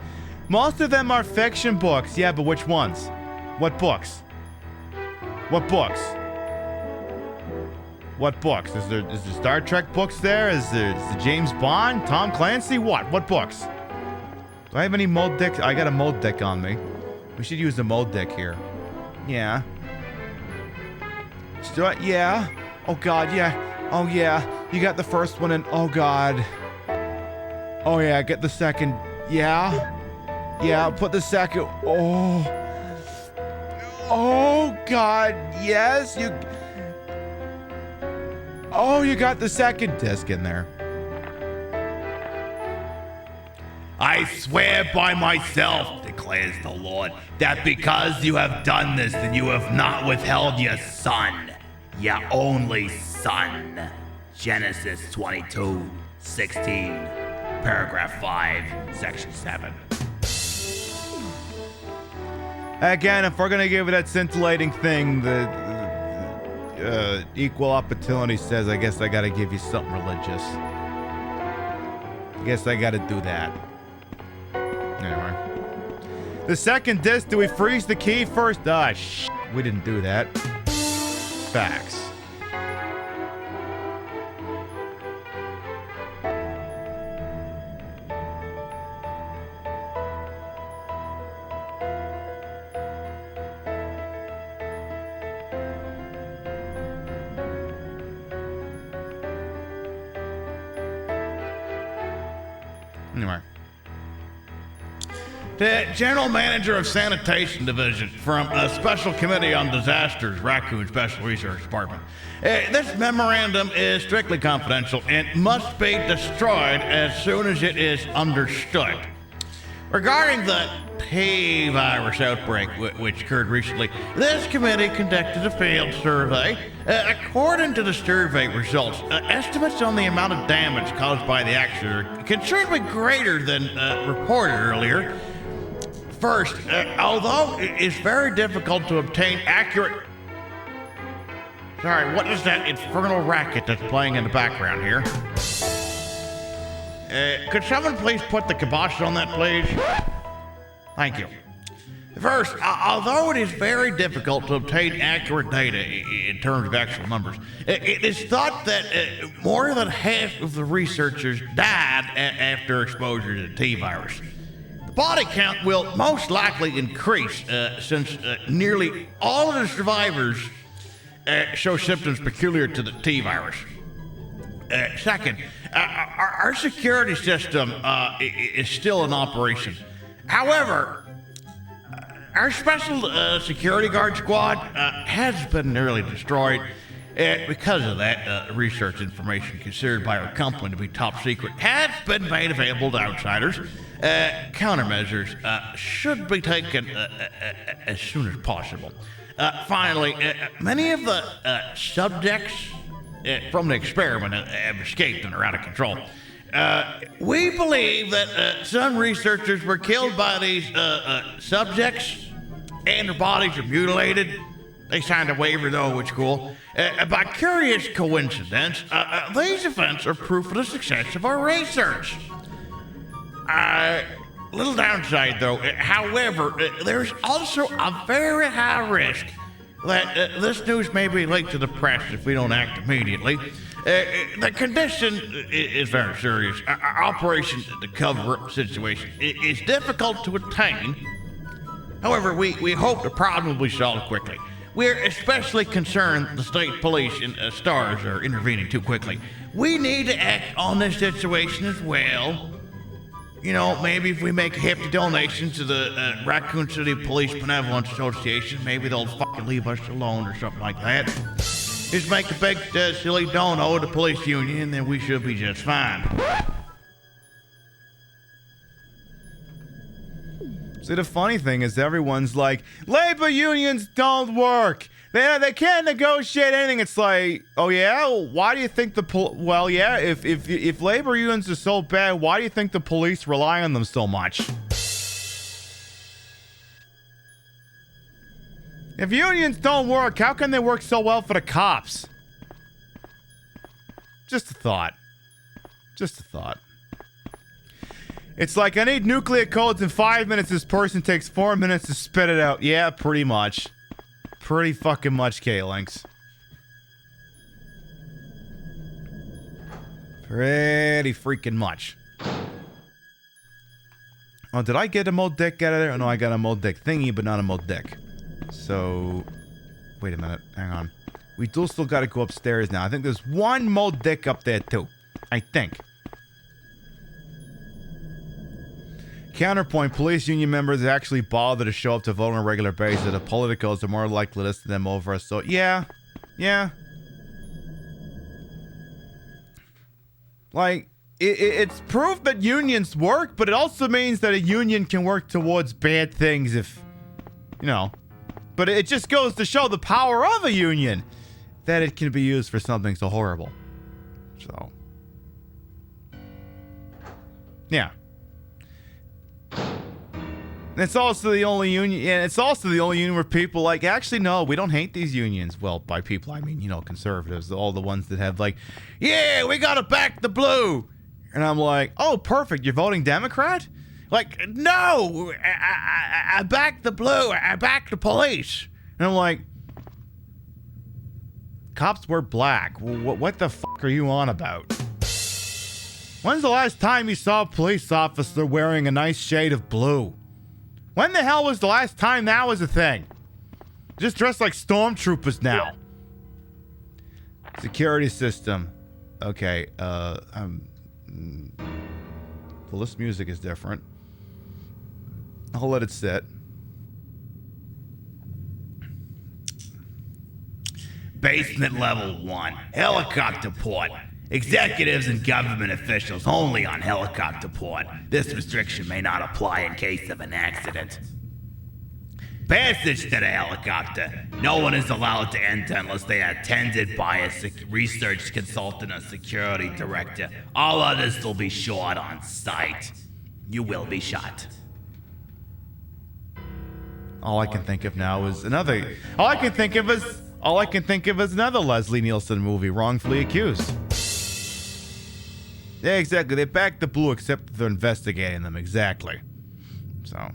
Most of them are fiction books. Yeah, but which ones? What books? What books? What books? Is there Star Trek books there? Is there James Bond? Tom Clancy? What books? Do I have any mold deck? I got a mold deck on me. We should use the mold deck here. Yeah. Yeah. Oh God, yeah. Oh yeah. You got the first one and oh God. Oh yeah, get the second. Yeah. Yeah, put the second. Oh. Oh God, yes. Oh, you got the second disc in there. I swear by myself, declares the Lord, that because you have done this, then you have not withheld your son, your only son. Genesis 22:16, paragraph 5, section 7. Again, if we're gonna give it that scintillating thing, the equal opportunity says, I guess I gotta give you something religious. I guess I gotta do that. Anyway. The second disc, do we freeze the key first? Ah, we didn't do that. Facts. Anyway. The General Manager of Sanitation Division from a Special Committee on Disasters, Raccoon Special Research Department. This memorandum is strictly confidential and must be destroyed as soon as it is understood. Regarding the P-virus outbreak, which occurred recently, this committee conducted a field survey. According to the survey results, estimates on the amount of damage caused by the accident can certainly be greater than reported earlier. First, although it's very difficult to obtain accurate... Sorry, what is that infernal racket that's playing in the background here? Could someone please put the kibosh on that, please? Thank you. First, although it is very difficult to obtain accurate data in terms of actual numbers, it is thought that more than half of the researchers died after exposure to the T-virus. The body count will most likely increase since nearly all of the survivors show symptoms peculiar to the T-virus. Second, our security system is still in operation. However, our special security guard squad has been nearly destroyed. Because of that, research information considered by our company to be top secret has been made available to outsiders. Countermeasures should be taken as soon as possible. Finally, many of the subjects from the experiment have escaped and are out of control. We believe that some researchers were killed by these subjects and their bodies are mutilated. They signed a waiver, though, which is cool. By curious coincidence, these events are proof of the success of our research. Little downside, though. However, there's also a very high risk that this news may be leaked to the press if we don't act immediately. The condition is very serious. Our operation to cover up the situation is difficult to attain. However, we hope the problem will be solved quickly. We're especially concerned the state police and STARS are intervening too quickly. We need to act on this situation as well. You know, maybe if we make a hefty donation to the Raccoon City Police Benevolence Association, maybe they'll fucking leave us alone or something like that. Just make a big silly dono to the police union, and then we should be just fine. See, the funny thing is everyone's like, labor unions don't work. They can't negotiate anything. It's like, oh yeah? Why do you think well, yeah, if labor unions are so bad, why do you think the police rely on them so much? If unions don't work, how can they work so well for the cops? Just a thought. Just a thought. It's like, I need nuclear codes in 5 minutes. This person takes 4 minutes to spit it out. Yeah, pretty much. Pretty fucking much, K-Links. Pretty freaking much. Oh, did I get a mode dick out of there? Oh, no, I got a mode dick thingy, but not a mode dick. So, wait a minute. Hang on. We do still got to go upstairs now. I think there's one mode dick up there, too. I think. Counterpoint, police union members actually bother to show up to vote on a regular basis. The politicals are more likely to listen to them over. So, yeah. Yeah. Like, it's proof that unions work, but it also means that a union can work towards bad things if, you know. But it just goes to show the power of a union, that it can be used for something so horrible. So. Yeah. And it's also the only union, and it's also the only union where people like, actually, no, we don't hate these unions. Well, by people, I mean, you know, conservatives, all the ones that have like, yeah, we gotta back the blue. And I'm like, oh, perfect, you're voting Democrat? Like, no, I back the blue, I back the police. And I'm like, cops wear black. What the fuck are you on about? When's the last time you saw a police officer wearing a nice shade of blue? When the hell was the last time that was a thing? Just dressed like stormtroopers now. Security system. Okay, well, this music is different. I'll let it sit. Basement level 1. Helicopter port. Executives and government officials only on helicopter port. This restriction may not apply in case of an accident. Passage to the helicopter. No one is allowed to enter unless they are attended by a research consultant or security director. All others will be shot on sight. You will be shot. All I can think of now is another. All I can think of is another Leslie Nielsen movie, Wrongfully Accused. Yeah, exactly. They back the blue, except they're investigating them. Exactly. So.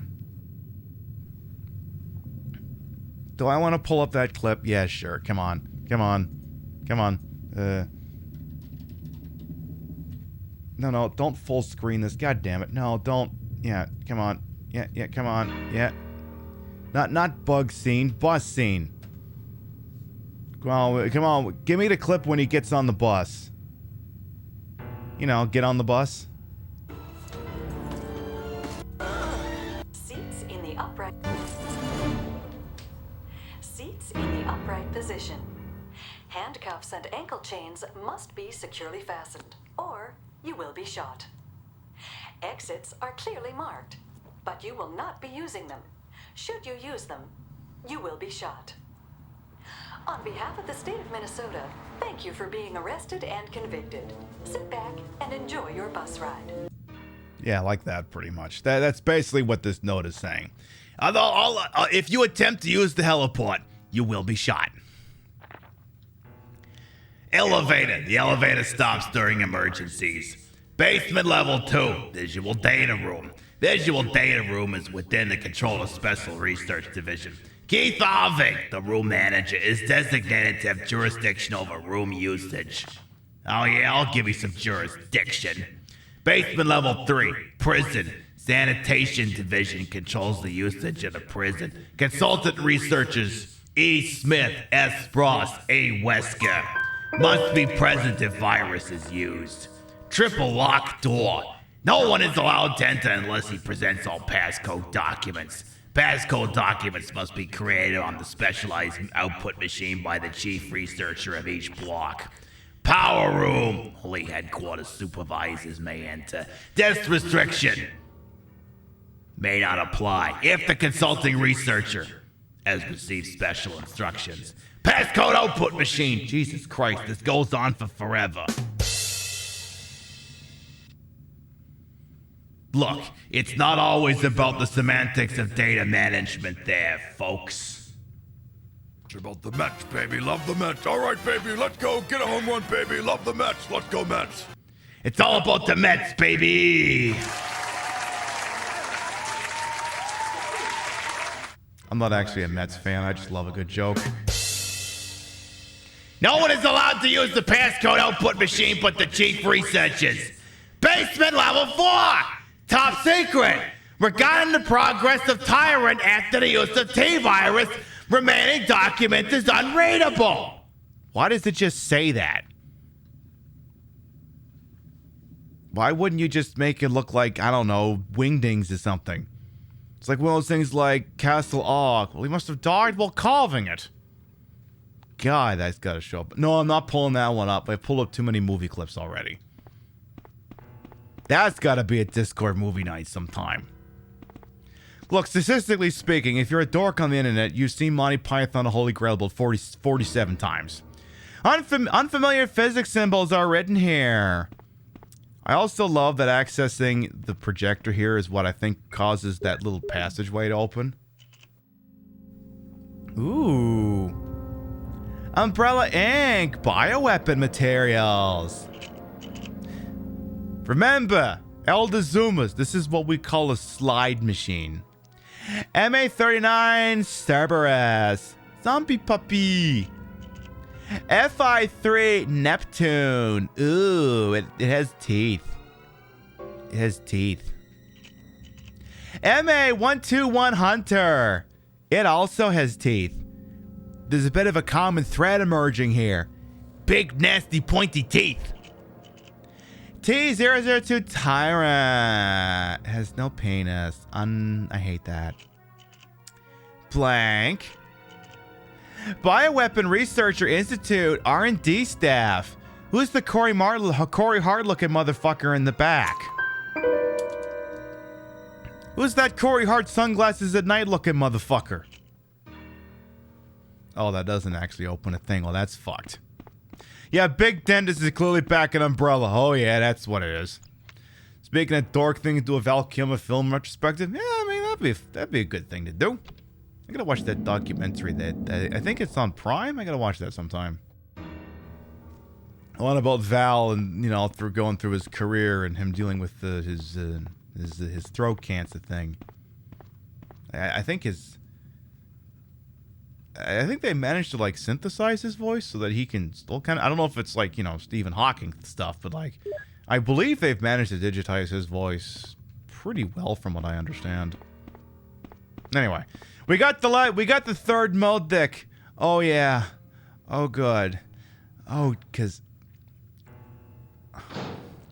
Do I want to pull up that clip? Yeah, sure. Come on. Come on. Come on. No, don't full screen this. God damn it. No, don't. Yeah, come on. Yeah, come on. Yeah. Not bug scene, bus scene. Come on. Give me the clip when he gets on the bus. You know, get on the bus. Seats in the upright. Seats in the upright position. Handcuffs and ankle chains must be securely fastened, or you will be shot. Exits are clearly marked, but you will not be using them. Should you use them, you will be shot. On behalf of the state of Minnesota, thank you for being arrested and convicted. Sit back and enjoy your bus ride. Yeah, like that pretty much. That's basically what this note is saying. If you attempt to use the heliport, you will be shot. Elevator. The elevator stops during emergencies. Basement level 2. Visual data room. Visual data room is within the control of Special Research Division. Keith Harvick, the room manager, is designated to have jurisdiction over room usage. Oh yeah, I'll give you some jurisdiction. Basement level 3, prison. Sanitation division controls the usage of the prison. Consultant researchers E. Smith, S. Frost, A. Wesker must be present if virus is used. Triple lock door. No one is allowed to enter unless he presents all passcode documents. Passcode documents must be created on the specialized output machine by the chief researcher of each block. Power room. Only headquarters supervisors may enter. Desk restriction. may not apply if the consulting researcher has received special instructions. Passcode output machine. Jesus Christ, this goes on for forever. Look, it's not always about the semantics of data management there, folks. It's about the Mets, baby. Love the Mets. All right, baby, let's go. Get a home run, baby. Love the Mets. Let's go, Mets. It's all about the Mets, baby. I'm not actually a Mets fan. I just love a good joke. No one is allowed to use the passcode output machine but the chief researchers. Basement level 4. Top secret. Regarding the progress of Tyrant after the use of T-Virus, remaining document is unreadable. Why does it just say that? Why wouldn't you just make it look like, I don't know, Wingdings or something? It's like one of those things like Castle Og. Well, he must have died while carving it. God, that's got to show up. No, I'm not pulling that one up. I pulled up too many movie clips already. That's got to be a Discord movie night sometime. Look, statistically speaking, if you're a dork on the internet, you've seen Monty Python the Holy Grail about 47 times. Unfamiliar physics symbols are written here. I also love that accessing the projector here is what I think causes that little passageway to open. Ooh. Umbrella ink, bioweapon materials. Remember, Elder Zumas, this is what we call a slide machine. MA39 Cerberus, Zombie Puppy. FI3 Neptune. Ooh, it has teeth. It has teeth. MA121 Hunter. It also has teeth. There's a bit of a common thread emerging here. Big, nasty, pointy teeth. T002 Tyrant. Has no penis. I hate that. Blank. Bioweapon Researcher Institute R&D staff. Who's the Corey Hart-looking motherfucker in the back? Who's that Corey Hart sunglasses at night looking motherfucker? Oh, that doesn't actually open a thing. Well, that's fucked. Yeah, Big Dentist is clearly back in Umbrella. Oh, yeah, that's what it is. Speaking of dork things, do a Val Kilmer film retrospective. Yeah, I mean, that'd be a good thing to do. I gotta watch that documentary. That I think it's on Prime. I gotta watch that sometime. A lot about Val and, you know, going through his career and him dealing with his throat cancer thing. I think they managed to like synthesize his voice so that he can still kind of. I don't know if it's like, you know, Stephen Hawking stuff, but like, I believe they've managed to digitize his voice pretty well, from what I understand. Anyway, we got the third mode deck. Oh yeah, oh good, oh cause.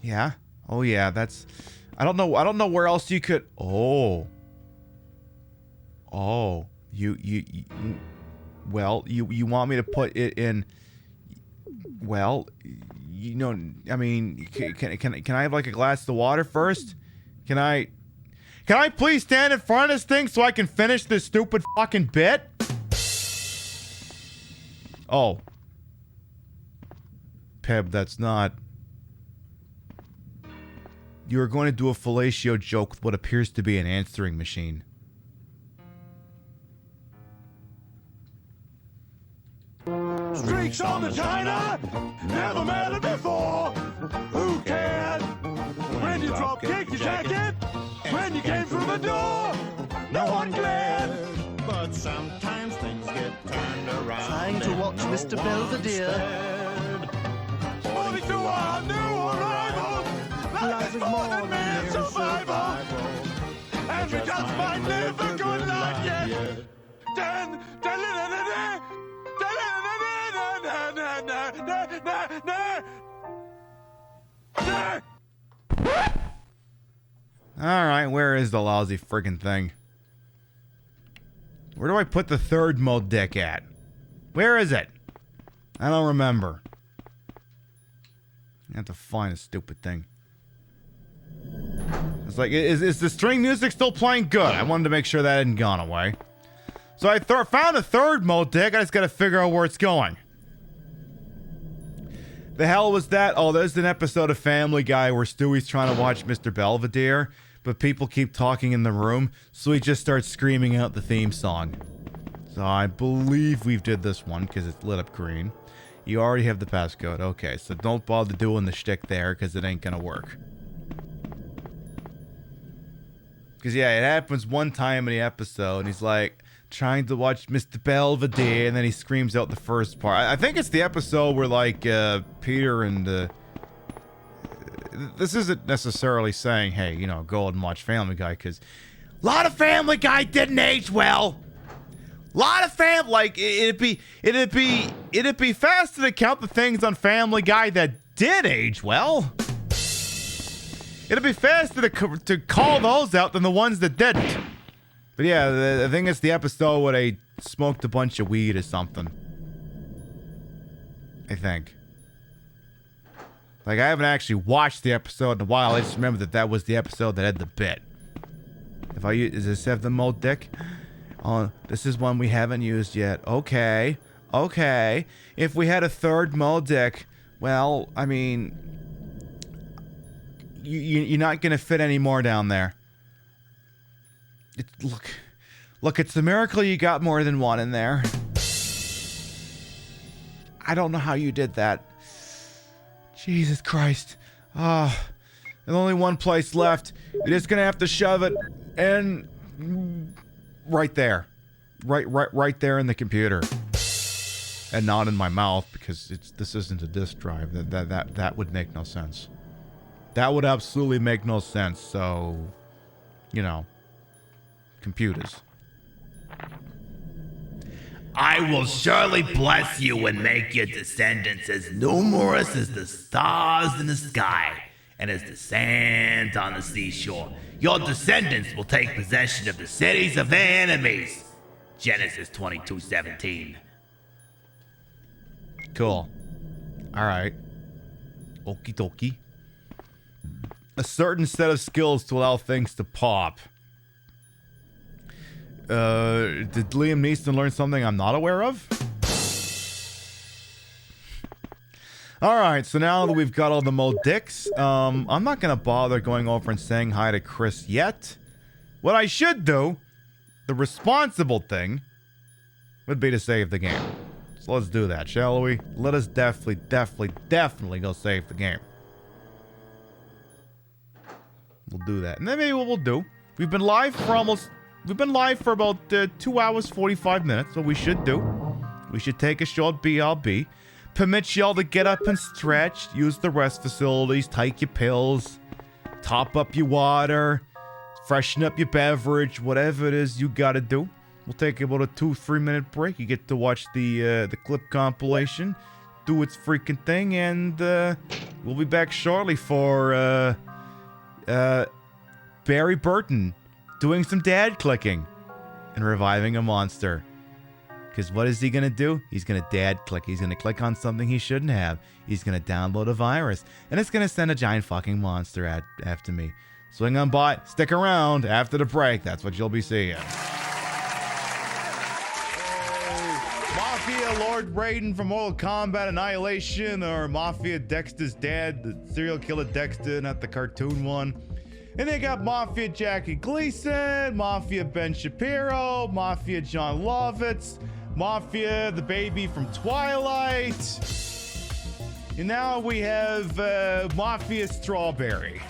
Yeah. Oh yeah. That's. I don't know where else you could. Oh. Oh. Well, you want me to put it in? Well, you know. I mean, can I have like a glass of water first? Can I please stand in front of this thing so I can finish this stupid fucking bit? Oh. Peb, that's not. You are going to do a fellatio joke with what appears to be an answering machine. Streaks on the china, never met it before. Who cared? When you drop kick your jacket, when you came through the door, no one glared. But sometimes things get turned around. Trying to watch Mr. Belvedere. 42 are new arrivals. Life is more than mere survival. And we just might live a good life yet. Alright, where is the lousy friggin' thing? Where do I put the third mode deck at? Where is it? I don't remember. I have to find a stupid thing. It's like, is the string music still playing? Good. I wanted to make sure that hadn't gone away. So I found a third mode deck. I just got to figure out where it's going. The hell was that? Oh, there's an episode of Family Guy where Stewie's trying to watch Mr. Belvedere, but people keep talking in the room, so he just starts screaming out the theme song. So I believe we did this one because it's lit up green. You already have the passcode. Okay, so don't bother doing the shtick there because it ain't gonna work. Because, yeah, it happens one time in the episode, and he's like trying to watch Mr. Belvedere, and then he screams out the first part. I think it's the episode where, like, Peter and... this isn't necessarily saying, hey, you know, go and watch Family Guy, because a lot of Family Guy didn't age well. A lot of like, it'd be faster to count the things on Family Guy that did age well. It'd be faster to call those out than the ones that didn't. But yeah, I think it's the episode where they smoked a bunch of weed or something. I think. Like, I haven't actually watched the episode in a while. I just remember that was the episode that had the bit. If I use, does this have the mode dick? Oh, this is one we haven't used yet. Okay. Okay. If we had a third mode deck, well, I mean, you're not going to fit any more down there. Look, it's a miracle you got more than one in there. I don't know how you did that. Jesus Christ. There's only one place left. You're just going to have to shove it in... right there. Right there in the computer. And not in my mouth, because this isn't a disk drive. That would make no sense. That would absolutely make no sense. So, you know, computers. I will surely bless you and make your descendants as numerous as the stars in the sky and as the sand on the seashore. Your descendants will take possession of the cities of their enemies. Genesis 22:17. Cool. Alright. Okie dokie. A certain set of skills to allow things to pop. Did Liam Neeson learn something I'm not aware of? Alright, so now that we've got all the mode dicks, I'm not gonna bother going over and saying hi to Chris yet. What I should do, the responsible thing, would be to save the game. So let's do that, shall we? Let us definitely go save the game. We'll do that. And then maybe what we'll do, we've been live for about 2 hours, 45 minutes, so we should take a short BRB. Permit y'all to get up and stretch, use the rest facilities, take your pills, top up your water, freshen up your beverage, whatever it is you gotta do. We'll take about a 2-3 minute break. You get to watch the clip compilation, do its freaking thing, and we'll be back shortly for Barry Burton doing some dad clicking and reviving a monster. Because what is he going to do? He's going to dad click. He's going to click on something he shouldn't have. He's going to download a virus. And it's going to send a giant fucking monster after me. Swing on by. Stick around. After the break, that's what you'll be seeing. Mafia Lord Raiden from Mortal Kombat Annihilation, or Mafia Dexter's dad, the serial killer Dexter, not the cartoon one. And they got Mafia Jackie Gleason, Mafia Ben Shapiro, Mafia John Lovitz, Mafia the baby from Twilight. And now we have Mafia Strawberry.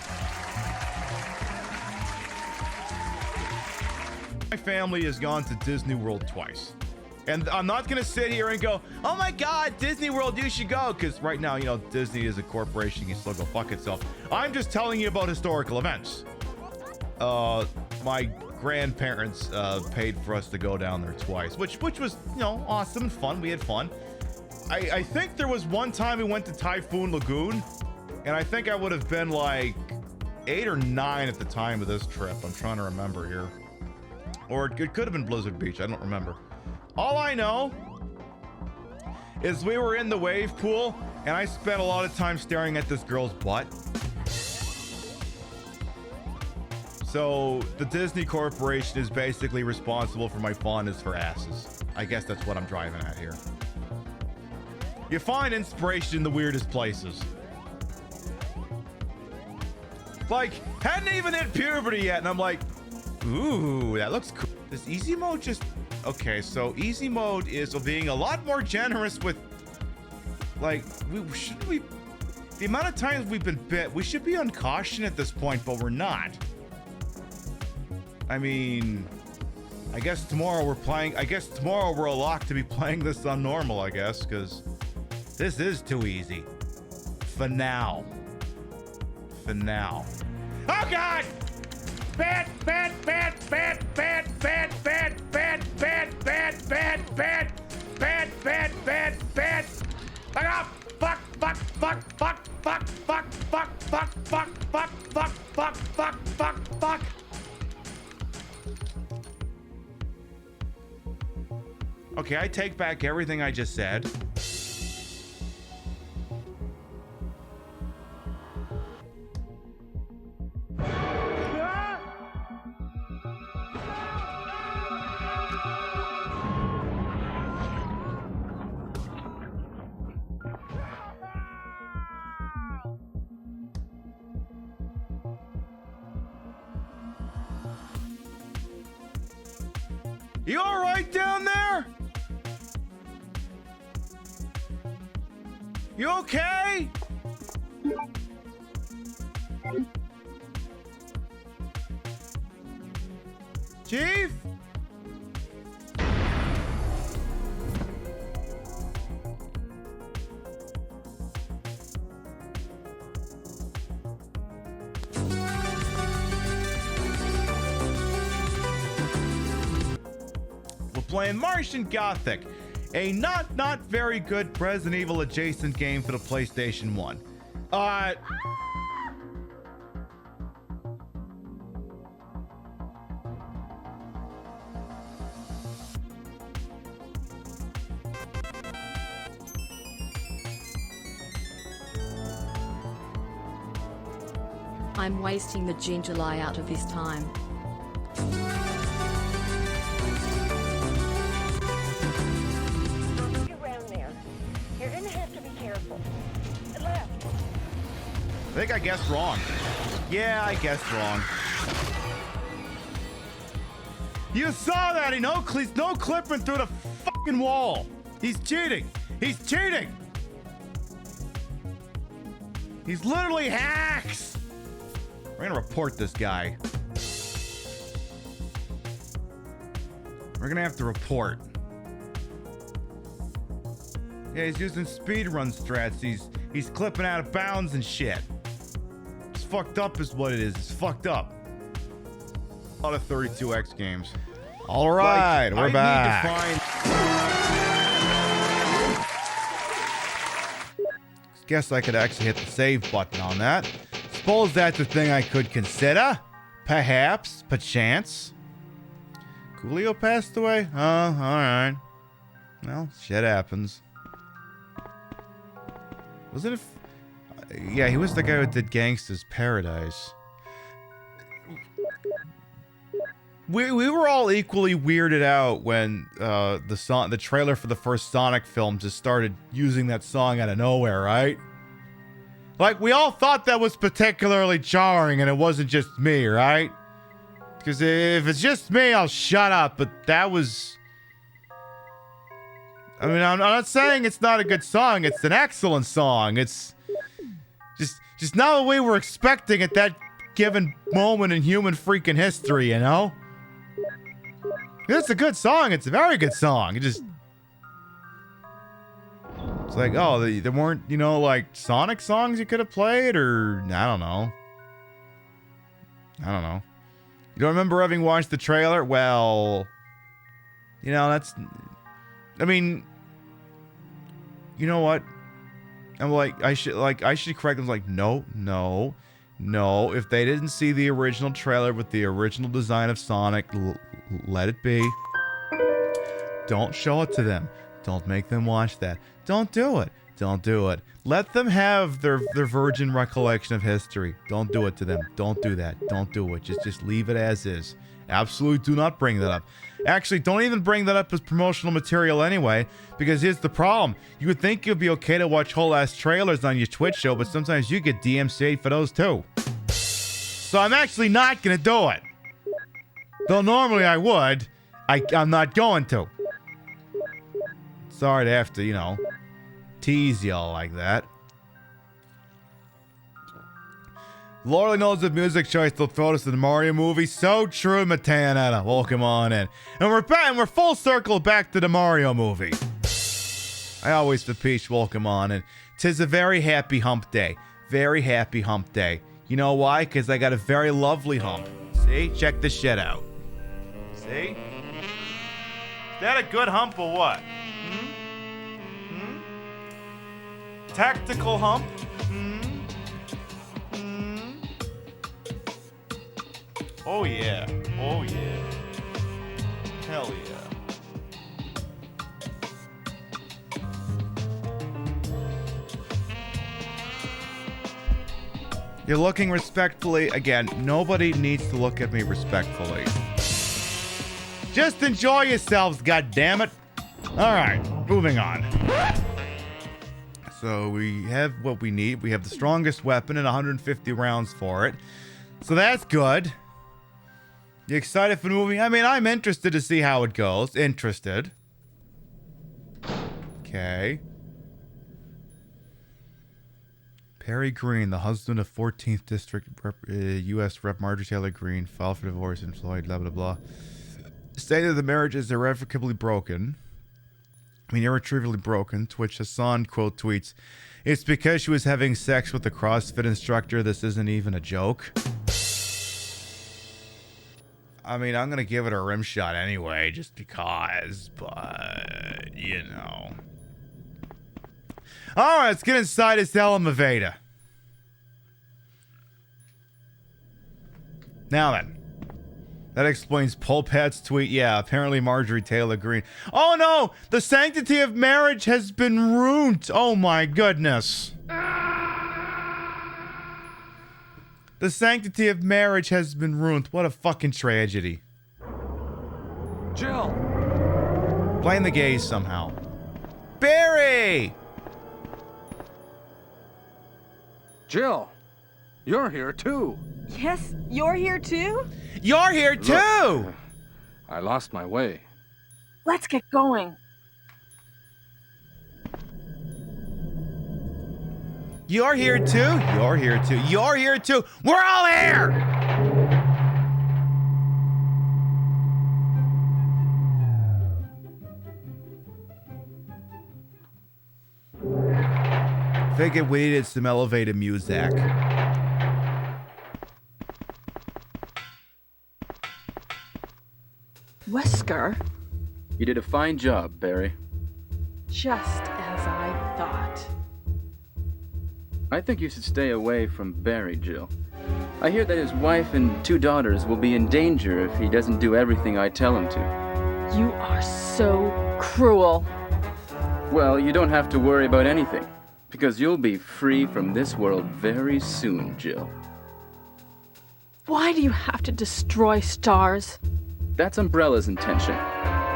My family has gone to Disney World twice. And I'm not going to sit here and go, oh my God, Disney World, you should go. Because right now, you know, Disney is a corporation. You can still go fuck itself. I'm just telling you about historical events. My grandparents paid for us to go down there twice, which was, you know, awesome and fun. We had fun. I think there was one time we went to Typhoon Lagoon, and I think I would have been like 8 or 9 at the time of this trip. I'm trying to remember here. Or it could have been Blizzard Beach. I don't remember. All I know is we were in the wave pool, and I spent a lot of time staring at this girl's butt. So the Disney Corporation is basically responsible for my fondness for asses. I guess that's what I'm driving at here. You find inspiration in the weirdest places. Like, hadn't even hit puberty yet, and I'm like, ooh, that looks cool. Does easy mode just... Okay, so easy mode is being a lot more generous with... Like, shouldn't we... The amount of times we've been bit, we should be on caution at this point, but we're not. I mean... I guess tomorrow we're a lock to be playing this on normal, I guess, because... This is too easy. For now. For now. Oh God! Bad. Fuck. Okay, I take back everything I just said. You all right down there? You okay? Chief? We're playing Martian Gothic, a not very good Resident Evil adjacent game for the PlayStation 1. I'm wasting the ginger lie out of this time. Around there. You're gonna have to be careful. Left. I think I guessed wrong. Yeah, I guessed wrong. You saw that! He's no clipping through the fucking wall! He's cheating! He's cheating! He's literally hacks! We're gonna report this guy. We're gonna have to report. Yeah, he's using speedrun strats. He's clipping out of bounds and shit. It's fucked up is what it is. It's fucked up. A lot of 32X games. All right, we're back. Guess I could actually hit the save button on that. Suppose that's a thing I could consider. Perhaps, perchance. Coolio passed away? Oh, alright. Well, shit happens. Wasn't it? Yeah, he was the guy who did Gangsta's Paradise. We were all equally weirded out when the trailer for the first Sonic film just started using that song out of nowhere, right? Like, we all thought that was particularly jarring, and it wasn't just me, right? Because if it's just me, I'll shut up, but that was... I mean, I'm not saying it's not a good song. It's an excellent song. It's just not the way we're expecting at that given moment in human freaking history, you know? It's a good song. It's a very good song. It just... It's like, oh, there weren't, you know, like, Sonic songs you could have played? Or, I don't know. You don't remember having watched the trailer? Well, you know, that's... I mean... You know what? I'm like, I should correct them. Like, no. If they didn't see the original trailer with the original design of Sonic, let it be. Don't show it to them. Don't make them watch that. Don't do it. Don't do it. Let them have their virgin recollection of history. Don't do it to them. Don't do that. Don't do it. Just leave it as is. Absolutely do not bring that up. Actually, don't even bring that up as promotional material anyway, because here's the problem. You would think it would be okay to watch whole ass trailers on your Twitch show, but sometimes you get DMCA'd for those too. So I'm actually not gonna do it. Though normally I would, I'm not going to. Sorry to have to, you know, tease y'all like that. Laura knows the music choice they'll throw us in the Mario movie. So true, Matanetta. Welcome on in. And we're back, and we're full circle back to the Mario movie. I always for Peach, welcome on in. 'Tis a very happy hump day. Very happy hump day. You know why? Because I got a very lovely hump. See? Check this shit out. See? Is that a good hump or what? Tactical hump? Oh yeah. Oh yeah. Hell yeah. You're looking respectfully. Again, nobody needs to look at me respectfully. Just enjoy yourselves, goddammit. Alright, moving on. So we have what we need. We have the strongest weapon and 150 rounds for it. So that's good. You excited for the movie? I mean, I'm interested to see how it goes. Interested. Okay. Perry Green, the husband of 14th District U.S. Rep. Marjorie Taylor Greene, filed for divorce and employed, blah, blah, blah. Stated the marriage is irrevocably broken. I mean, irretrievably broken, to which Hassan, quote, tweets, "It's because she was having sex with a CrossFit instructor. This isn't even a joke." I mean, I'm going to give it a rim shot anyway, just because, but, you know. Alright, let's get inside this elevator. Now then. That explains Polpat's tweet. Yeah, apparently Marjorie Taylor Greene. Oh no! The sanctity of marriage has been ruined! Oh my goodness. The sanctity of marriage has been ruined. What a fucking tragedy. Jill! Blame the gays somehow. Barry! Jill! You're here too! Yes, you're here too? You're here too! Look, I lost my way. Let's get going. You're here too? You're here too. You're here too. We're all here! Figured we needed some elevated music. Wesker? You did a fine job, Barry. Just as I thought. I think you should stay away from Barry, Jill. I hear that his wife and 2 daughters will be in danger if he doesn't do everything I tell him to. You are so cruel. Well, you don't have to worry about anything, because you'll be free from this world very soon, Jill. Why do you have to destroy stars? That's Umbrella's intention.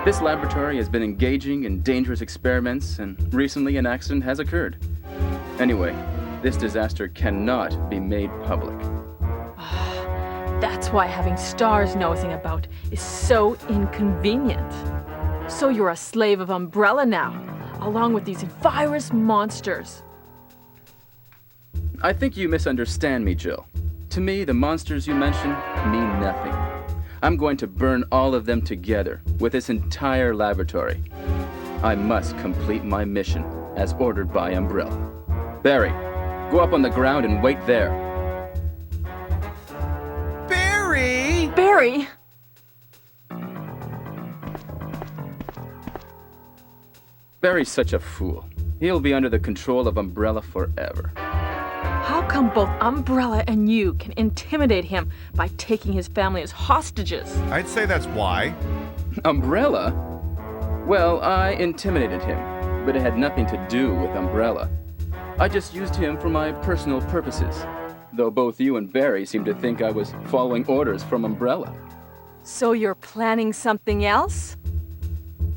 This laboratory has been engaging in dangerous experiments, and recently an accident has occurred. Anyway, this disaster cannot be made public. That's why having stars nosing about is so inconvenient. So you're a slave of Umbrella now, along with these virus monsters. I think you misunderstand me, Jill. To me, the monsters you mention mean nothing. I'm going to burn all of them together with this entire laboratory. I must complete my mission as ordered by Umbrella. Barry, go up on the ground and wait there. Barry! Barry! Barry's such a fool. He'll be under the control of Umbrella forever. How come both Umbrella and you can intimidate him by taking his family as hostages? I'd say that's why. Umbrella? Well, I intimidated him. but it had nothing to do with Umbrella. I just used him for my personal purposes, though both you and Barry seem to think I was following orders from Umbrella. So you're planning something else?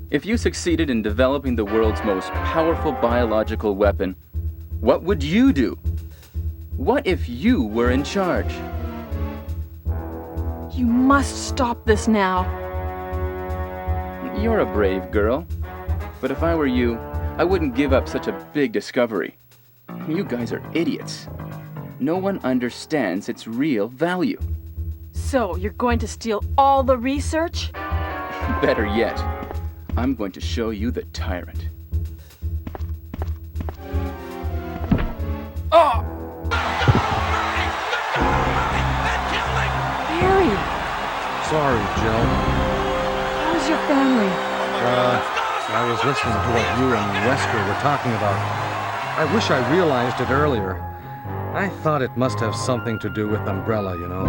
If you succeeded in developing the world's most powerful biological weapon, what would you do? What if you were in charge? You must stop this now. You're a brave girl. But if I were you, I wouldn't give up such a big discovery. You guys are idiots. No one understands its real value. So you're going to steal all the research? Better yet, I'm going to show you the tyrant. Oh! Barry! Sorry, Jill. How's your family? I was listening to what you and Wesker were talking about. I wish I realized it earlier. I thought it must have something to do with Umbrella, you know.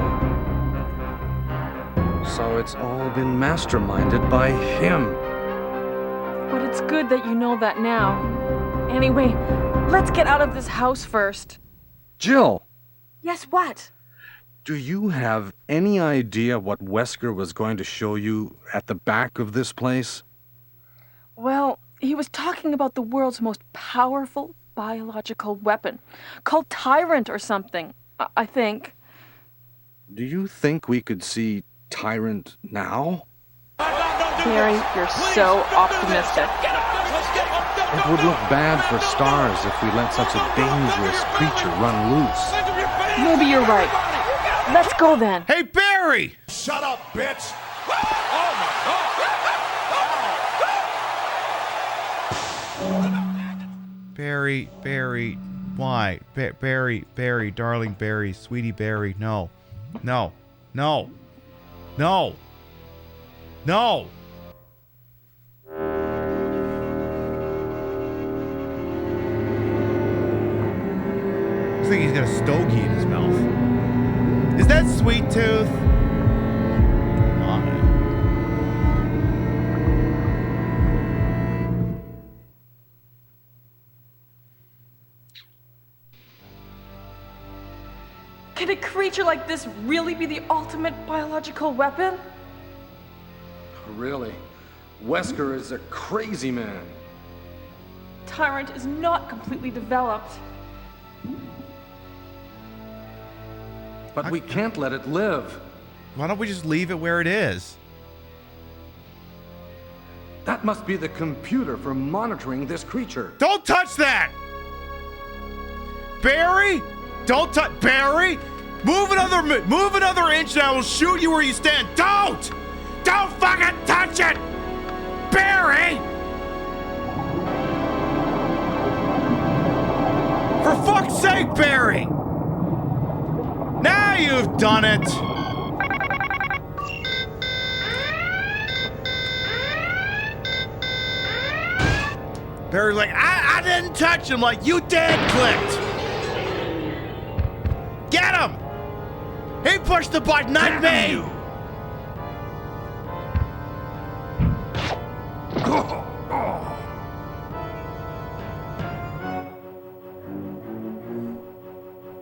So it's all been masterminded by him. But it's good that you know that now. Anyway, let's get out of this house first. Jill! Yes, what? Do you have any idea what Wesker was going to show you at the back of this place? Well, he was talking about the world's most powerful biological weapon, called Tyrant or something, I think. Do you think we could see Tyrant now? Barry, you're so optimistic. It would look bad for stars if we let such a dangerous creature run loose. Maybe you're right. Let's go then. Hey, Barry! Shut up, bitch! Barry, why? Barry, darling Barry, sweetie Barry, no. No. Looks like he's got a stogie in his mouth. Is that Sweet Tooth? Come on. Can a creature like this really be the ultimate biological weapon? Really? Wesker is a crazy man. Tyrant is not completely developed. But we can't let it live. Why don't we just leave it where it is? That must be the computer for monitoring this creature. Don't touch that! Barry! Don't touch Barry! Move another inch and I will shoot you where you stand. Don't! Don't fucking touch it! Barry! For fuck's sake, Barry! Now you've done it! Barry's like, I didn't touch him. Like, you dead-clicked. Get him! He pushed the button, not me!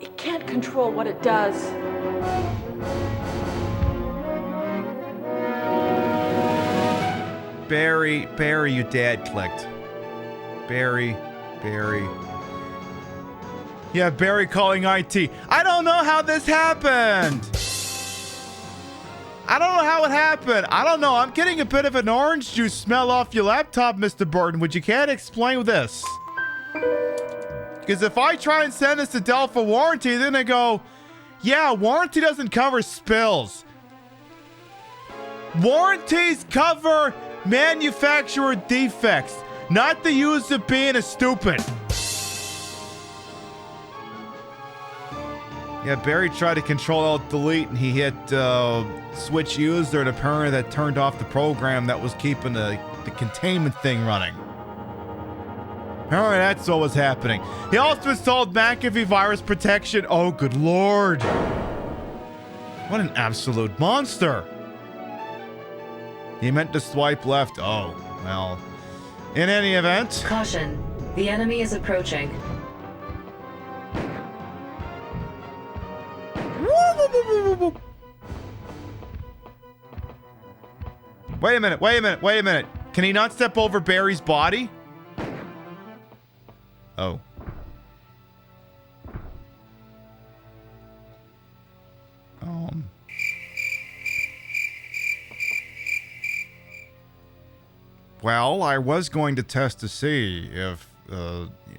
It can't control what it does. Barry, you dead-clicked. Barry. Yeah, Barry calling IT. I don't know how this happened. I don't know how it happened. I don't know. I'm getting a bit of an orange juice smell off your laptop, Mr. Burton. Would you care to explain this? Because if I try and send this to Dell for warranty, then they go, yeah, warranty doesn't cover spills. Warranties cover manufacturer defects, not the user being a stupid. Yeah, Barry tried to control alt delete and he hit switch user, and apparently that turned off the program that was keeping the containment thing running. Apparently that's what was happening. He also installed McAfee virus protection. Oh, good lord. What an absolute monster. He meant to swipe left. Oh, well. In any event... Caution. The enemy is approaching. Wait a minute. Can he not step over Barry's body? Oh. Well, I was going to test to see if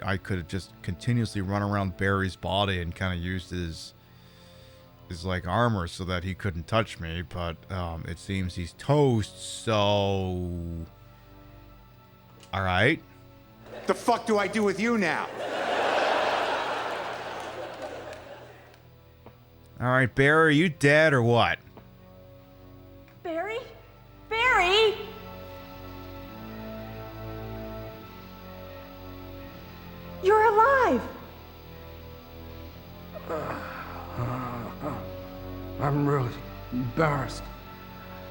I could just continuously run around Barry's body and kind of use his like armor so that he couldn't touch me, but it seems he's toast, so... Alright. The fuck do I do with you now? Alright, Barry, are you dead or what? Barry? Barry! You're alive! I'm really embarrassed.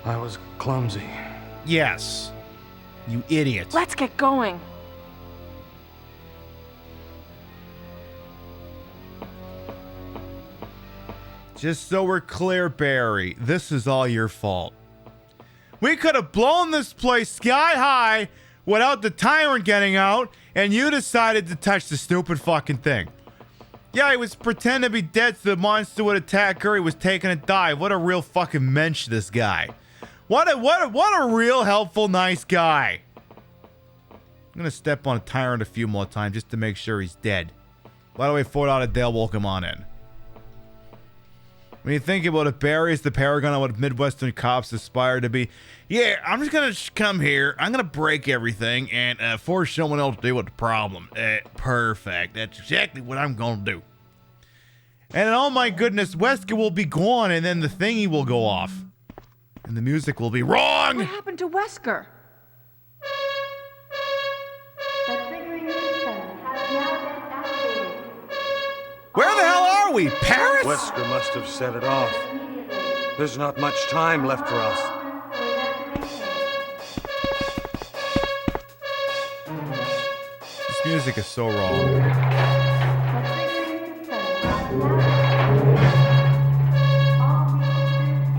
I was clumsy. Yes. You idiot. Let's get going. Just so we're clear, Barry, this is all your fault. We could have blown this place sky high without the tyrant getting out, and you decided to touch the stupid fucking thing. Yeah, he was pretending to be dead so the monster would attack her. He was taking a dive. What a real fucking mensch, this guy. What a real helpful, nice guy. I'm gonna step on a tyrant a few more times just to make sure he's dead. By the way, Fort Lauderdale, welcome on in. When you think about it, Barry is the paragon of what Midwestern cops aspire to be. Yeah, I'm just gonna come here. I'm gonna break everything and force someone else to deal with the problem. Perfect. That's exactly what I'm gonna do. And oh my goodness, Wesker will be gone, and then the thingy will go off, and the music will be wrong. What happened to Wesker? Where the hell are we? Paris? Wesker must have set it off. There's not much time left for us. This music is so wrong.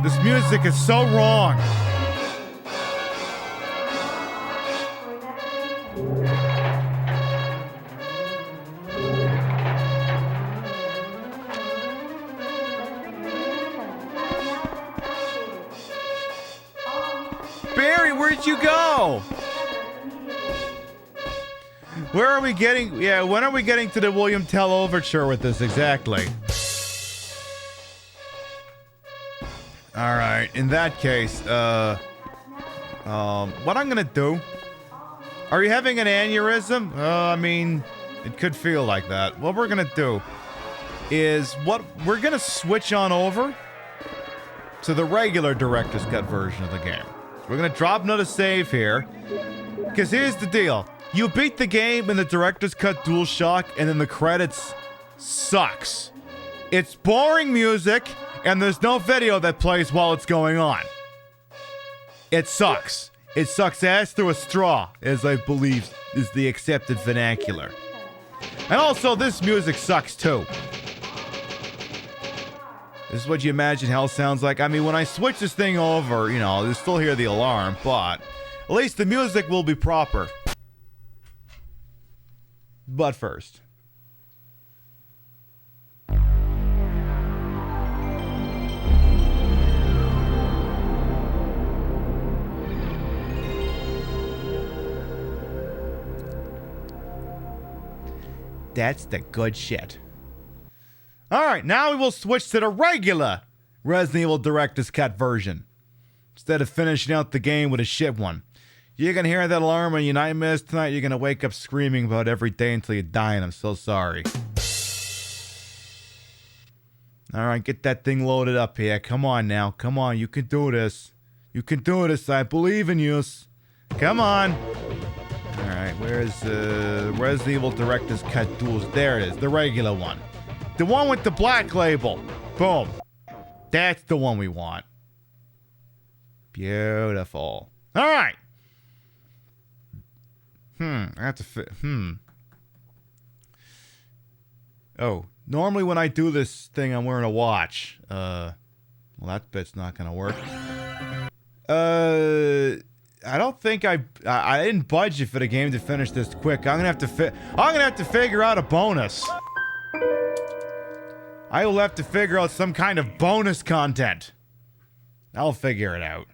This music is so wrong. Barry, where'd you go? Where are we getting? Yeah, when are we getting to the William Tell overture with this exactly? All right. In that case, what I'm gonna do? Are you having an aneurysm? I mean, it could feel like that. What we're gonna do is we're gonna switch on over to the regular director's cut version of the game. We're gonna drop another save here, because here's the deal. You beat the game in the director's cut DualShock, and then the credits sucks. It's boring music, and there's no video that plays while it's going on. It sucks. It sucks ass through a straw, as I believe is the accepted vernacular. And also, this music sucks too. This is what you imagine hell sounds like. I mean, when I switch this thing over, you know, you'll still hear the alarm, but at least the music will be proper. But first. That's the good shit. Alright, now we will switch to the regular Resident Evil Director's Cut version, instead of finishing out the game with a shit one. You're gonna hear that alarm in your nightmares tonight. You're gonna wake up screaming about every day until you die, and I'm so sorry. Alright, get that thing loaded up here. Come on now. Come on, you can do this. You can do this. I believe in you. Come on. Alright, where's Resident Evil Director's Cut Duels? There it is, the regular one. The one with the black label. Boom. That's the one we want. Beautiful. Alright. I have to Oh, normally when I do this thing, I'm wearing a watch. Well, that bit's not gonna work. I don't think I didn't budget for the game to finish this quick. I'm gonna have to figure out a bonus. I will have to figure out some kind of bonus content. I'll figure it out.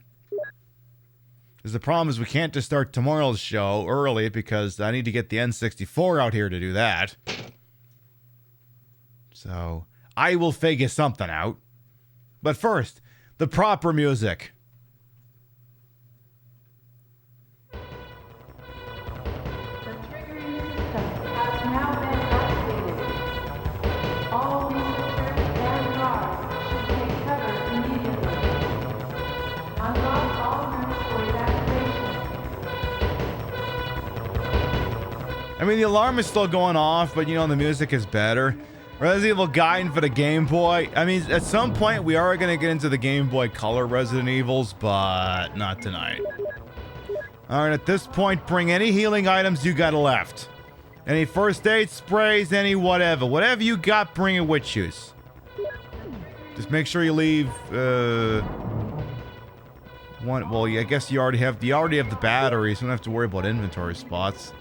Because the problem is we can't just start tomorrow's show early because I need to get the N64 out here to do that. So, I will figure something out. But first, the proper music. I mean, the alarm is still going off, but you know, the music is better. Resident Evil Gaiden for the Game Boy. I mean, at some point, we are going to get into the Game Boy Color Resident Evils, but not tonight. Alright, at this point, bring any healing items you got left. Any first aid sprays, any whatever. Whatever you got, bring it with you. Just make sure you leave, one. Well, I guess you already have the batteries. You don't have to worry about inventory spots.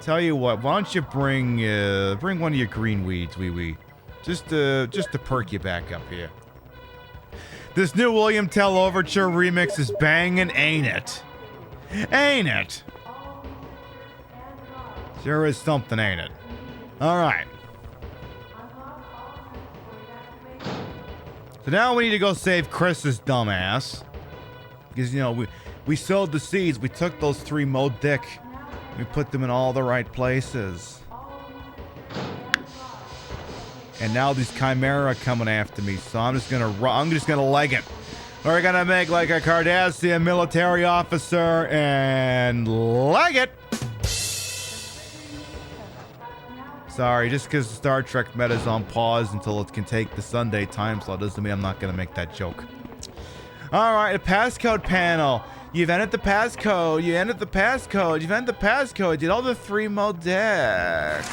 Tell you what, why don't you bring one of your green weeds, wee. Just to perk you back up here. This new William Tell Overture remix is banging, ain't it? Ain't it? Sure is something, ain't it? Alright. So now we need to go save Chris's dumbass. Because, you know, we sowed the seeds. We took those 3 Mo Dick. We put them in all the right places. And now these Chimera coming after me, so I'm just gonna leg it. We're gonna make like a Cardassian military officer and leg it. Sorry, just because Star Trek meta's on pause until it can take the Sunday time slot doesn't mean I'm not gonna make that joke. Alright, a passcode panel. You've entered the passcode. You entered the passcode. You've entered the passcode. Did all the 3 Mo Dick.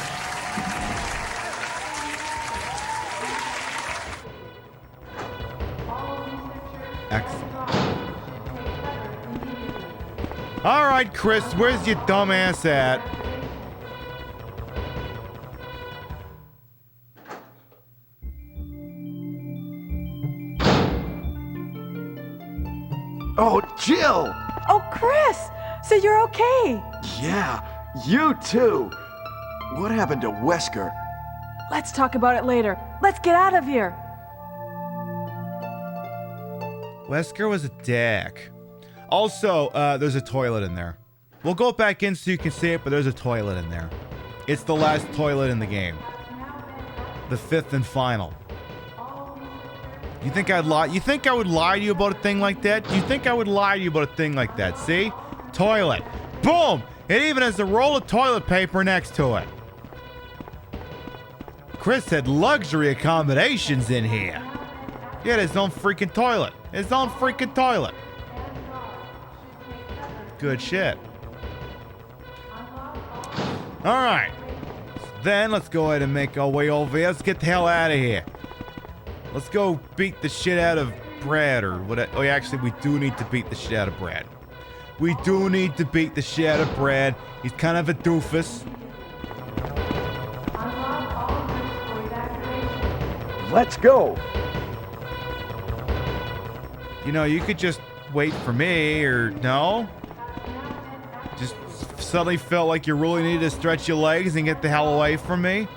Excellent. Alright, Chris, where's your dumbass at? Oh, Jill! Oh, Chris! So you're okay? Yeah, you too. What happened to Wesker? Let's talk about it later. Let's get out of here. Wesker was a dick. Also, there's a toilet in there. We'll go back in so you can see it, but there's a toilet in there. It's the last toilet in the game. The 5th and final. You think I'd lie? You think I would lie to you about a thing like that? You think I would lie to you about a thing like that? See? Toilet. Boom! It even has a roll of toilet paper next to it. Chris had luxury accommodations in here. He had his own freaking toilet. His own freaking toilet. Good shit. Alright. Then let's go ahead and make our way over here. Let's get the hell out of here. Let's go beat the shit out of Brad or what? Oh, yeah, actually, we do need to beat the shit out of Brad. We do need to beat the shit out of Brad. He's kind of a doofus. Let's go. You know, you could just wait for me, or no? Just suddenly felt like you really needed to stretch your legs and get the hell away from me?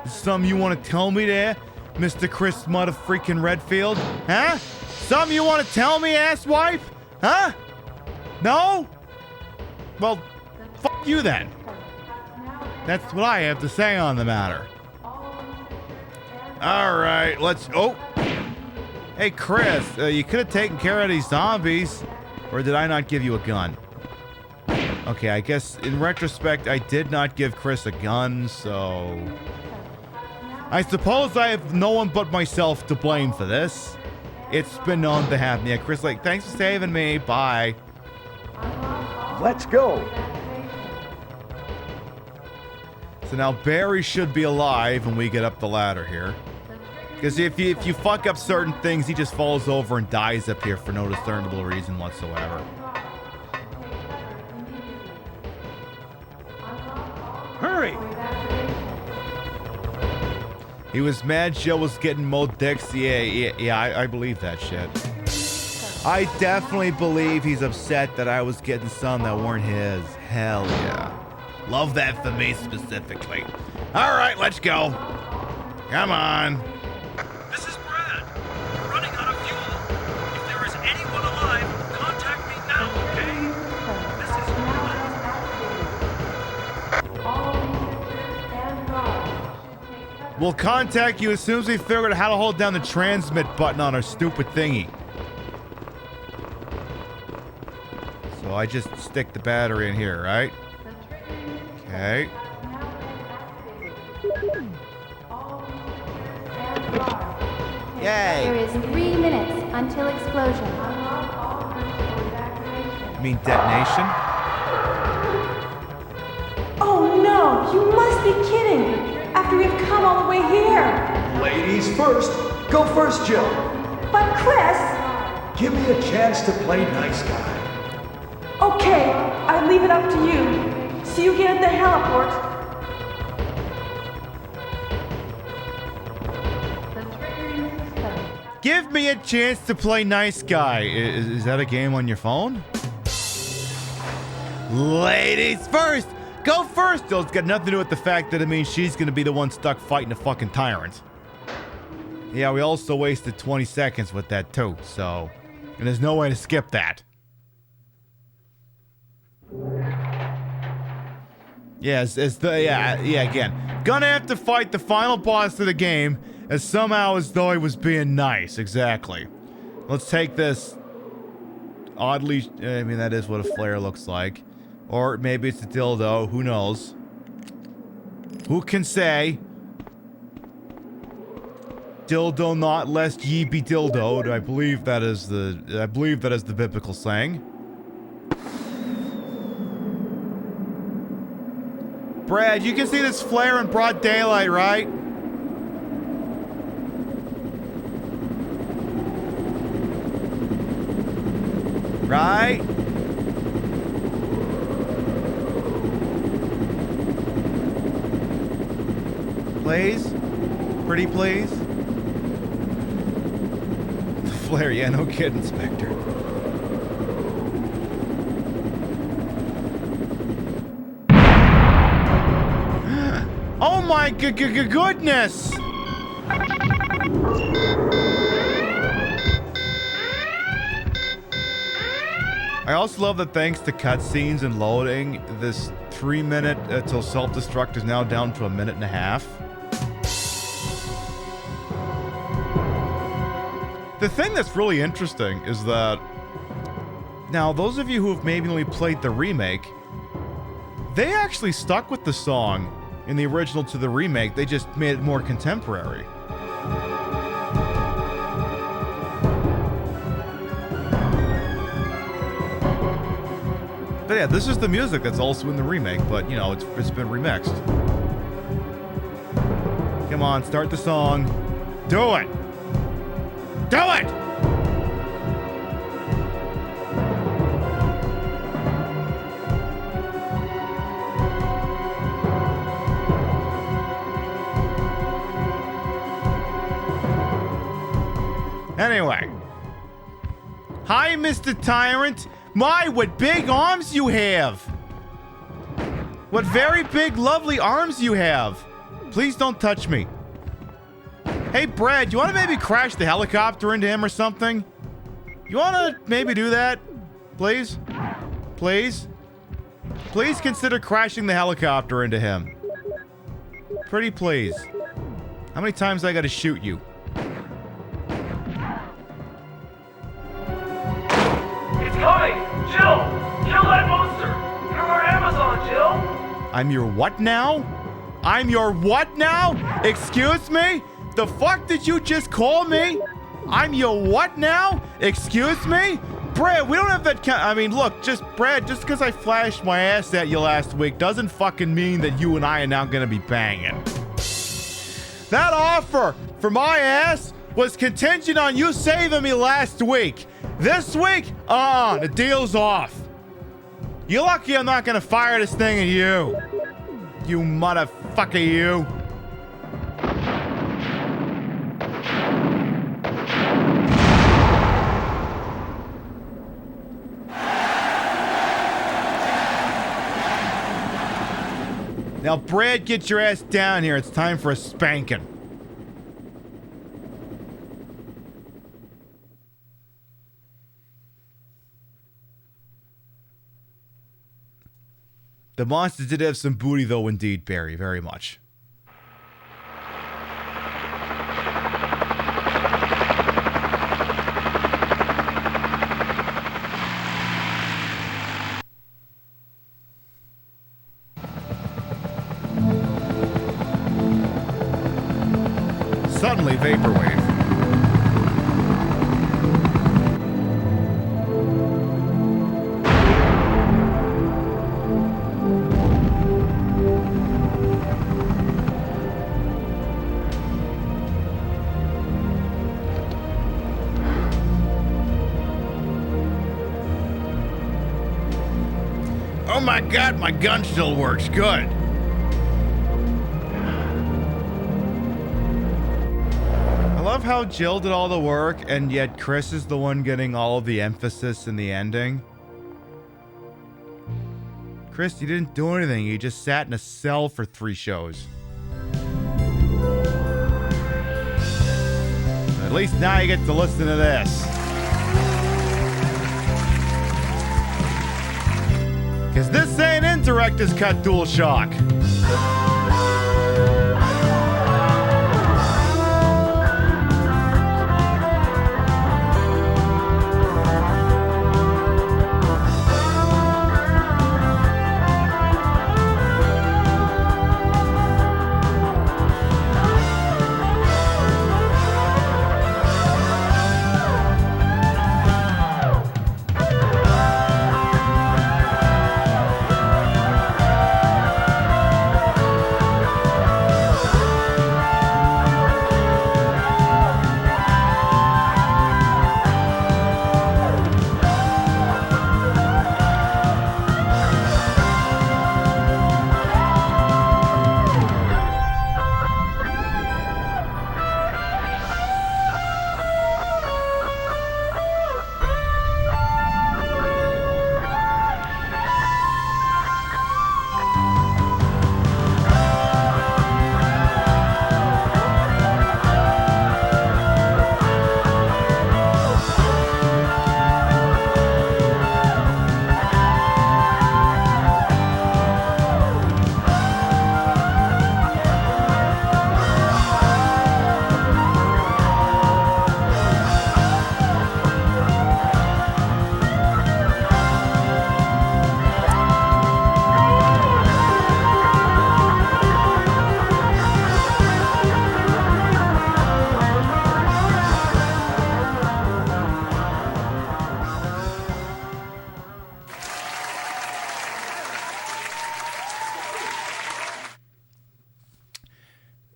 Is something you want to tell me there, Mr. Chris Motherfreaking Redfield? Huh? Something you want to tell me, asswipe? Huh? No? Well, fuck you then. That's what I have to say on the matter. Alright, let's... Oh! Hey, Chris, you could have taken care of these zombies. Or did I not give you a gun? Okay, I guess in retrospect, I did not give Chris a gun, so... I suppose I have no one but myself to blame for this. It's been known to happen. Yeah, Chris, like, thanks for saving me. Bye. Let's go. So now Barry should be alive when we get up the ladder here. Because if you fuck up certain things, he just falls over and dies up here for no discernible reason whatsoever. Hurry! He was mad Joe was getting more dicks. Yeah, I believe that shit. I definitely believe he's upset that I was getting some that weren't his. Hell yeah. Love that for me specifically. All right, let's go. Come on. This is Brad. We're running out of fuel. If there is anyone alive, contact me now, okay? This is We'll contact you as soon as we figure out how to hold down the transmit button on our stupid thingy. So I just stick the battery in here, right? Okay. Yay! There is 3 minutes until explosion. You mean detonation? Oh no, you must be kidding! After we've come all the way here! Ladies first. Go first, Jill. But Chris! Give me a chance to play nice guy. Okay, I leave it up to you. See you again at the heliport. Give me a chance to play nice guy. Is that a game on your phone? Ladies first! Go first! Though it's got nothing to do with the fact that it means she's gonna be the one stuck fighting a fucking tyrant. Yeah, we also wasted 20 seconds with that too, so... And there's no way to skip that. Yeah, again. Gonna have to fight the final boss of the game as somehow as though he was being nice. Exactly. Let's take this oddly... I mean, that is what a flare looks like. Or maybe it's a dildo. Who knows? Who can say? Dildo not lest ye be dildoed. I believe that is the biblical saying. Brad, you can see this flare in broad daylight, right? Right? Please? Pretty please? The flare, yeah, no kidding, Spectre. Oh my goodness! I also love that thanks to cutscenes and loading, this 3-minute till self-destruct is now down to a minute and a half. The thing that's really interesting is that now those of you who have maybe only played the remake, they actually stuck with the song in the original to the remake. They just made it more contemporary. But yeah, this is the music that's also in the remake, but you know, it's been remixed. Come on, start the song. Do it! Do it! Anyway. Hi, Mr. Tyrant. My, what big arms you have! What very big, lovely arms you have! Please don't touch me. Hey, Brad, you want to maybe crash the helicopter into him or something? You want to maybe do that? Please? Please? Please consider crashing the helicopter into him. Pretty please. How many times I gotta shoot you? It's coming! Jill! Kill that monster! You're our Amazon, Jill! I'm your what now? I'm your what now? Excuse me? The fuck did you just call me? I'm your what now? Excuse me? Brad, we don't have that kind. I mean, look, Brad, just because I flashed my ass at you last week doesn't fucking mean that you and I are now gonna be banging. That offer for my ass was contingent on you saving me last week. This week, the deal's off. You're lucky I'm not gonna fire this thing at you. You motherfucker, you. Now, Brad, get your ass down here. It's time for a spanking. The monsters did have some booty, though, indeed, Barry. Very much. Suddenly, vaporwave. Oh my God, my gun still works. Good. I love how Jill did all the work, and yet Chris is the one getting all of the emphasis in the ending. Chris, you didn't do anything. You just sat in a cell for 3 shows. At least now you get to listen to this. Because this ain't in Director's Cut DualShock.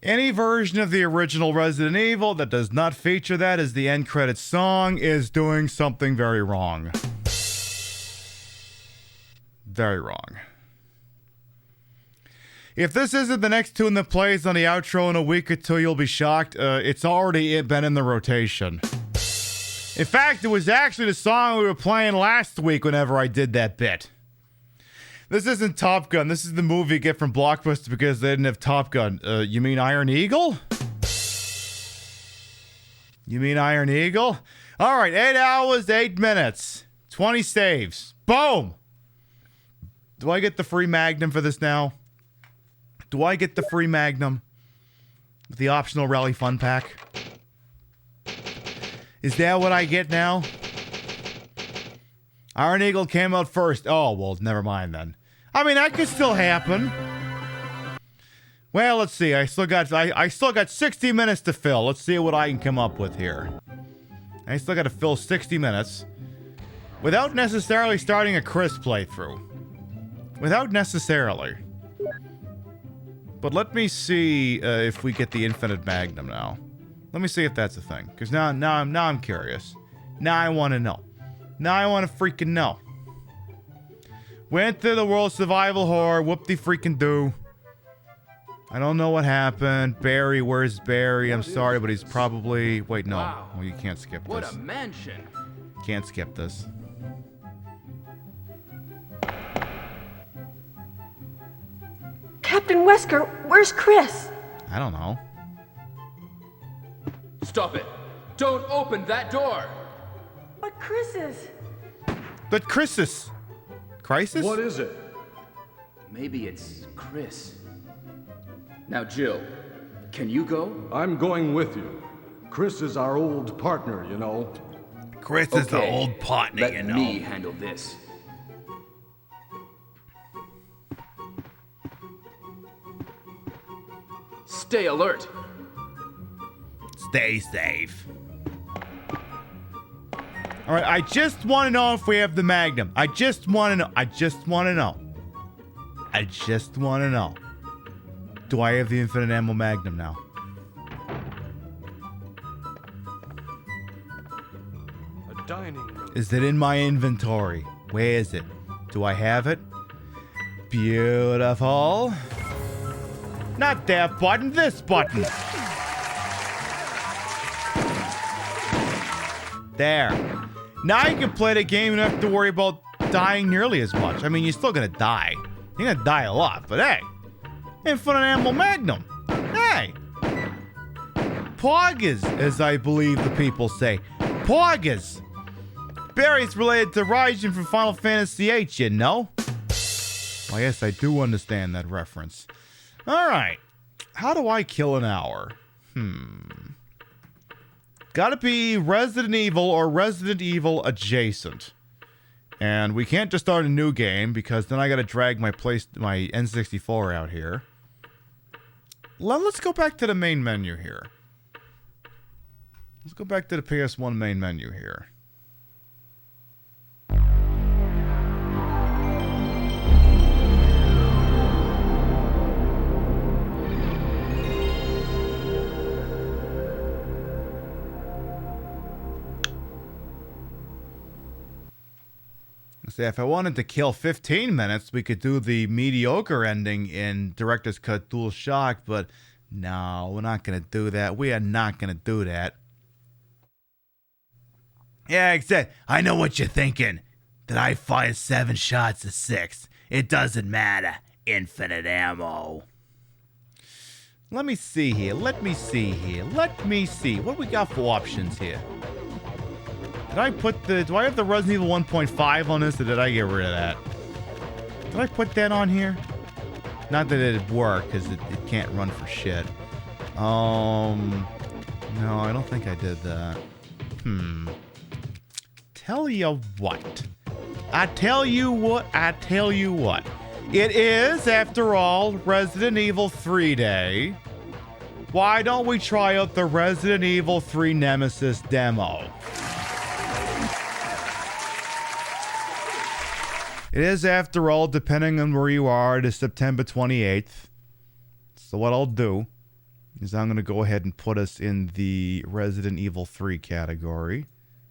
Any version of the original Resident Evil that does not feature that as the end credits song is doing something very wrong. Very wrong. If this isn't the next tune that plays on the outro in a week or two, you'll be shocked. It's already been in the rotation. In fact, it was actually the song we were playing last week whenever I did that bit. This isn't Top Gun. This is the movie you get from Blockbuster because they didn't have Top Gun. You mean Iron Eagle? You mean Iron Eagle? All right, 8 hours, 8 minutes. 20 saves. Boom! Do I get the free Magnum for this now? Do I get the free Magnum? With the optional Rally Fun Pack? Is that what I get now? Iron Eagle came out first. Oh, well, never mind then. I mean, that could still happen. Well, let's see. I still got 60 minutes to fill. Let's see what I can come up with here. I still got to fill 60 minutes. Without necessarily starting a Chris playthrough. Without necessarily. But let me see if we get the Infinite Magnum now. Let me see if that's a thing. Because now I'm curious. Now I want to know. Now I want to freaking know. Went through the world survival horror. Whoop-de-freaking-do. I don't know what happened. Barry, where's Barry? I'm sorry, but he's probably... Wait, no. Wow. Well, you can't skip this. What a mansion! Can't skip this. Captain Wesker, where's Chris? I don't know. Stop it! Don't open that door! But Chris is... But Crisis. Crisis? What is it? Maybe it's Chris. Now, Jill, can you go? I'm going with you. Chris is our old partner, you know. Chris is the old partner, Let you know. me handle this. Stay alert. Stay safe. All right, I just want to know if we have the Magnum. I just want to know. I just want to know. I just want to know. Do I have the Infinite Ammo Magnum now? A dining room. Is it in my inventory? Where is it? Do I have it? Beautiful. Not that button, this button. There. Now you can play the game and don't have to worry about dying nearly as much. I mean, you're still gonna die. You're gonna die a lot, but hey. Infinite Ammo Magnum. Hey. Poggers, as I believe the people say. Poggers. Barry's related to Raijin from Final Fantasy VIII, you know? Well, yes, I do understand that reference. Alright. How do I kill an hour? Gotta be Resident Evil or Resident Evil adjacent. And we can't just start a new game because then I gotta drag my N64 out here. Let's go back to the main menu here. Let's go back to the PS1 main menu here. See, if I wanted to kill 15 minutes, we could do the mediocre ending in Director's Cut Dual Shock, but no, we're not going to do that. We are not going to do that. Yeah, exactly. I know what you're thinking. That I fired 7 shots of 6. It doesn't matter. Infinite ammo. Let me see here. Let me see here. Let me see. What do we got for options here? Did I put the... Do I have the Resident Evil 1.5 on this, or did I get rid of that? Did I put that on here? Not that it'd work, because it can't run for shit. No, I don't think I did that. Tell you what. I tell you what. It is, after all, Resident Evil 3 Day. Why don't we try out the Resident Evil 3 Nemesis demo? It is, after all, depending on where you are, it is September 28th. So what I'll do is I'm going to go ahead and put us in the Resident Evil 3 category.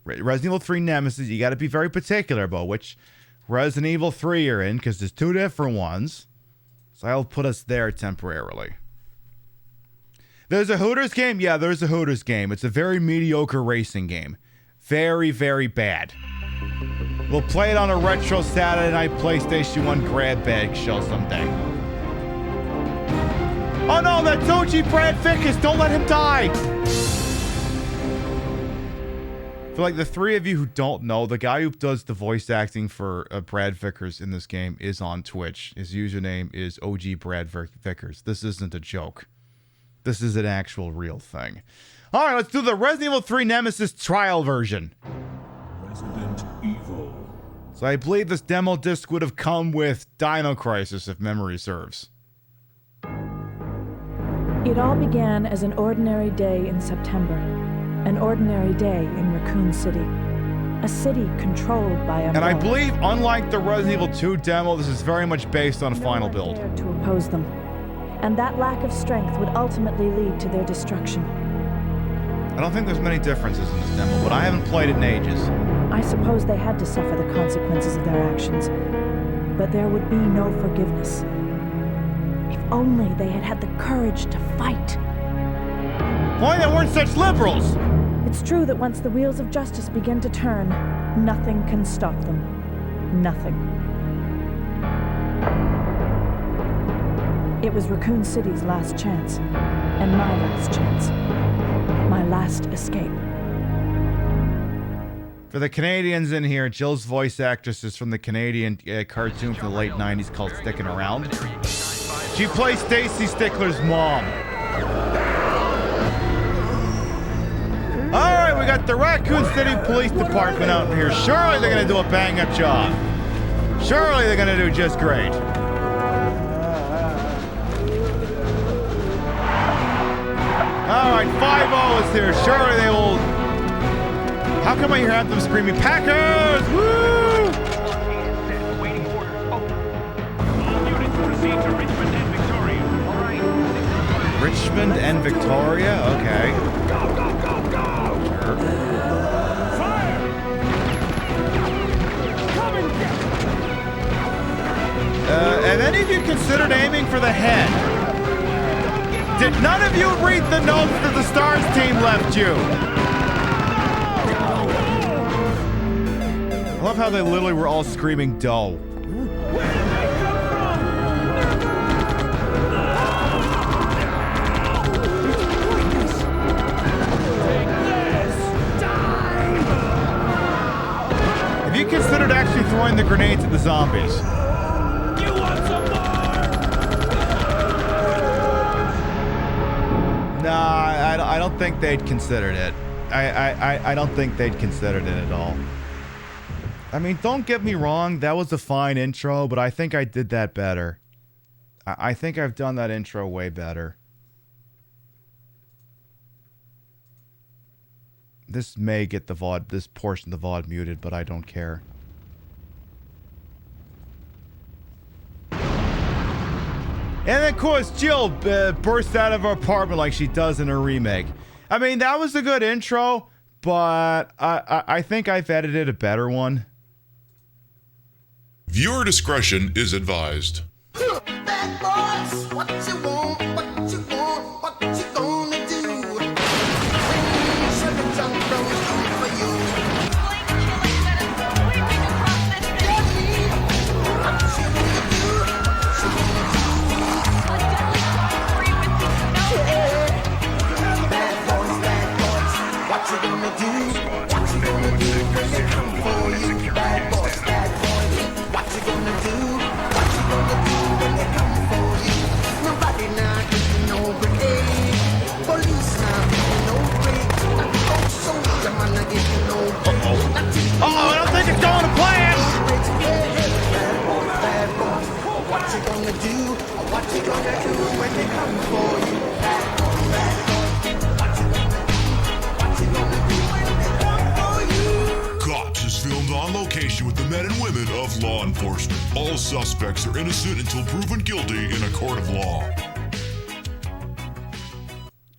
Resident Evil 3 Nemesis, you got to be very particular about which Resident Evil 3 you're in, because there's 2 different ones. So I'll put us there temporarily. There's a Hooters game? Yeah, there's a Hooters game. It's a very mediocre racing game. Very, very bad. We'll play it on a retro Saturday night PlayStation 1 grab bag show someday. Oh no, that's OG Brad Vickers! Don't let him die! For like the 3 of you who don't know, the guy who does the voice acting for Brad Vickers in this game is on Twitch. His username is OG Brad Vickers. This isn't a joke. This is an actual real thing. Alright, let's do the Resident Evil 3 Nemesis trial version. Resident Evil. So I believe this demo disc would have come with Dino Crisis, if memory serves. It all began as an ordinary day in September. An ordinary day in Raccoon City. A city controlled by And Umbrella. I believe, unlike the Resident Evil 2 demo, this is very much based on a final build. To oppose them. And that lack of strength would ultimately lead to their destruction. I don't think there's many differences in this demo, but I haven't played it in ages. I suppose they had to suffer the consequences of their actions. But there would be no forgiveness. If only they had had the courage to fight. Why they weren't such liberals? It's true that once the wheels of justice begin to turn, nothing can stop them. Nothing. It was Raccoon City's last chance, and my last chance. My last escape. For the Canadians in here, Jill's voice actress is from the Canadian cartoon from the late 90s called Stickin' Around. She plays Stacy Stickler's mom. Alright, we got the Raccoon City Police Department out here. Surely they're going to do a bang-up job. Surely they're going to do just great. Alright, 5-0 is here. Surely they will... How come I hear them screaming, Packers! Woo! Richmond and Victoria? Okay. Sure. Have any of you considered aiming for the head? Did none of you read the notes that the Stars team left you? I love how they literally were all screaming dough. Have you considered actually throwing the grenades at the zombies? You want some more? Nah, I don't think they'd considered it. I don't think they'd considered it at all. I mean, don't get me wrong, that was a fine intro, but I think I did that better. I think I've done that intro way better. This may get the VOD, this portion of the VOD muted, but I don't care. And of course, Jill bursts out of her apartment like she does in her remake. I mean, that was a good intro, but I think I've edited a better one. Viewer discretion is advised. Bad boys, what you want, what you want, what you gonna do? Sugar junk bros coming for you. Bad boys, what you gonna do? What you gonna do when they come for you? Bad boys, what you gonna do? What you gonna do when they come for you? Nobody now getting no grenade. Police now getting no break. Not the old soldier man not getting no break. I don't think it's going to plan. Bad boys, what you gonna do? What you gonna do when they come for you? Bad boys, what you gonna do? What you gonna do when they come for you? Cops is filmed on location with the men and women of law enforcement. All suspects are innocent until proven guilty in a court of law.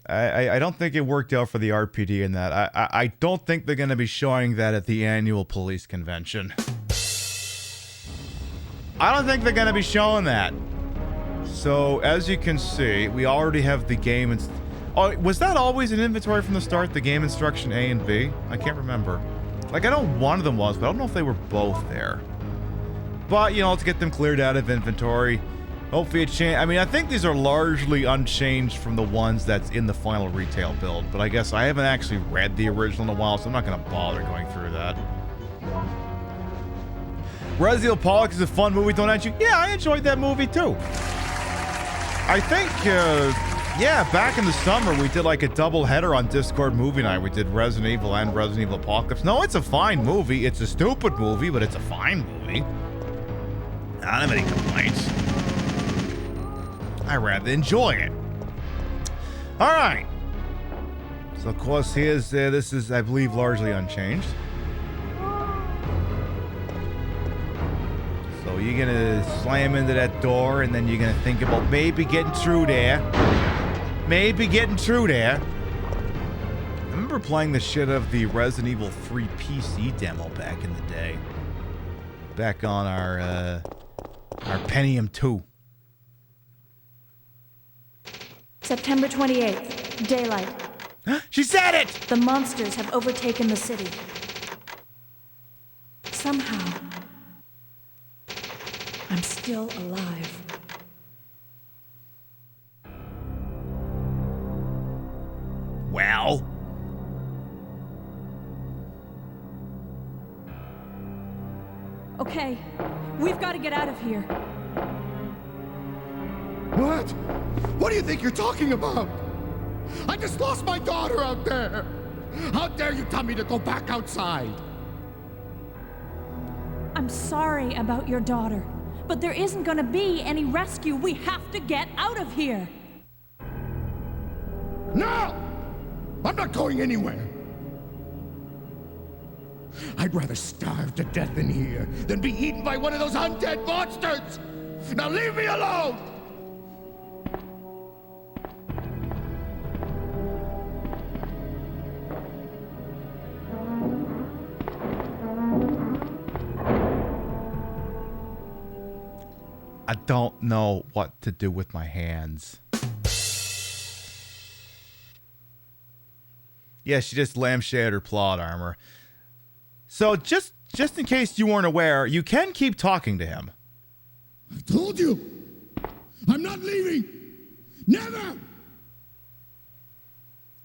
I don't think it worked out for the RPD in that. I don't think they're going to be showing that at the annual police convention. I don't think they're going to be showing that. So, as you can see, we already have the game. Oh, was that always in inventory from the start? The game instruction A and B? I can't remember. Like, I know one of them was, but I don't know if they were both there. But, you know, let's get them cleared out of inventory. Hopefully it changed. I mean, I think these are largely unchanged from the ones that's in the final retail build. But I guess I haven't actually read the original in a while, so I'm not going to bother going through that. Resident Evil Pollock is a fun movie, don't you? Yeah, I enjoyed that movie too. I think, yeah, back in the summer we did like a double header on Discord movie night. We did Resident Evil and Resident Evil Apocalypse. No, it's a fine movie. It's a stupid movie, but it's a fine movie. I don't have any complaints. I rather enjoy it. All right. So of course here's this is I believe largely unchanged. do? You're gonna slam into that door and then you're gonna think about maybe getting through there. Maybe getting through there. I remember playing the shit of the Resident Evil 3 PC demo back in the day. Back on our Pentium 2. September 28th, daylight. She said it! The monsters have overtaken the city. Somehow, I'm still alive. Well? Okay, we've got to get out of here. What? What do you think you're talking about? I just lost my daughter out there. How dare you tell me to go back outside? I'm sorry about your daughter, but there isn't gonna be any rescue. We have to get out of here. No! I'm not going anywhere. I'd rather starve to death in here than be eaten by one of those undead monsters! Now leave me alone! I don't know what to do with my hands. Yeah, she just lampshaded her plot armor. So just in case you weren't aware, you can keep talking to him. I told you! I'm not leaving! Never!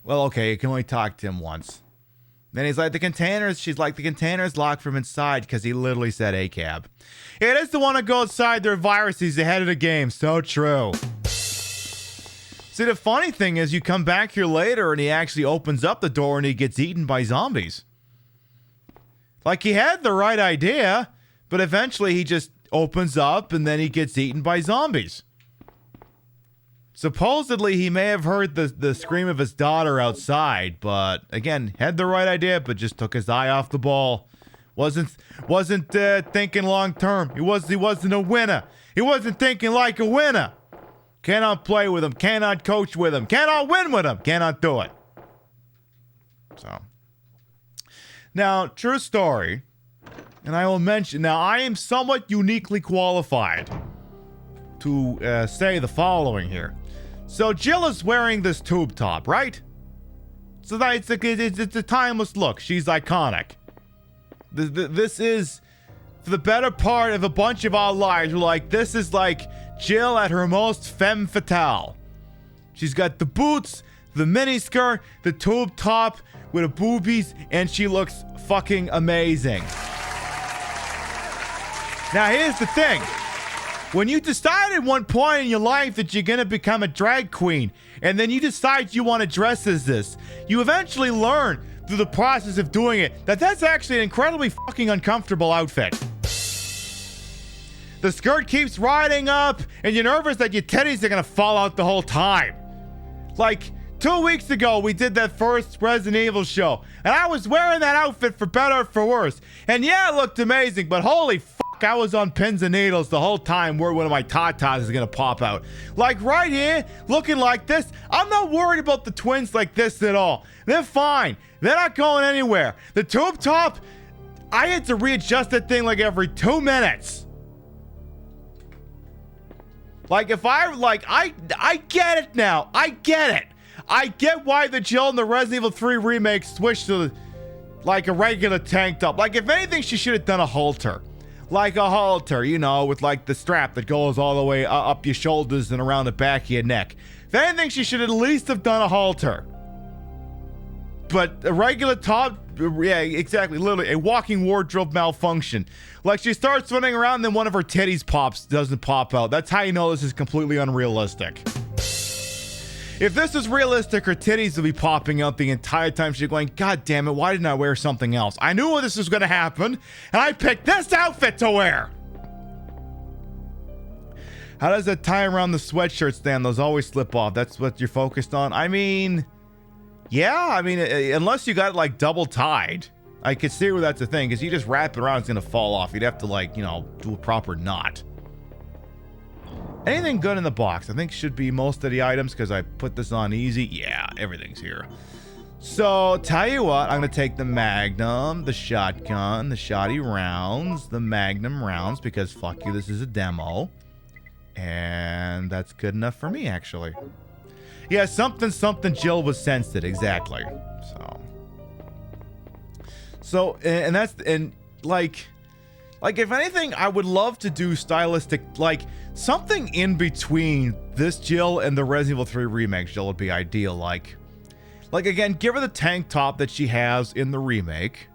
Well, okay, you can only talk to him once. Then he's like, the containers, she's like, the container's locked from inside because he literally said ACAB. It is the one to go outside, there are viruses ahead of the game. So true. See, the funny thing is you come back here later and he actually opens up the door and he gets eaten by zombies. Like, he had the right idea, but eventually he just opens up and then he gets eaten by zombies. Supposedly, he may have heard the scream of his daughter outside, but again, had the right idea, but just took his eye off the ball. Wasn't thinking long term. He wasn't a winner. He wasn't thinking like a winner. Cannot play with him. Cannot coach with him. Cannot win with him. Cannot do it. So, now, true story, and I will mention, now I am somewhat uniquely qualified to say the following here. So Jill is wearing this tube top, right? So that it's a timeless look. She's iconic. This is, for the better part of a bunch of our lives, we're like, this is like Jill at her most femme fatale. She's got the boots, the miniskirt, the tube top with the boobies, and she looks fucking amazing. Now here's the thing. When you decide at one point in your life that you're gonna become a drag queen, and then you decide you want to dress as this, you eventually learn through the process of doing it that that's actually an incredibly fucking uncomfortable outfit. The skirt keeps riding up, and you're nervous that your titties are gonna fall out the whole time. Like, 2 weeks ago, we did that first Resident Evil show, and I was wearing that outfit for better or for worse. And yeah, it looked amazing, but holy fuck, I was on pins and needles the whole time where one of my tatas is gonna pop out. Like right here, looking like this, I'm not worried about the twins like this at all. They're fine. They're not going anywhere. The tube top, I had to readjust that thing like every 2 minutes. Like if I get it now. I get it. I get why the Jill in the Resident Evil 3 remake switched to like a regular tank top. Like if anything, she should have done a halter. Like a halter, you know, with like the strap that goes all the way up your shoulders and around the back of your neck. If anything, she should at least have done a halter. But a regular top, yeah, exactly, literally a walking wardrobe malfunction. Like she starts running around and then one of her titties doesn't pop out. That's how you know this is completely unrealistic. If this is realistic, her titties will be popping out the entire time. She's going, God damn it, why didn't I wear something else? I knew this was going to happen, and I picked this outfit to wear. How does that tie around the sweatshirt stand? Those always slip off. That's what you're focused on? I mean, yeah, I mean, unless you got it like double tied. I could see where that's a thing, because you just wrap it around, it's going to fall off. You'd have to, like, you know, do a proper knot. Anything good in the box? I think should be most of the items, because I put this on easy. Yeah, everything's here. So, tell you what, I'm going to take the Magnum, the shotgun, the shoddy rounds, the Magnum rounds, because fuck you, this is a demo. And that's good enough for me, actually. Yeah, something Jill was sensed it, exactly. So, and that's, and like if anything, I would love to do stylistic, like something in between this Jill and the Resident Evil 3 remake Jill would be ideal. Like again, give her the tank top that she has in the remake,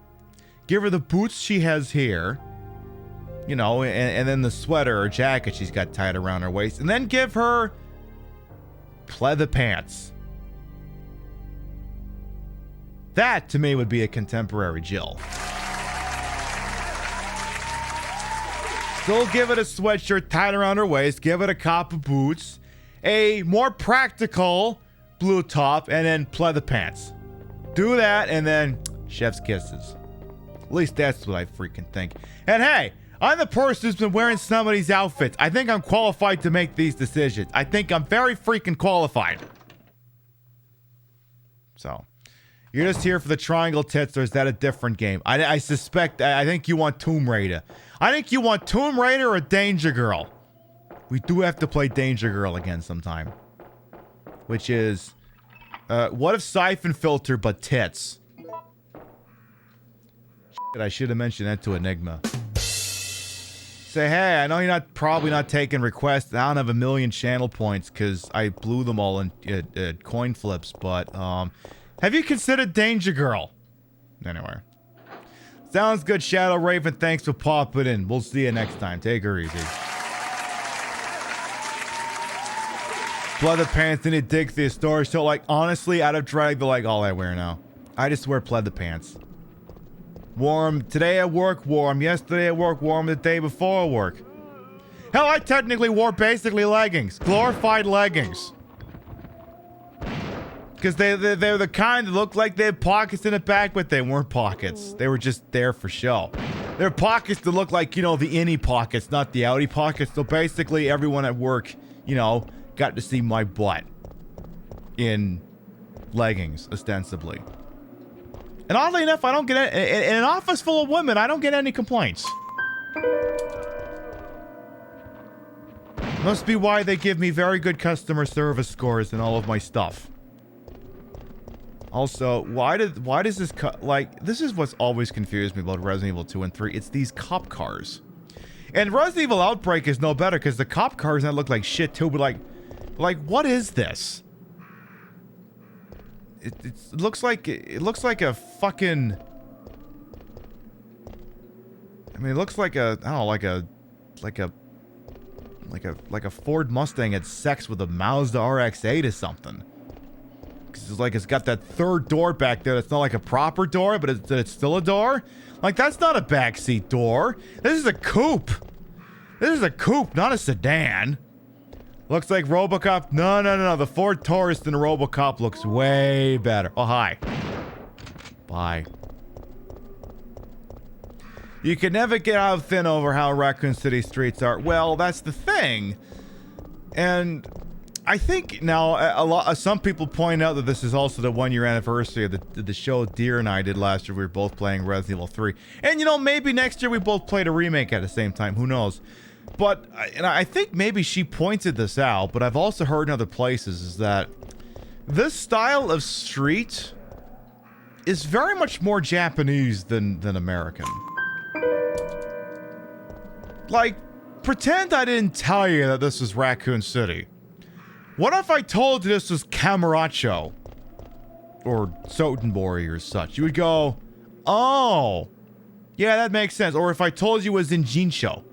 give her the boots she has here, you know, and then the sweater or jacket she's got tied around her waist, and then give her pleather pants. That, to me, would be a contemporary Jill. Still give it a sweatshirt tied around her waist, give it a copper boots, a more practical blue top, and then pleather pants. Do that, and then chef's kisses. At least that's what I freaking think. And hey, I'm the person who's been wearing some of these outfits. I think I'm qualified to make these decisions. I think I'm very freaking qualified. So, you're just here for the triangle tits, or is that a different game? I suspect, I think you want Tomb Raider. I think you want Tomb Raider or Danger Girl. We do have to play Danger Girl again sometime. Which is, what if Siphon Filter but tits? Shit, I should have mentioned that to Enigma. Say, hey, I know you're probably not taking requests. I don't have 1 million channel points because I blew them all in coin flips, but, have you considered Danger Girl? Anyway. Sounds good, Shadow Raven. Thanks for popping in. We'll see you next time. Take her easy. Pleather pants in a dig through the store. So, like, honestly, out of drag, they're like all I wear now. I just wear pleather pants. Warm today at work, warm yesterday at work, warm the day before work. Hell, I technically wore basically leggings. Glorified leggings. Because they're the kind that look like they had pockets in the back, but they weren't pockets. They were just there for show. They're pockets that look like, you know, the innie pockets, not the outie pockets. So basically, everyone at work, you know, got to see my butt. In leggings, ostensibly. And oddly enough, I don't get in an office full of women, I don't get any complaints. Must be why they give me very good customer service scores and all of my stuff. Also, why does this like, this is what's always confused me about Resident Evil 2 and 3. It's these cop cars. And Resident Evil Outbreak is no better because the cop cars that look like shit too, but like what is this? It looks like a fucking, I mean, it looks like a, I don't know, like a Ford Mustang had sex with a Mazda RX-8 or something. It's like it's got that third door back there. It's not like a proper door, but it's still a door. Like, that's not a backseat door. This is a coupe. This is a coupe, not a sedan. Looks like RoboCop. No. The Ford Taurus in the RoboCop looks way better. Oh, hi. Bye. You can never get out of thin over how Raccoon City streets are. Well, that's the thing. And I think now some people point out that this is also the 1-year anniversary of the show Deer and I did last year. We were both playing Resident Evil 3. And, you know, maybe next year we both played a remake at the same time. Who knows? But, and I think maybe she pointed this out, but I've also heard in other places is that this style of street is very much more Japanese than American. Like, pretend I didn't tell you that this is Raccoon City. What if I told you this was Camarocho? Or Sotenbori or such? You would go, oh, yeah, that makes sense. Or if I told you it was in Jinsho,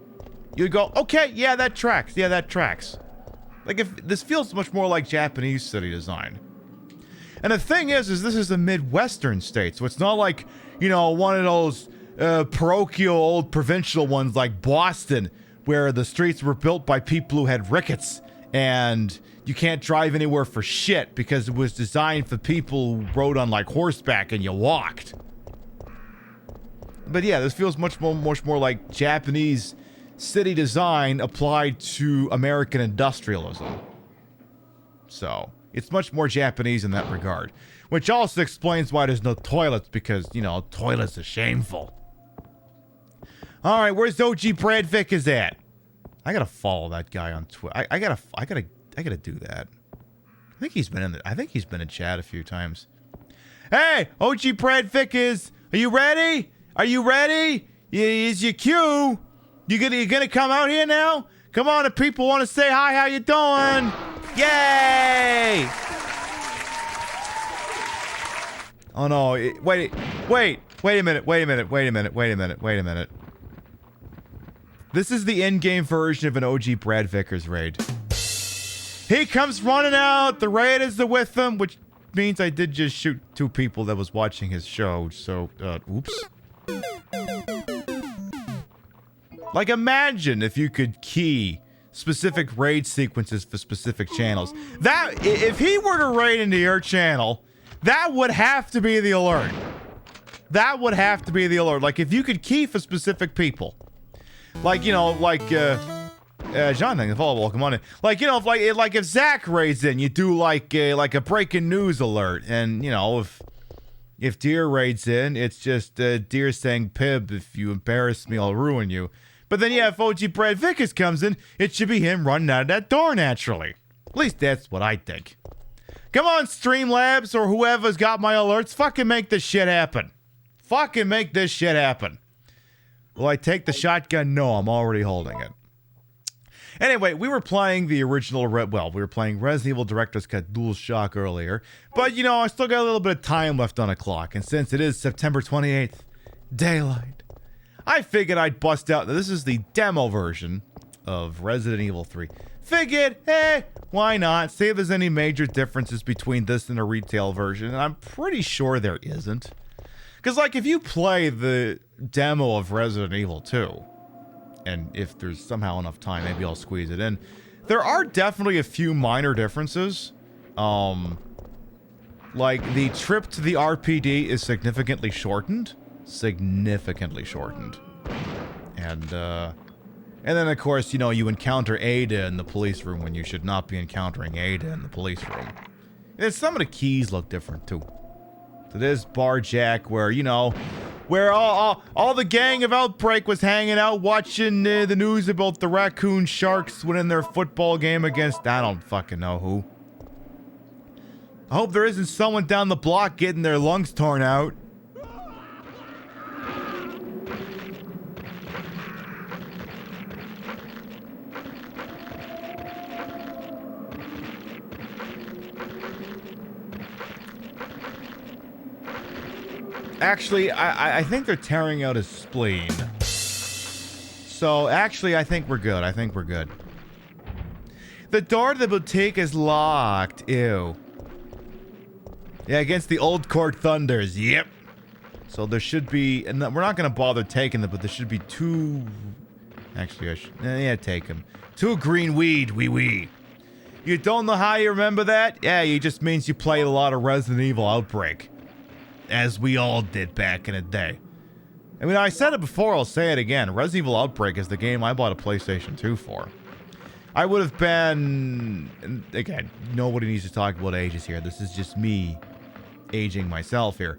you'd go, okay, yeah, that tracks. Yeah, that tracks. Like, if this feels much more like Japanese city design. And the thing is this is a Midwestern state, so it's not like, you know, one of those parochial old provincial ones like Boston, where the streets were built by people who had rickets, and you can't drive anywhere for shit because it was designed for people who rode on, like, horseback and you walked. But yeah, this feels much more like Japanese city design applied to American industrialism. So, it's much more Japanese in that regard. Which also explains why there's no toilets, because, you know, toilets are shameful. Alright, where's OG Brad Vick is at? I gotta follow that guy on Twitter. I gotta do that. I think he's been in chat a few times. Hey, OG Brad Vick is. Are you ready? Are you ready? Is your cue? You gonna come out here now? Come on, the people want to say hi. How you doing? Yay! Oh no! Wait a minute. This is the in-game version of an OG Brad Vickers raid. He comes running out. The raiders are with him, which means I did just shoot 2 people that was watching his show. So, oops. Like, imagine if you could key specific raid sequences for specific channels. That, if he were to raid into your channel, that would have to be the alert. That would have to be the alert. Like, if you could key for specific people. Like, you know, like, Jonathan, welcome on in. Like, you know, if Zach raids in, you do like a breaking news alert. And, you know, if Deer raids in, it's just Deer saying, Pib, if you embarrass me, I'll ruin you. But then, yeah, if OG Brad Vickers comes in, it should be him running out of that door naturally. At least that's what I think. Come on, Streamlabs or whoever's got my alerts, fucking make this shit happen. Fucking make this shit happen. Will I take the shotgun? No, I'm already holding it. Anyway, we were playing the original, we were playing Resident Evil Director's Cut DualShock earlier. But, you know, I still got a little bit of time left on the clock. And since it is September 28th, daylight, I figured I'd bust out. This is the demo version of Resident Evil 3. Figured, hey, why not? See if there's any major differences between this and the retail version. And I'm pretty sure there isn't. Because, like, if you play the demo of Resident Evil 2, and if there's somehow enough time, maybe I'll squeeze it in, there are definitely a few minor differences. Like, the trip to the RPD is significantly shortened. Significantly shortened. And then, of course, you know, you encounter Ada in the police room when you should not be encountering Ada in the police room. And some of the keys look different, too. So there's Bar Jack, where, you know, where all the gang of Outbreak was hanging out watching the news about the Raccoon Sharks winning their football game against, I don't fucking know who. I hope there isn't someone down the block getting their lungs torn out. Actually, I think they're tearing out his spleen. So, actually, I think we're good. I think we're good. The door to the boutique is locked. Ew. Yeah, against the Old Court Thunders. Yep. So there should be... And we're not going to bother taking them, but there should be 2... Actually, I should... Yeah, take them. 2 green weed, wee. You don't know how you remember that? Yeah, it just means you played a lot of Resident Evil Outbreak. As we all did back in the day. I mean, I said it before, I'll say it again. Resident Evil Outbreak is the game I bought a PlayStation 2 for. I would have been... Again, nobody needs to talk about ages here. This is just me aging myself here.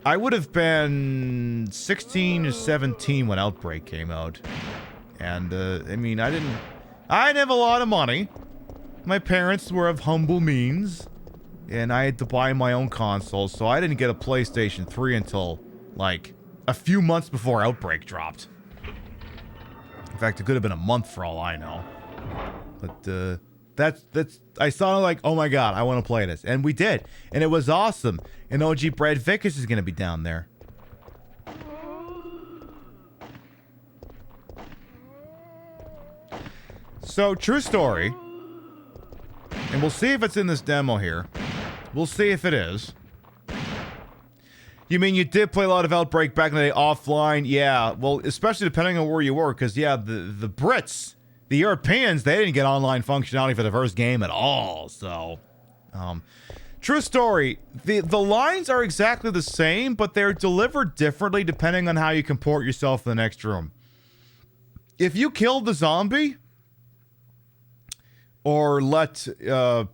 I would have been 16 or 17 when Outbreak came out. And, I mean, I didn't have a lot of money. My parents were of humble means. And I had to buy my own console, so I didn't get a PlayStation 3 until, like, a few months before Outbreak dropped. In fact, it could have been a month for all I know. But, that's... I saw, like, oh my god, I want to play this. And we did. And it was awesome. And OG Brad Vickers is going to be down there. So, true story. And we'll see if it's in this demo here. We'll see if it is. You mean you did play a lot of Outbreak back in the day offline? Yeah, well, especially depending on where you were, because, yeah, the Brits, the Europeans, they didn't get online functionality for the first game at all, so... True story. The lines are exactly the same, but they're delivered differently depending on how you comport yourself in the next room. If you kill the zombie, or let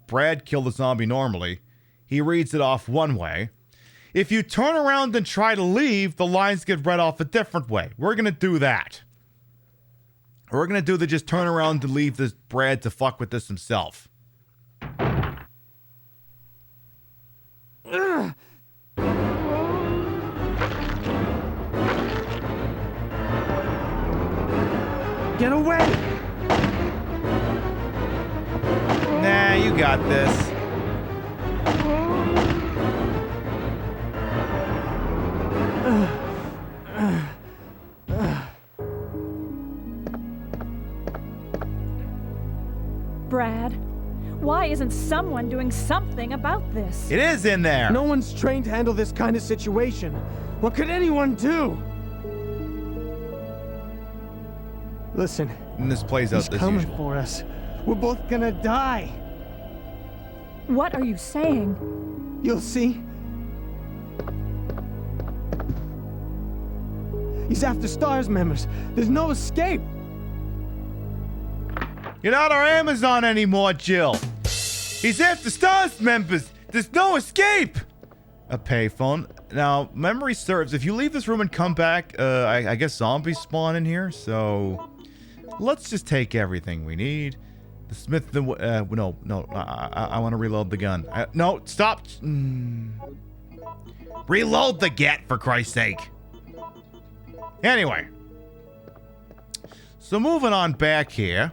Brad kill the zombie normally, he reads it off one way. If you turn around and try to leave, the lines get read off a different way. We're going to do that. We're going to do the just turn around to leave this Brad to fuck with this himself. Get away! Nah, you got this. Brad, why isn't someone doing something about this? It is in there. No one's trained to handle this kind of situation. What could anyone do? Listen. And this plays out he's as coming usual. for us. We're both gonna die. What are you saying? You'll see. He's after STARS members. There's no escape. You're not our Amazon anymore, Jill. He's after STARS members. There's no escape. A payphone. Now, memory serves. If you leave this room and come back, I guess zombies spawn in here. So let's just take everything we need. The Smith. No. I want to reload the gun. No, stop. Reload the gat for Christ's sake. Anyway. So moving on back here.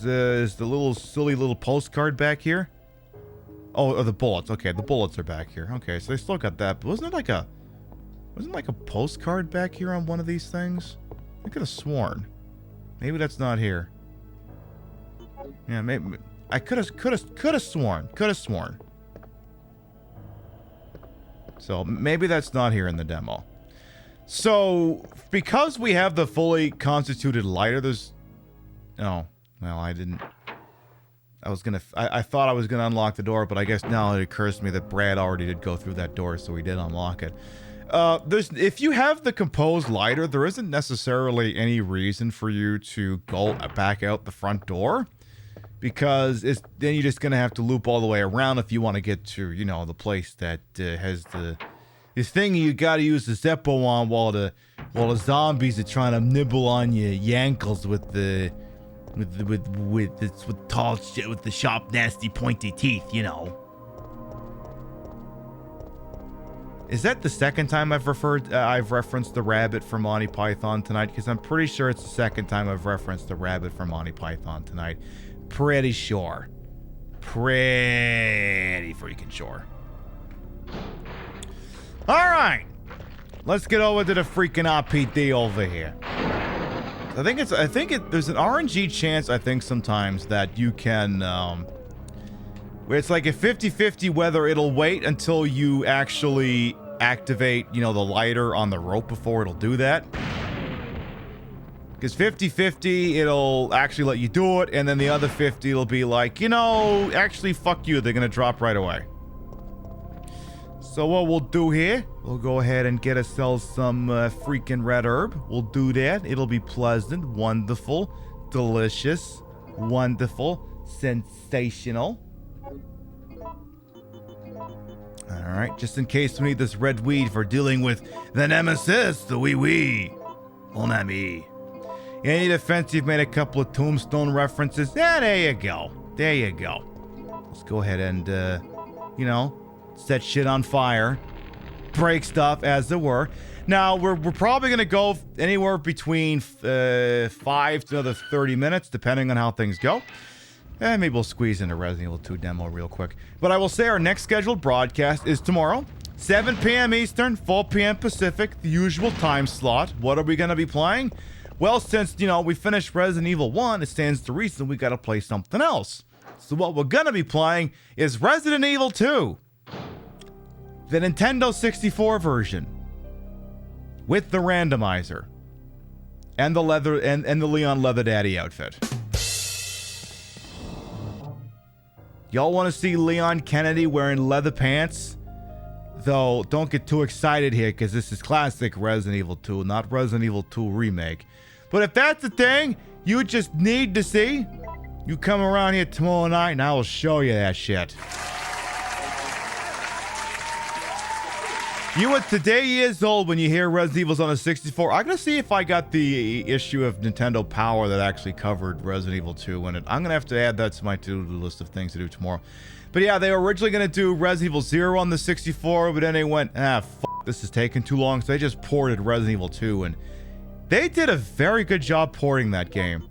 Is the little silly little postcard back here? Oh, the bullets. Okay, the bullets are back here. Okay, so they still got that. But wasn't like a postcard back here on one of these things? I could have sworn. Maybe that's not here. Yeah, maybe I could have sworn. So maybe that's not here in the demo. So because we have the fully constituted lighter, there's oh. Well, I didn't. I thought I was gonna unlock the door, but I guess now it occurs to me that Brad already did go through that door, so he did unlock it. If you have the composed lighter, there isn't necessarily any reason for you to go back out the front door, because then you're just gonna have to loop all the way around if you want to get to, you know, the place that has the thing you got to use the Zeppo on while the zombies are trying to nibble on your ankles with the. With tall shit with the sharp, nasty, pointy teeth, you know. Is that the second time I've referenced the rabbit from Monty Python tonight? Because I'm pretty sure it's the second time I've referenced the rabbit from Monty Python tonight. Pretty sure. Pretty freaking sure. All right, let's get over to the freaking RPD over here. There's an RNG chance, I think, sometimes that you can, where it's like a 50-50 whether it'll wait until you actually activate, you know, the lighter on the rope before it'll do that. Because 50-50, it'll actually let you do it, and then the other 50 it'll be like, you know, actually, fuck you, they're gonna drop right away. So what we'll do here, we'll go ahead and get ourselves some freaking red herb. We'll do that. It'll be pleasant, wonderful, delicious, wonderful, sensational. Alright, just in case we need this red weed for dealing with the nemesis, the wee-wee. Mon ami. Any defense, you've made a couple of Tombstone references. Yeah, there you go. There you go. Let's go ahead and, you know, set shit on fire. Break stuff, as it were. Now, we're probably going to go anywhere between 5 to another 30 minutes, depending on how things go. And maybe we'll squeeze in a Resident Evil 2 demo real quick. But I will say our next scheduled broadcast is tomorrow, 7 p.m. Eastern, 4 p.m. Pacific, the usual time slot. What are we going to be playing? Well, since, you know, we finished Resident Evil 1, it stands to reason we got to play something else. So what we're going to be playing is Resident Evil 2. The Nintendo 64 version. With the randomizer. And the leather and the Leon Leather Daddy outfit. Y'all want to see Leon Kennedy wearing leather pants? Though, don't get too excited here, because this is classic Resident Evil 2, not Resident Evil 2 Remake. But if that's the thing you just need to see, you come around here tomorrow night and I will show you that shit. You were today years old when you hear Resident Evil's on a 64. I'm going to see if I got the issue of Nintendo Power that actually covered Resident Evil 2 in it. I'm going to have to add that to my to-do list of things to do tomorrow. But yeah, they were originally going to do Resident Evil 0 on the 64, but then they went, this is taking too long, so they just ported Resident Evil 2, and they did a very good job porting that game.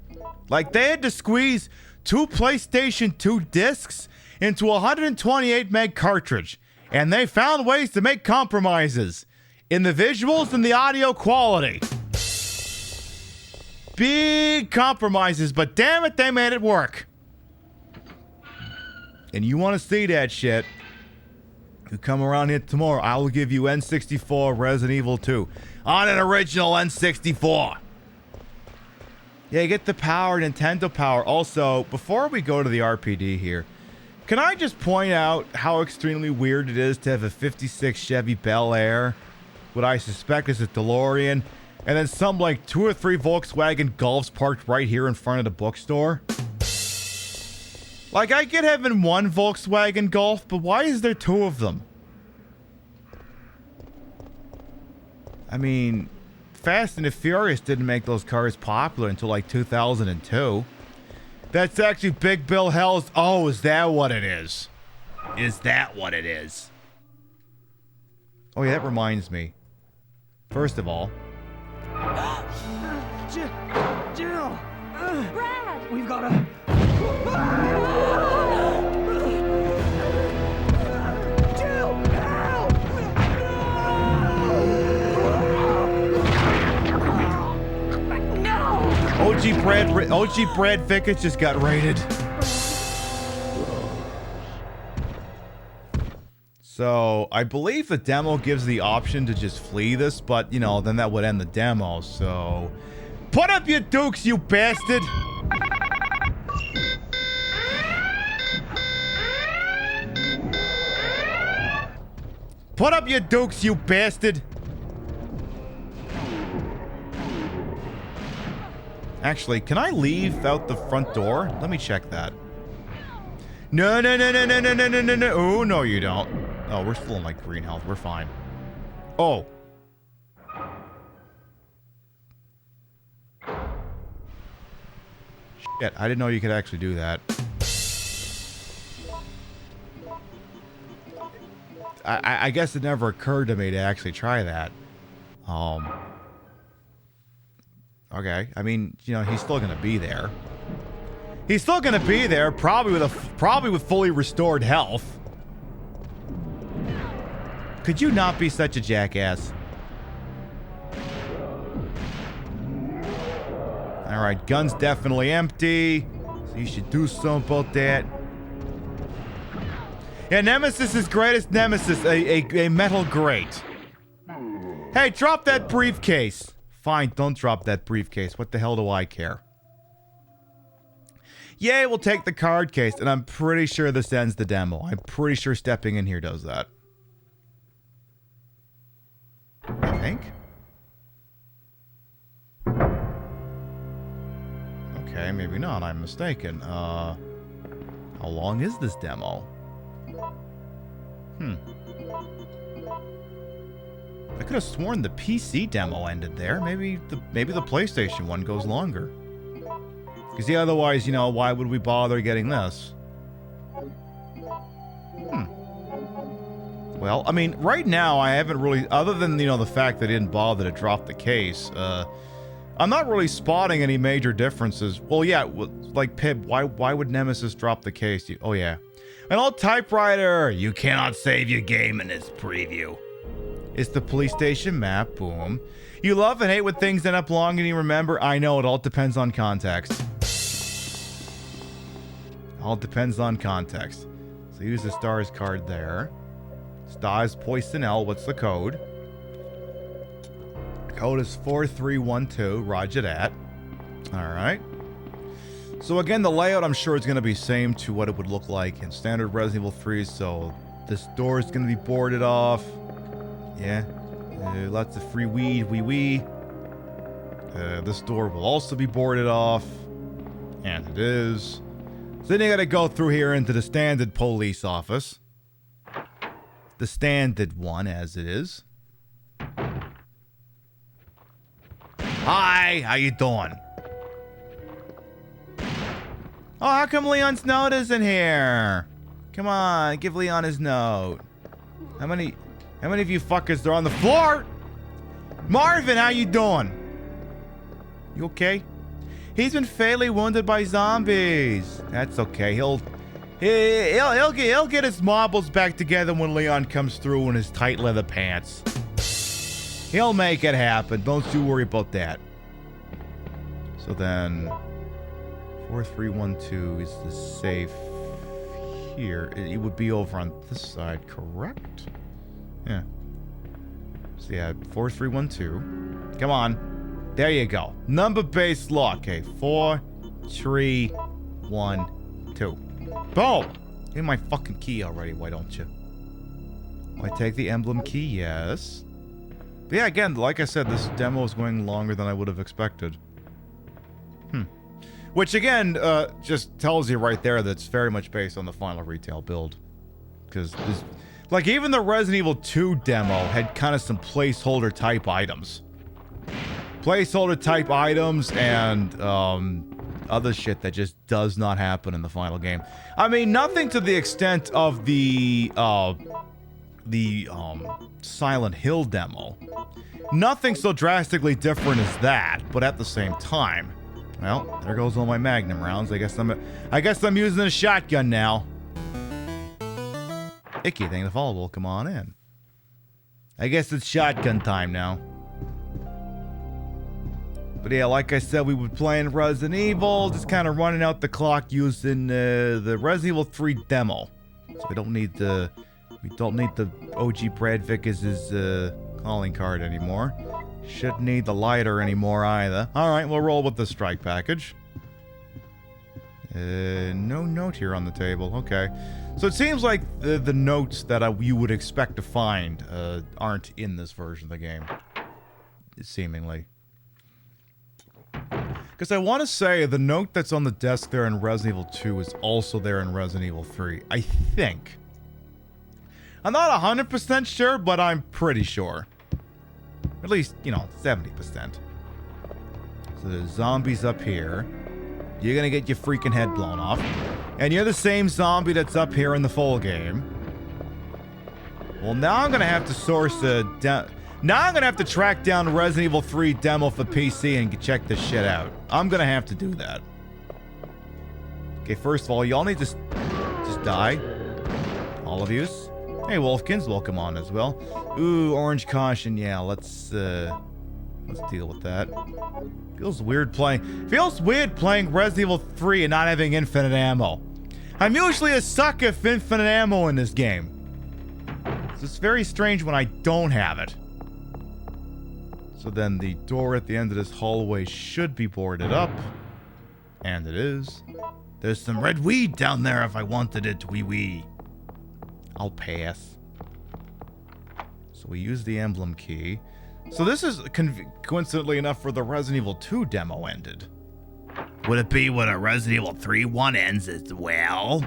Like, they had to squeeze 2 PlayStation 2 discs into a 128 meg cartridge. And they found ways to make compromises in the visuals and the audio quality. Big compromises, but damn it, they made it work. And you want to see that shit, you come around here tomorrow, I will give you N64 Resident Evil 2 on an original N64. Yeah, get the power, Nintendo Power. Also, before we go to the RPD here, can I just point out how extremely weird it is to have a 56 Chevy Bel Air, what I suspect is a DeLorean, and then some like 2 or 3 Volkswagen Golfs parked right here in front of the bookstore? Like, I get having 1 Volkswagen Golf, but why is there 2 of them? I mean, Fast and the Furious didn't make those cars popular until like 2002. That's actually Big Bill Hell's... Oh, is that what it is? Is that what it is? Oh, yeah, that reminds me. First of all... Jill! Brad! We've got to... Jill! Help! OG Brad Vickers just got raided. So, I believe the demo gives the option to just flee this, but, you know, then that would end the demo, so... Put up your dukes, you bastard! Put up your dukes, you bastard! Actually, can I leave out the front door? Let me check that. No. Oh, no, you don't. Oh, we're still in, like, green health. We're fine. Oh. Shit, I didn't know you could actually do that. I guess it never occurred to me to actually try that. Okay, I mean, you know, he's still gonna be there. He's still gonna be there, probably with fully restored health. Could you not be such a jackass? Alright, gun's definitely empty. So you should do something about that. Yeah, Nemesis' greatest nemesis, a metal grate. Hey, drop that briefcase. Fine, don't drop that briefcase. What the hell do I care? Yay, we'll take the card case, and I'm pretty sure this ends the demo. I'm pretty sure stepping in here does that. I think. Okay, maybe not. I'm mistaken. How long is this demo? I could have sworn the PC demo ended there. Maybe the PlayStation one goes longer. Because yeah, otherwise, you know, why would we bother getting this? Well, I mean, right now I haven't really, other than, you know, the fact that I didn't bother to drop the case, I'm not really spotting any major differences. Well, yeah, like Pib, why would Nemesis drop the case? Oh yeah. An old typewriter! You cannot save your game in this preview. It's the police station map, boom. You love and hate when things end up long and you remember. I know, it all depends on context. All depends on context. So use the stars card there. Stars Poison L, what's the code? The code is 4312, roger that. Alright. So again, the layout I'm sure is going to be same to what it would look like in standard Resident Evil 3. So this door is going to be boarded off. Yeah. Lots of free weed, wee. This door will also be boarded off. And it is. So then you gotta go through here into the standard police office. The standard one, as it is. Hi, how you doing? Oh, how come Leon's note isn't here? Come on, give Leon his note. How many of you fuckers are on the floor? Marvin, how you doing? You okay? He's been fatally wounded by zombies. That's okay. He'll get his marbles back together when Leon comes through in his tight leather pants. He'll make it happen. Don't you worry about that. So then 4312 is the safe here. It would be over on this side, correct? Yeah. So yeah, 4312. Come on. There you go. Number-based lock. Okay, 4, 3, 1, 2. Boom! Give me my fucking key already, why don't you? I take the emblem key, yes. But yeah, again, like I said, this demo is going longer than I would have expected. Which, again, just tells you right there that it's very much based on the final retail build. Because, like, even the Resident Evil 2 demo had kind of some placeholder-type items. Placeholder-type items and, other shit that just does not happen in the final game. I mean, nothing to the extent of the Silent Hill demo. Nothing so drastically different as that, but at the same time. Well, there goes all my Magnum rounds. I guess I'm using a shotgun now. Icky thing to follow. Come on in. I guess it's shotgun time now. But yeah, like I said, we were playing Resident Evil, just kind of running out the clock using the Resident Evil 3 demo. So we don't need the OG Brad Vickers' calling card anymore. Shouldn't need the lighter anymore either. Alright, we'll roll with the strike package. No note here on the table. Okay. So it seems like the notes that you would expect to find aren't in this version of the game. Seemingly. Because I want to say the note that's on the desk there in Resident Evil 2 is also there in Resident Evil 3. I think. I'm not 100% sure, but I'm pretty sure. At least, 70%. So there's zombies up here. You're gonna get your freaking head blown off. And you're the same zombie that's up here in the full game. Well, now I'm gonna have to source a... Now I'm gonna have to track down Resident Evil 3 demo for PC and check this shit out. I'm gonna have to do that. Okay, first of all, y'all need to just die. All of yous. Hey, Wolfkins, welcome on as well. Ooh, orange caution. Yeah, let's deal with that. Feels weird playing Resident Evil 3 and not having infinite ammo. I'm usually a sucker for infinite ammo in this game. So it's very strange when I don't have it. So then the door at the end of this hallway should be boarded up. And it is. There's some red weed down there if I wanted it, wee. I'll pass. So we use the emblem key. So this is coincidentally enough where the Resident Evil 2 demo ended. Would it be when a Resident Evil 3 1 ends as well?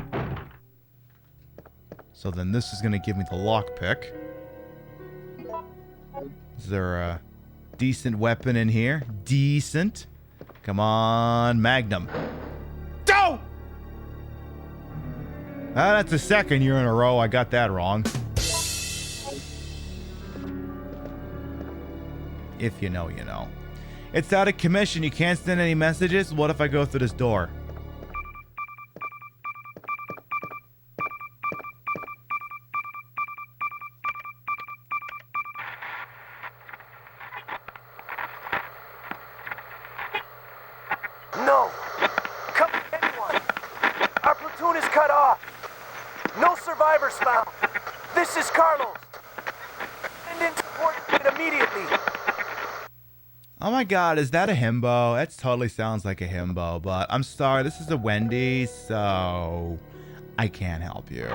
So then this is going to give me the lockpick. Is there a decent weapon in here? Decent. Come on, Magnum. Go! That's the second year in a row I got that wrong. If you know, you know. It's out of commission. You can't send any messages. What if I go through this door? No! Come anyone! Our platoon is cut off! No survivors found! This is Carlos! Send in support immediately! Oh my god, is that a himbo? That totally sounds like a himbo, but I'm sorry, this is a Wendy's, so I can't help you.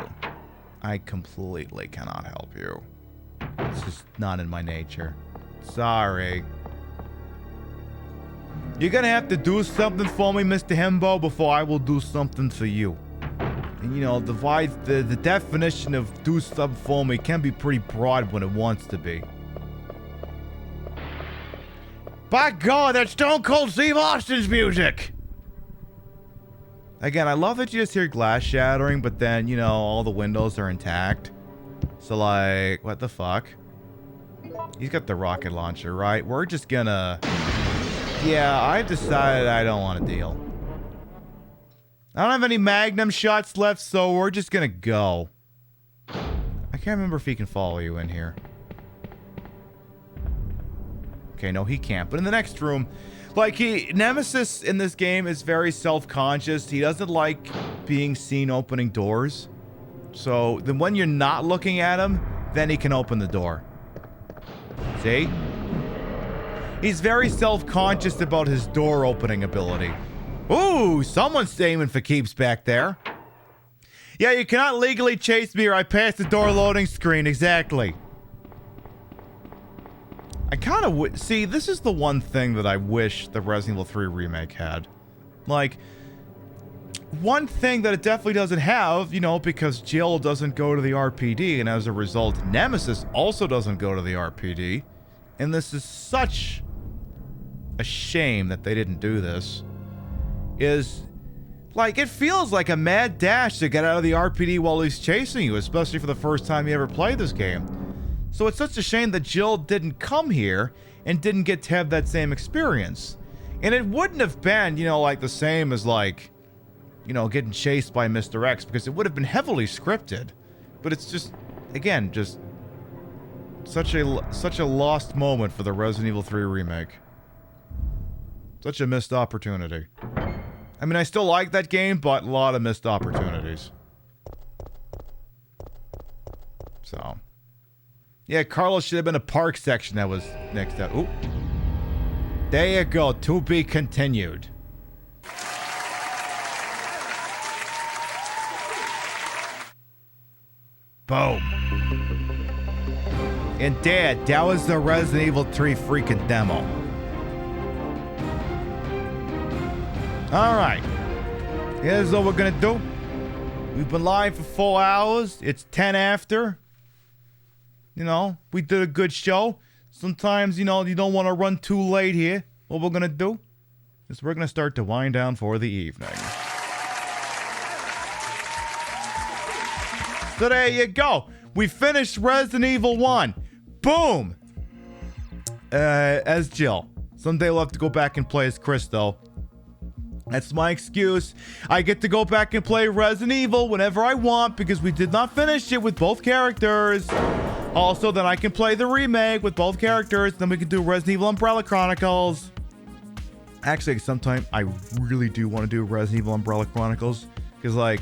I completely cannot help you. It's just not in my nature. Sorry. You're gonna have to do something for me, Mr. Himbo, before I will do something for you. And you know, the definition of do something for me can be pretty broad when it wants to be. By God, that's Stone Cold Steve Austin's music! Again, I love that you just hear glass shattering, but then, you know, all the windows are intact. So, like, what the fuck? He's got the rocket launcher, right? We're just gonna... Yeah, I've decided I don't want to deal. I don't have any Magnum shots left, so we're just gonna go. I can't remember if he can follow you in here. Okay, no, he can't. But in the next room, like, Nemesis in this game is very self-conscious. He doesn't like being seen opening doors. So, then when you're not looking at him, then he can open the door. See? He's very self-conscious about his door opening ability. Ooh, someone's aiming for keeps back there. Yeah, you cannot legally chase me or I pass the door loading screen. Exactly. I kind of see, this is the one thing that I wish the Resident Evil 3 remake had. Like, one thing that it definitely doesn't have, you know, because Jill doesn't go to the RPD, and as a result, Nemesis also doesn't go to the RPD. And this is such a shame that they didn't do this. Is, like, it feels like a mad dash to get out of the RPD while he's chasing you, especially for the first time you ever play this game. So it's such a shame that Jill didn't come here and didn't get to have that same experience. And it wouldn't have been, you know, like the same as, like, you know, getting chased by Mr. X, because it would have been heavily scripted. But it's just, again, just such a lost moment for the Resident Evil 3 remake. Such a missed opportunity. I mean, I still like that game, but a lot of missed opportunities. So... Yeah, Carlos should have been a park section that was next up. Ooh. There you go. To be continued. Boom. And Dad, that was the Resident Evil 3 freaking demo. Alright. Here's what we're gonna do. We've been live for 4 hours. It's 10 after. You know, we did a good show. Sometimes, you know, you don't want to run too late here. What we're going to do is we're going to start to wind down for the evening. So there you go. We finished Resident Evil 1. Boom! As Jill. Someday we'll have to go back and play as Chris, though. That's my excuse. I get to go back and play Resident Evil whenever I want because we did not finish it with both characters. Also, then I can play the remake with both characters. Then we can do Resident Evil Umbrella Chronicles. Actually, sometime I really do want to do Resident Evil Umbrella Chronicles. Because, like,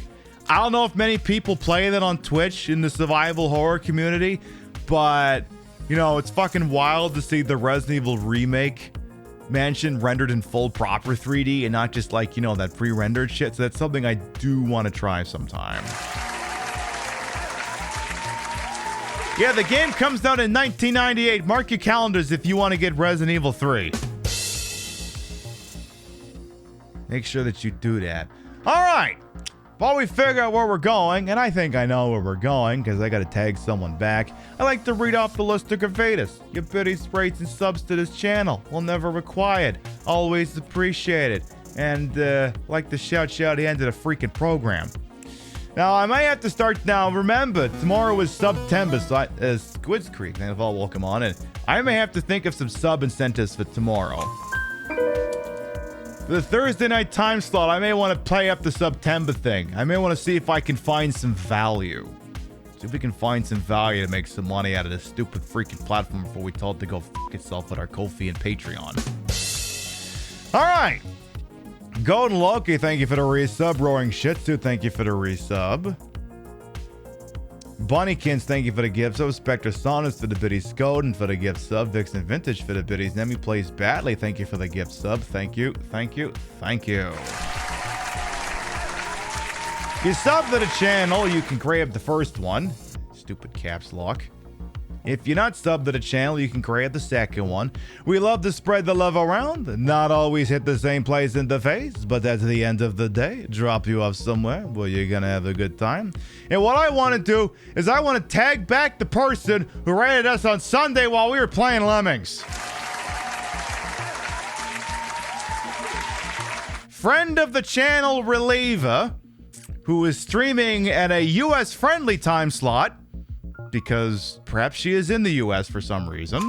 I don't know if many people play that on Twitch in the survival horror community. But, you know, it's fucking wild to see the Resident Evil remake mansion rendered in full proper 3D. And not just, like, you know, that pre-rendered shit. So that's something I do want to try sometime. Yeah, the game comes out in 1998. Mark your calendars if you want to get Resident Evil 3. Make sure that you do that. All right. While we figure out where we're going, and I think I know where we're going because I got to tag someone back, I like to read off the list of Gervais. Your biddies, rates, and subs to this channel. Will never required. Always appreciated. And like to shout at the end of the freaking program. Now, I might have to start now. Remember, tomorrow is September, so Squids Creek. And if all welcome on it, I may have to think of some sub incentives for tomorrow. For the Thursday night time slot, I may want to play up the September thing. I may want to see if I can find some value. See if we can find some value to make some money out of this stupid freaking platform before we tell it to go fuck itself with our Ko-fi and Patreon. All right. Golden Loki, thank you for the resub. Roaring Shitsu, thank you for the resub. Bunnykins, thank you for the gift sub. Spectre Sonus for the biddy. Skoden for the gift sub. Vixen Vintage for the biddies. Nemi Plays Badly, thank you for the gift sub. Thank you, thank you, thank you. If you sub to the channel, you can grab the first one. Stupid caps lock. If you're not subbed to the channel, you can grab the second one. We love to spread the love around. Not always hit the same place in the face, but at the end of the day, drop you off somewhere where you're gonna have a good time. And what I want to do is I want to tag back the person who rated us on Sunday while we were playing Lemmings. Friend of the channel, Reliever, who is streaming at a US friendly time slot, because perhaps she is in the US for some reason.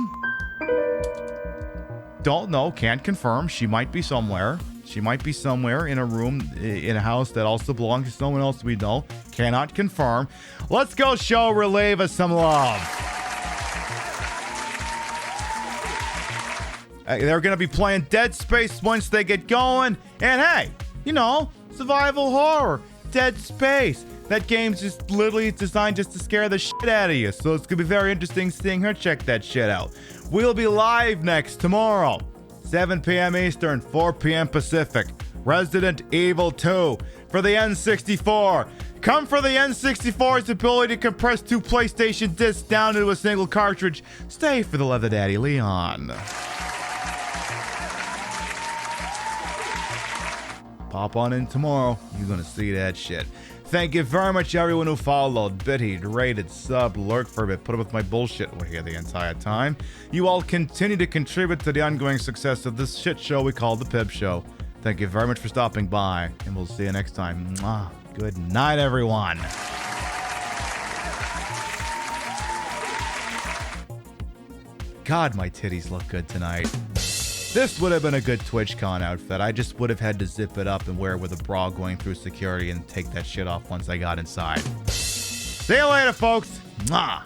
Don't know, can't confirm. She might be somewhere. She might be somewhere in a room, in a house that also belongs to someone else we know. Cannot confirm. Let's go show Releva some love. They're going to be playing Dead Space once they get going. And hey, you know, survival horror, Dead Space. That game's just literally designed just to scare the shit out of you. So it's going to be very interesting seeing her check that shit out. We'll be live next tomorrow, 7 p.m. Eastern, 4 p.m. Pacific. Resident Evil 2 for the N64. Come for the N64's ability to compress 2 PlayStation discs down into a single cartridge. Stay for the Leather Daddy Leon. Pop on in tomorrow. You're going to see that shit. Thank you very much, everyone who followed, biddied, rated, sub, lurked for a bit, put up with my bullshit over here the entire time. You all continue to contribute to the ongoing success of this shit show we call The Pib Show. Thank you very much for stopping by, and we'll see you next time. Mwah. Good night, everyone. God, my titties look good tonight. This would have been a good TwitchCon outfit. I just would have had to zip it up and wear it with a bra going through security and take that shit off once I got inside. See you later, folks. Mwah.